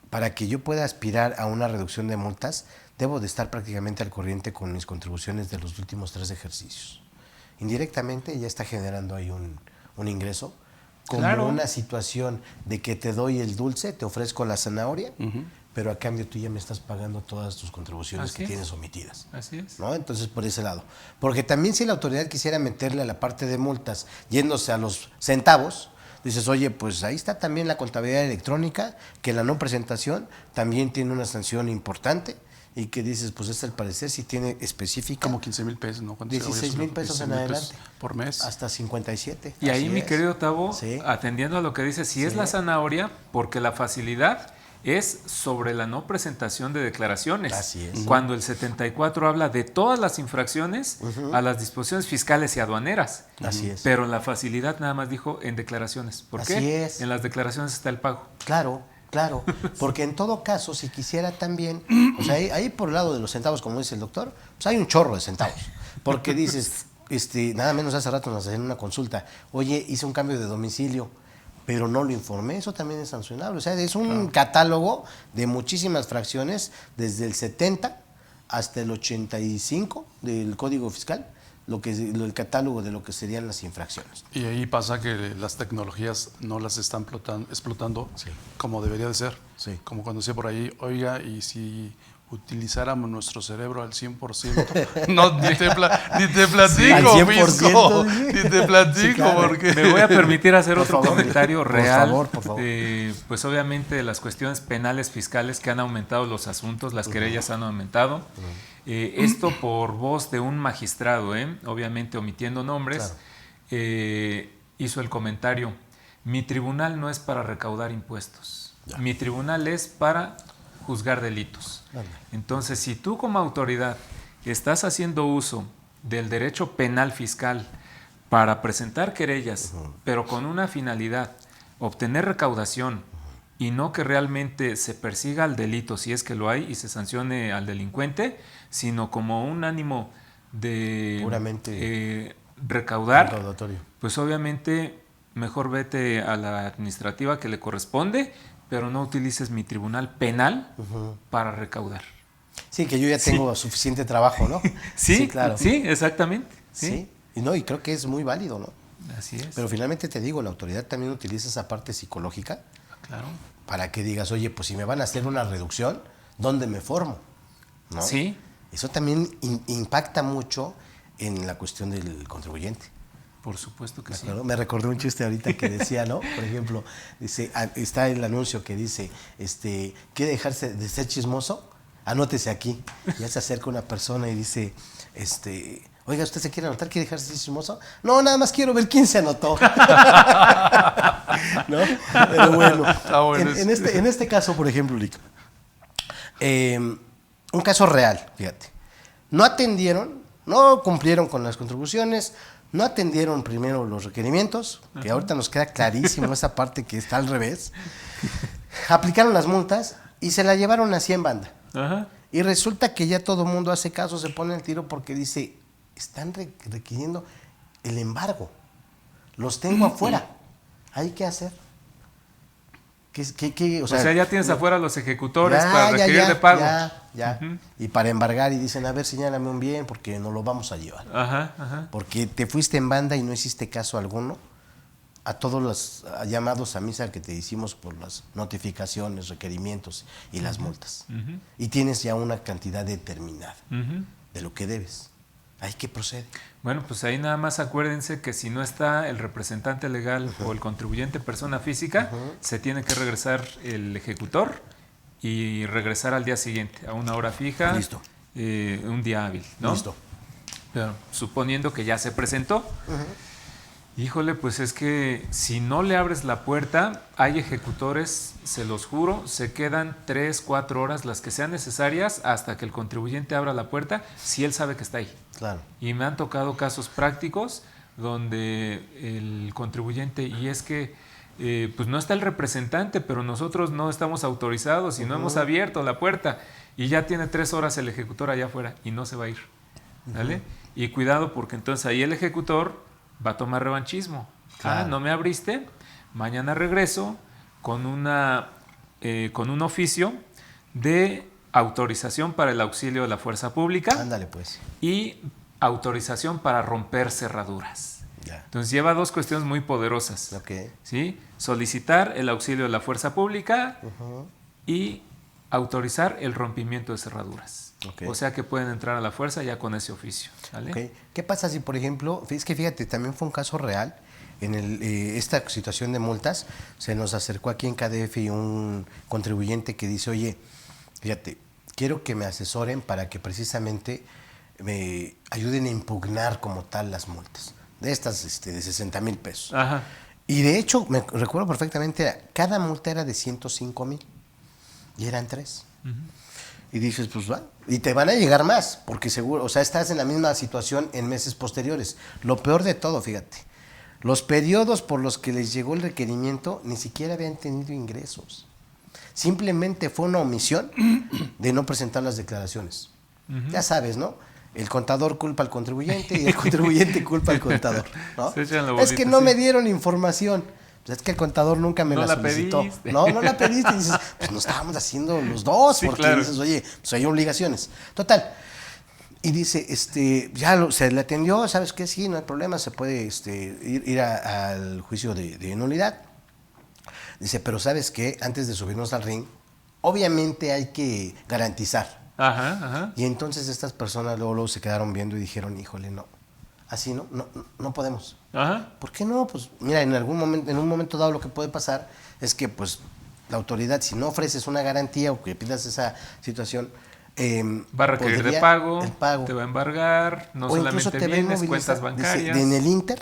para que yo pueda aspirar a una reducción de multas, debo de estar prácticamente al corriente con mis contribuciones de los últimos 3 ejercicios. Indirectamente ya está generando ahí un ingreso, como Claro. una situación de que te doy el dulce, te ofrezco la zanahoria, pero a cambio tú ya me estás pagando todas tus contribuciones Así que es. tienes omitidas. Así es. ¿No? Entonces, por ese lado. Porque también si la autoridad quisiera meterle a la parte de multas, yéndose a los centavos, dices, oye, pues ahí está también la contabilidad electrónica, que la no presentación también tiene una sanción importante, y que dices, pues es al parecer si tiene específica. Como 15,000 pesos, ¿no? ¿Cuánto 16,000 pesos en 16,000 adelante. por mes. Hasta 57. Y ahí, Así mi es. querido Tavo, Sí. atendiendo a lo que dice, si es Sí. la zanahoria, porque la facilidad es sobre la no presentación de declaraciones. Así es. Cuando el 74 habla de todas las infracciones a las disposiciones fiscales y aduaneras. Así es. Pero la facilidad nada más dijo en declaraciones. ¿Por Así qué? es. En las declaraciones está el pago. Claro, claro, porque en todo caso, si quisiera también, o sea, ahí por el lado de los centavos, como dice el doctor, pues hay un chorro de centavos, porque dices, nada menos hace rato nos hacían una consulta, oye, hice un cambio de domicilio, pero no lo informé, eso también es sancionable, o sea, es un catálogo de muchísimas fracciones, desde el 70 hasta el 85 del Código Fiscal, el catálogo de lo que serían las infracciones. Y ahí pasa que las tecnologías no las están explotando como debería de ser. Sí. Como cuando decía por ahí, oiga, y si utilizáramos nuestro cerebro al 100%, no, ni te platico, al 100%, Fisco, dice. ni te platico, Sí, claro. porque... Me voy a permitir hacer Por otro favor. comentario Por real. favor, por favor. Pues obviamente de las cuestiones penales fiscales que han aumentado los asuntos, las querellas han aumentado. Esto por voz de un magistrado, obviamente omitiendo nombres, hizo el comentario, mi tribunal no es para recaudar impuestos, mi tribunal es para juzgar delitos. Entonces, si tú como autoridad estás haciendo uso del derecho penal fiscal para presentar querellas, pero con una finalidad, obtener recaudación y no que realmente se persiga al delito, si es que lo hay, y se sancione al delincuente, sino como un ánimo de Puramente recaudar, recaudatorio. pues obviamente mejor vete a la administrativa que le corresponde, pero no utilices mi tribunal penal para recaudar. Sí, que yo ya tengo suficiente trabajo, ¿no? Sí, claro. sí, exactamente. Sí. Y creo que es muy válido, ¿no? Así es. Pero finalmente te digo, la autoridad también utiliza esa parte psicológica Claro. para que digas, oye, pues si me van a hacer una reducción, ¿dónde me formo? ¿No? Sí. Eso también impacta mucho en la cuestión del contribuyente. Por supuesto que ¿De sí. acuerdo? Me recordé un chiste ahorita que decía, ¿no? Por ejemplo, dice, está el anuncio que dice, ¿quiere dejarse de ser chismoso? Anótese aquí. Ya se acerca una persona y dice, oiga, ¿usted se quiere anotar? ¿Quiere dejarse de ser chismoso? No, nada más quiero ver quién se anotó. ¿No? Pero bueno, bueno en este caso, por ejemplo, Lick, un caso real, fíjate. No atendieron, no cumplieron con las contribuciones, no atendieron primero los requerimientos, que ahorita nos queda clarísimo esa parte que está al revés. Aplicaron las multas y se la llevaron así en banda. Ajá. Y resulta que ya todo el mundo hace caso, se pone el tiro porque dice, están requiriendo el embargo. Los tengo afuera. ¿Hay que hacer? ¿Qué? O sea, ya tienes afuera los ejecutores para requerir de pago. Ya. Y para embargar y dicen, a ver, señálame un bien porque no lo vamos a llevar. Ajá. Porque te fuiste en banda y no hiciste caso alguno a todos los llamados a misa que te hicimos por las notificaciones, requerimientos y las multas. Y tienes ya una cantidad determinada de lo que debes. Hay que proceder. Bueno, pues ahí nada más acuérdense que si no está el representante legal o el contribuyente persona física, se tiene que regresar el ejecutor y regresar al día siguiente, a una hora fija, Listo. Un día hábil, ¿no? Listo. Pero, suponiendo que ya se presentó. Híjole, pues es que si no le abres la puerta, hay ejecutores, se los juro, se quedan 3, 4 horas, las que sean necesarias, hasta que el contribuyente abra la puerta, si él sabe que está ahí. Claro. Y me han tocado casos prácticos donde el contribuyente, y es que pues no está el representante, pero nosotros no estamos autorizados y no hemos abierto la puerta, y ya tiene 3 horas el ejecutor allá afuera y no se va a ir. ¿Vale? Y cuidado, porque entonces ahí el ejecutor va a tomar revanchismo. Claro. No me abriste, mañana regreso con un oficio de autorización para el auxilio de la fuerza pública. Ándale, pues. Y autorización para romper cerraduras. Ya. Entonces lleva 2 cuestiones muy poderosas. Ok. ¿Sí? Solicitar el auxilio de la fuerza pública y autorizar el rompimiento de cerraduras. Okay. O sea que pueden entrar a la fuerza ya con ese oficio. ¿Vale? Okay. ¿Qué pasa si, por ejemplo, es que fíjate, también fue un caso real, en esta situación de multas, se nos acercó aquí en KDF un contribuyente que dice, oye, fíjate, quiero que me asesoren para que precisamente me ayuden a impugnar como tal las multas, de estas de 60,000 pesos. Ajá. Y de hecho, me recuerdo perfectamente, cada multa era de 105,000 y eran 3. Y dices, pues va, y te van a llegar más, porque seguro, o sea, estás en la misma situación en meses posteriores. Lo peor de todo, fíjate, los periodos por los que les llegó el requerimiento ni siquiera habían tenido ingresos. Simplemente fue una omisión de no presentar las declaraciones. Ya sabes, ¿no? El contador culpa al contribuyente y el contribuyente culpa al contador, ¿no? Se echan la Es bolita, que no sí. me dieron información. Pues es que el contador nunca me No la la solicitó. pediste. No la pediste. Y dices, pues no estábamos haciendo los dos, Sí, porque claro. dices, oye, pues hay obligaciones. Total. Y dice, se le atendió, ¿sabes qué? Sí, no hay problema, se puede ir al juicio de nulidad. Dice, pero ¿sabes qué? Antes de subirnos al ring, obviamente hay que garantizar. Ajá, ajá. Y entonces estas personas luego se quedaron viendo y dijeron, híjole, no, así no podemos. Ajá. ¿Por qué no? Pues mira, en un momento dado lo que puede pasar es que pues la autoridad, si no ofreces una garantía o que pidas esa situación, Va a requerir de podría pago, el pago, te va a embargar, no o incluso solamente te va a bienes, inmovilizar. cuentas Dice, bancarias. en el Inter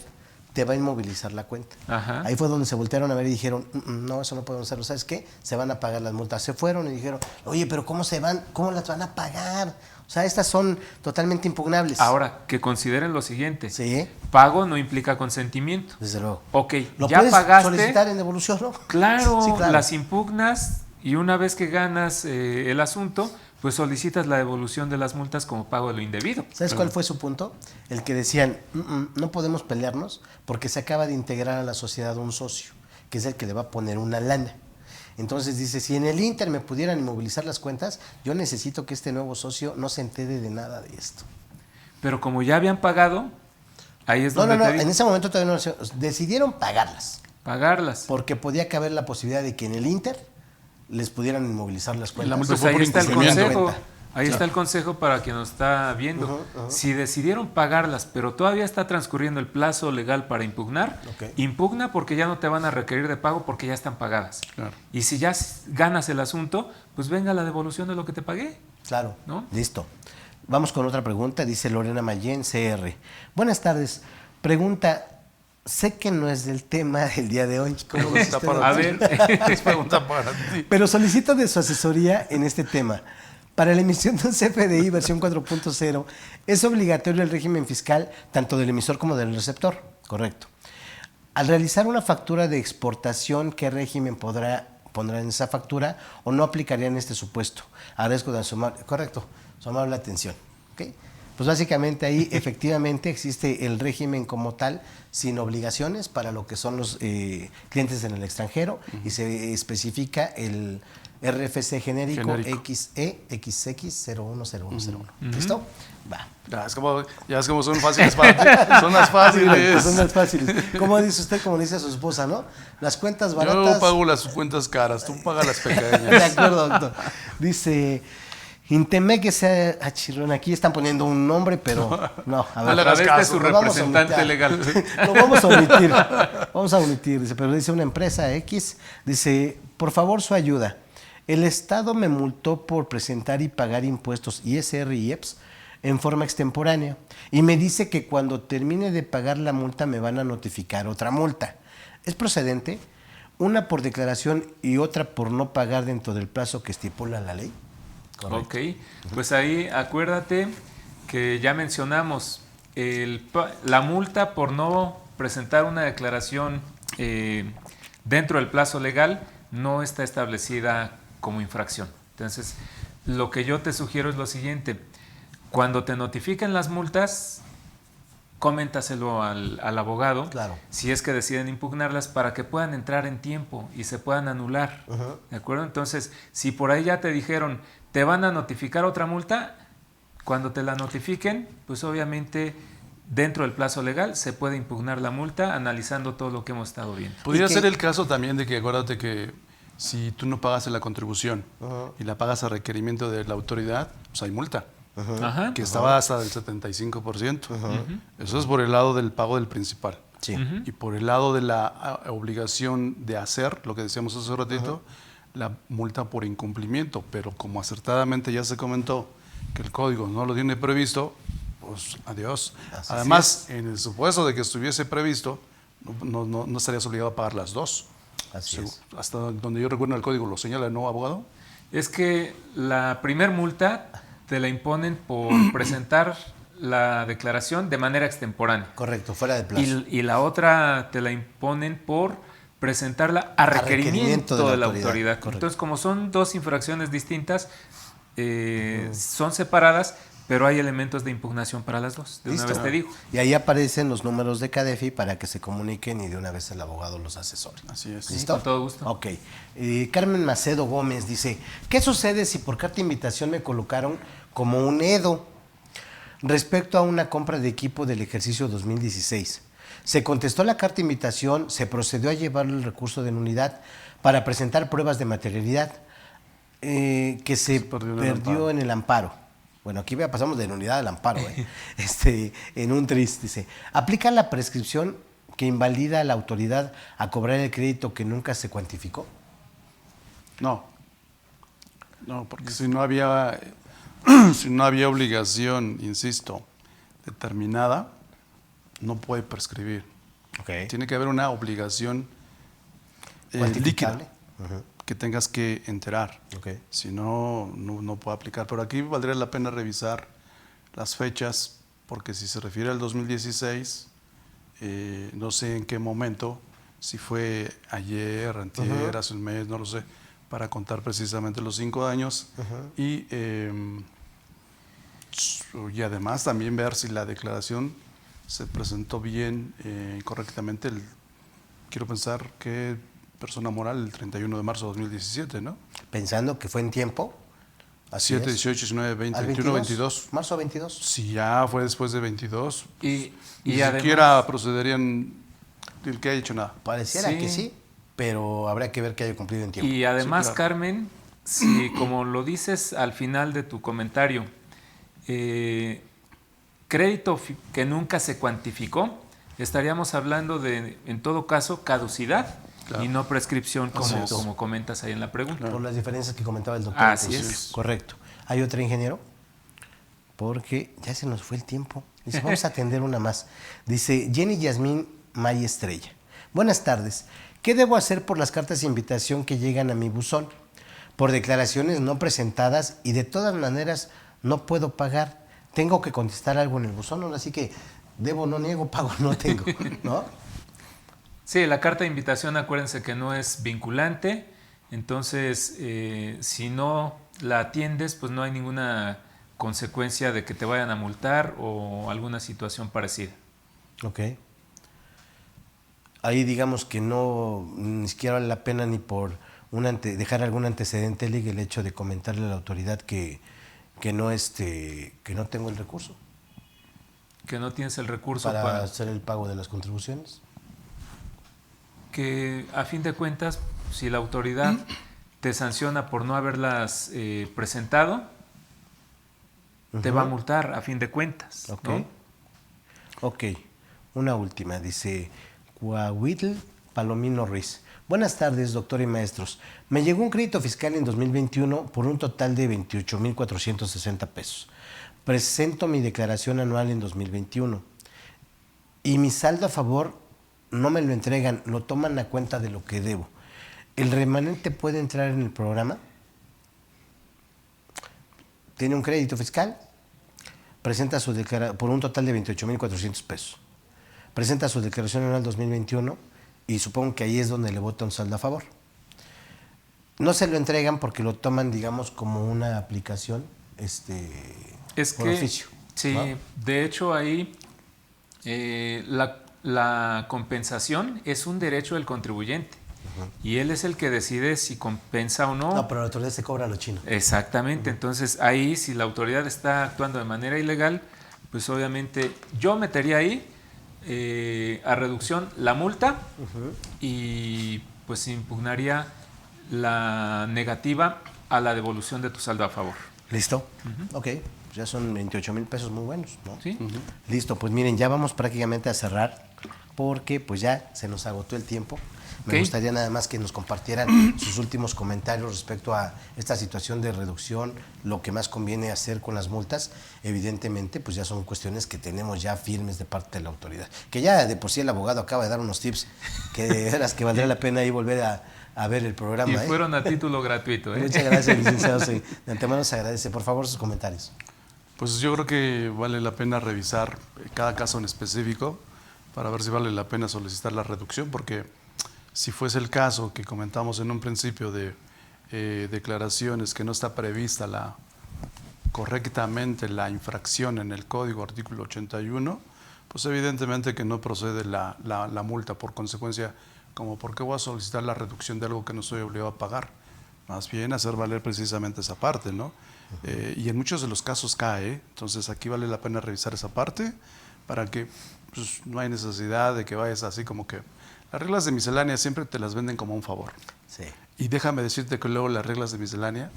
te va a inmovilizar la cuenta. Ajá. Ahí fue donde se voltearon a ver y dijeron, no, eso no podemos hacerlo. ¿Sabes qué? Se van a pagar las multas. Se fueron y dijeron, oye, pero ¿cómo las van a pagar? O sea, estas son totalmente impugnables. Ahora, que consideren lo siguiente. Sí, Pago no implica consentimiento. desde luego. Ok, ¿Lo ya puedes pagaste. solicitar en devolución, no? Claro, Sí, claro. las impugnas y una vez que ganas el asunto, pues solicitas la devolución de las multas como pago de lo indebido. ¿Sabes cuál fue su punto? El que decían, no podemos pelearnos porque se acaba de integrar a la sociedad un socio, que es el que le va a poner una lana. Entonces dice, si en el Inter me pudieran inmovilizar las cuentas, yo necesito que este nuevo socio no se entere de nada de esto. Pero como ya habían pagado, ahí es No, donde te digo, en ese momento todavía no decidieron pagarlas, pagarlas. porque podía caber la posibilidad de que en el Inter les pudieran inmovilizar las cuentas. La multa Pues fue ahí por está el incumplimiento. consejo. Ahí está el consejo para quien nos está viendo. Si decidieron pagarlas, pero todavía está transcurriendo el plazo legal para impugnar, Ok. impugna porque ya no te van a requerir de pago porque ya están pagadas. Claro. Y si ya ganas el asunto, pues venga la devolución de lo que te pagué. Claro, ¿No? Listo. Vamos con otra pregunta, dice Lorena Mayén, CR. Buenas tardes. Pregunta, sé que no es del tema del día de hoy. ¿Cómo ves usted, A doctor? ver, Es pregunta para ti. Pero solicito de su asesoría en este tema. Para la emisión de un CFDI versión 4.0, ¿es obligatorio el régimen fiscal tanto del emisor como del receptor? Correcto. Al realizar una factura de exportación, ¿qué régimen pondrá en esa factura o no aplicaría en este supuesto? Agradezco de su amable atención. ¿Okay? Pues básicamente ahí efectivamente existe el régimen como tal, sin obligaciones para lo que son los clientes en el extranjero y se especifica el RFC genérico XEXX010101. ¿Listo? Va. Ya es como son fáciles para ti. Son las fáciles. Son las fáciles. ¿Cómo dice usted? Como dice a su esposa, ¿no? Las cuentas baratas. Yo pago las cuentas caras, tú pagas las De pequeñas. acuerdo, doctor. Dice, Intemec que sea achirrón. Aquí están poniendo un nombre, pero no. A No le ver, hagas este es su lo vamos a representante omitir. legal. Lo vamos a omitir. Vamos a omitir. Dice, pero dice una empresa X. Dice, por favor, su ayuda. El Estado me multó por presentar y pagar impuestos ISR y IEPS en forma extemporánea y me dice que cuando termine de pagar la multa me van a notificar otra multa. ¿Es procedente? Una por declaración y otra por no pagar dentro del plazo que estipula la ley. Correcto. Ok, pues ahí acuérdate que ya mencionamos la multa por no presentar una declaración dentro del plazo legal no está establecida como infracción. Entonces, lo que yo te sugiero es lo siguiente: cuando te notifiquen las multas, coméntaselo al abogado, claro, si es que deciden impugnarlas, para que puedan entrar en tiempo y se puedan anular. ¿De acuerdo? Entonces, si por ahí ya te dijeron, te van a notificar otra multa, cuando te la notifiquen, pues obviamente dentro del plazo legal se puede impugnar la multa analizando todo lo que hemos estado viendo. Podría ser el caso también de que, acuérdate que si tú no pagas la contribución y la pagas a requerimiento de la autoridad, pues hay multa. Que estaba hasta del 75%. Eso es por el lado del pago del principal. Sí. Y por el lado de la obligación de hacer, lo que decíamos hace un ratito, la multa por incumplimiento. Pero como acertadamente ya se comentó que el código no lo tiene previsto, pues adiós. Así Además, en el supuesto de que estuviese previsto, no estarías obligado a pagar las dos. Así es. Hasta donde yo recuerdo el código, ¿lo señala, no, abogado? Es que la primer multa te la imponen por presentar la declaración de manera extemporánea. Correcto, fuera de plazo. Y la otra te la imponen por presentarla a requerimiento de la autoridad. Entonces, como son dos infracciones distintas, son separadas, pero hay elementos de impugnación para las dos. De una vez te digo. Y ahí aparecen los números de CADEFI para que se comuniquen y de una vez el abogado los asesore. Así es. ¿Listo? Con todo gusto. Ok. Carmen Macedo Gómez dice, ¿qué sucede si por carta de invitación me colocaron como un EDO respecto a una compra de equipo del ejercicio 2016? Se contestó la carta de invitación, se procedió a llevar el recurso de nulidad para presentar pruebas de materialidad que se perdió en el amparo. Bueno, aquí pasamos de nulidad al amparo. En un tris, dice, ¿aplica la prescripción que invalida a la autoridad a cobrar el crédito que nunca se cuantificó? No, porque si no había obligación, insisto, determinada, no puede prescribir. Okay. Tiene que haber una obligación líquida que tengas que enterar. Okay. Si no, no puede aplicar. Pero aquí valdría la pena revisar las fechas, porque si se refiere al 2016, no sé en qué momento, si fue ayer, antier, hace un mes, no lo sé, para contar precisamente los 5 años. Y además también ver si la declaración se presentó bien, correctamente. Quiero pensar que persona moral el 31 de marzo de 2017, ¿no? Pensando que fue en tiempo. 7, 18, 19, 20, 21, 22. Marzo 22. Si ya fue después de 22, y ni además, siquiera procederían el que haya hecho nada. Pareciera que sí, pero habrá que ver que haya cumplido en tiempo. Y además, Sí, claro. Carmen, si como lo dices al final de tu comentario, crédito que nunca se cuantificó, estaríamos hablando de, en todo caso, caducidad. Claro. Y no prescripción como comentas ahí en la pregunta. Por las diferencias que comentaba el doctor. Así es. Correcto. ¿Hay otro ingeniero? Porque ya se nos fue el tiempo. Dice, vamos a atender una más. Dice Jenny Yasmín May Estrella. Buenas tardes. ¿Qué debo hacer por las cartas de invitación que llegan a mi buzón? Por declaraciones no presentadas y de todas maneras no puedo pagar. Tengo que contestar algo en el buzón, así que debo, no niego, pago, no tengo, ¿no? Sí, la carta de invitación, acuérdense que no es vinculante, entonces si no la atiendes, pues no hay ninguna consecuencia de que te vayan a multar o alguna situación parecida. Ok. Ahí digamos que no, ni siquiera vale la pena ni por dejar algún antecedente legal el hecho de comentarle a la autoridad que no tengo el recurso. Que no tienes el recurso para hacer el pago de las contribuciones. Que a fin de cuentas, si la autoridad te sanciona por no haberlas presentado, te va a multar a fin de cuentas. Ok. ¿No? Ok. Una última, dice Coahuitl Palomino Ruiz. Buenas tardes, doctor y maestros. Me llegó un crédito fiscal en 2021 por un total de 28,460 pesos. presento mi declaración anual en 2021 y mi saldo a favor no me lo entregan, lo toman a cuenta de lo que debo. ¿El remanente puede entrar en el programa? Tiene un crédito fiscal, presenta su declaración por un total de 28,400 pesos. Presenta su declaración anual 2021 y supongo que ahí es donde le vota un saldo a favor. No se lo entregan porque lo toman, digamos, como una aplicación por oficio. Sí, ¿no? de hecho ahí la compensación es un derecho del contribuyente. Y él es el que decide si compensa o no. No, pero la autoridad se cobra lo chino. Exactamente. Entonces ahí, si la autoridad está actuando de manera ilegal, pues obviamente yo metería ahí a reducción la multa y pues impugnaría la negativa a la devolución de tu saldo a favor. ¿Listo? Ok, ya son 28,000 pesos muy buenos, ¿no? Sí. Listo, pues miren, ya vamos prácticamente a cerrar porque pues ya se nos agotó el tiempo. Me gustaría nada más que nos compartieran sus últimos comentarios respecto a esta situación de reducción, lo que más conviene hacer con las multas. Evidentemente, pues ya son cuestiones que tenemos ya firmes de parte de la autoridad. Que ya de por sí el abogado acaba de dar unos tips que de veras que valdría la pena ahí volver a ver el programa. Y fueron a título gratuito. Muchas gracias, licenciado. Sí, de antemano se agradece. Por favor, sus comentarios. Pues yo creo que vale la pena revisar cada caso en específico para ver si vale la pena solicitar la reducción, porque si fuese el caso que comentamos en un principio de declaraciones que no está prevista correctamente la infracción en el código artículo 81, pues evidentemente que no procede la multa. Por consecuencia, como ¿por qué voy a solicitar la reducción de algo que no soy obligado a pagar? Más bien hacer valer precisamente esa parte, ¿no? Y en muchos de los casos cae, entonces aquí vale la pena revisar esa parte para que pues, no hay necesidad de que vayas así como que... Las reglas de miscelánea siempre te las venden como un favor. Sí. Y déjame decirte que luego las reglas de miscelánea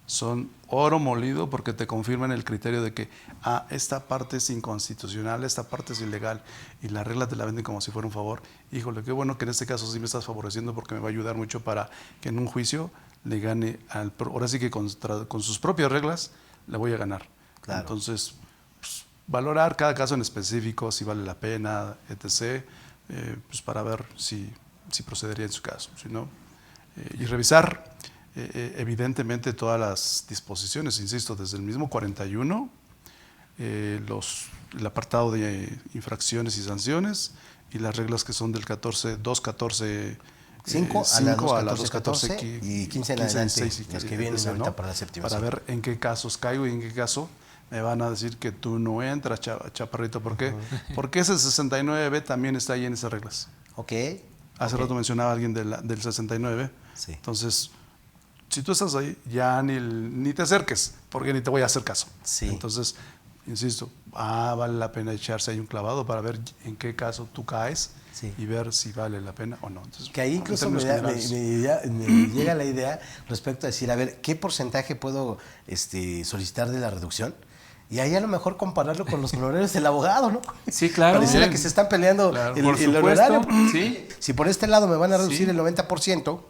son oro molido porque te confirman el criterio de que esta parte es inconstitucional, esta parte es ilegal, y la regla te la venden como si fuera un favor. Híjole, qué bueno que en este caso sí me estás favoreciendo porque me va a ayudar mucho para que en un juicio le gane ahora sí que con sus propias reglas le voy a ganar. Claro. Entonces, pues, valorar cada caso en específico, si vale la pena, etc., pues para ver si procedería en su caso, si no, y revisar evidentemente todas las disposiciones, insisto, desde el mismo 41, el apartado de infracciones y sanciones y las reglas que son del 214 5 a la 214 y 15 en adelante, 16, las que vienen ahorita, ¿no? Para la séptima. Para ver en qué casos caigo y en qué caso me van a decir que tú no entras, chaparrito. ¿Por qué? Porque ese 69B también está ahí en esas reglas. Ok. Hace rato mencionaba alguien del 69. Sí. Entonces, si tú estás ahí, ya ni te acerques, porque ni te voy a hacer caso. Sí. Entonces, insisto, vale la pena echarse ahí un clavado para ver en qué caso tú caes. Sí. Y ver si vale la pena o no. Entonces, que ahí incluso me llega la idea respecto a decir, a ver, ¿qué porcentaje puedo solicitar de la reducción? Y ahí a lo mejor compararlo con los honorarios del abogado, ¿no? Sí, claro. Pareciera que se están peleando el honorario. Sí. Si por este lado me van a reducir el 90%,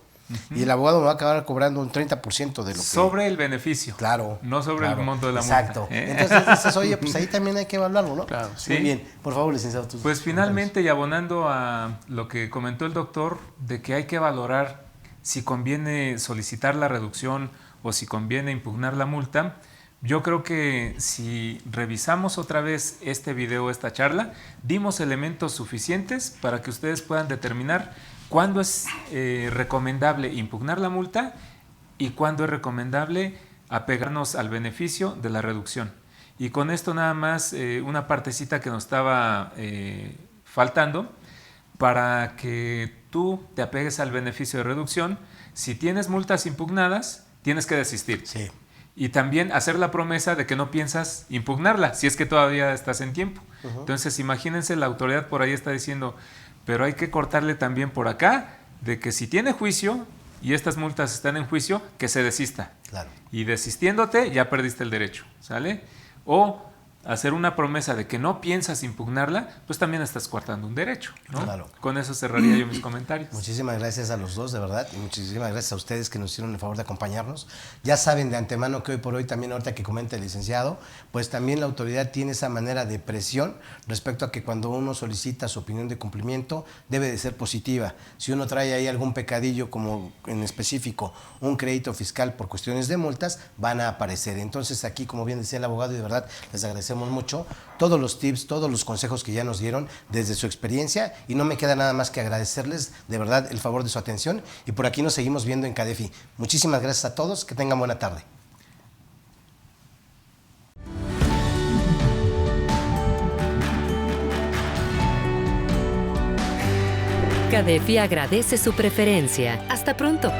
y el abogado me va a acabar cobrando un 30% de lo que... Sobre el beneficio. Claro. No sobre el monto de la multa. Exacto. Entonces dices, oye, pues ahí también hay que evaluarlo, ¿no? Claro. Sí. Muy bien. Por favor, licenciado. Pues finalmente, y abonando a lo que comentó el doctor, de que hay que valorar si conviene solicitar la reducción o si conviene impugnar la multa, yo creo que si revisamos otra vez este video, esta charla, dimos elementos suficientes para que ustedes puedan determinar cuándo es recomendable impugnar la multa y cuándo es recomendable apegarnos al beneficio de la reducción. Y con esto nada más una partecita que nos estaba faltando para que tú te apegues al beneficio de reducción. Si tienes multas impugnadas, tienes que desistir. Sí. Y también hacer la promesa de que no piensas impugnarla, si es que todavía estás en tiempo. Entonces, imagínense, la autoridad por ahí está diciendo, pero hay que cortarle también por acá, de que si tiene juicio y estas multas están en juicio, que se desista. Claro. Y desistiéndote, ya perdiste el derecho, ¿sale? O hacer una promesa de que no piensas impugnarla, pues también estás coartando un derecho, ¿no? Claro. Con eso cerraría yo mis comentarios. Muchísimas gracias a los dos, de verdad, y muchísimas gracias a ustedes que nos hicieron el favor de acompañarnos. Ya saben de antemano que hoy por hoy, también ahorita que comenta el licenciado, pues también la autoridad tiene esa manera de presión respecto a que cuando uno solicita su opinión de cumplimiento, debe de ser positiva. Si uno trae ahí algún pecadillo, como en específico un crédito fiscal por cuestiones de multas, van a aparecer. Entonces aquí, como bien decía el abogado, y de verdad les agradecemos mucho todos los tips, todos los consejos que ya nos dieron desde su experiencia, y no me queda nada más que agradecerles de verdad el favor de su atención, y por aquí nos seguimos viendo en CADEFI. Muchísimas gracias a todos, que tengan buena tarde. CADEFI agradece su preferencia. Hasta pronto.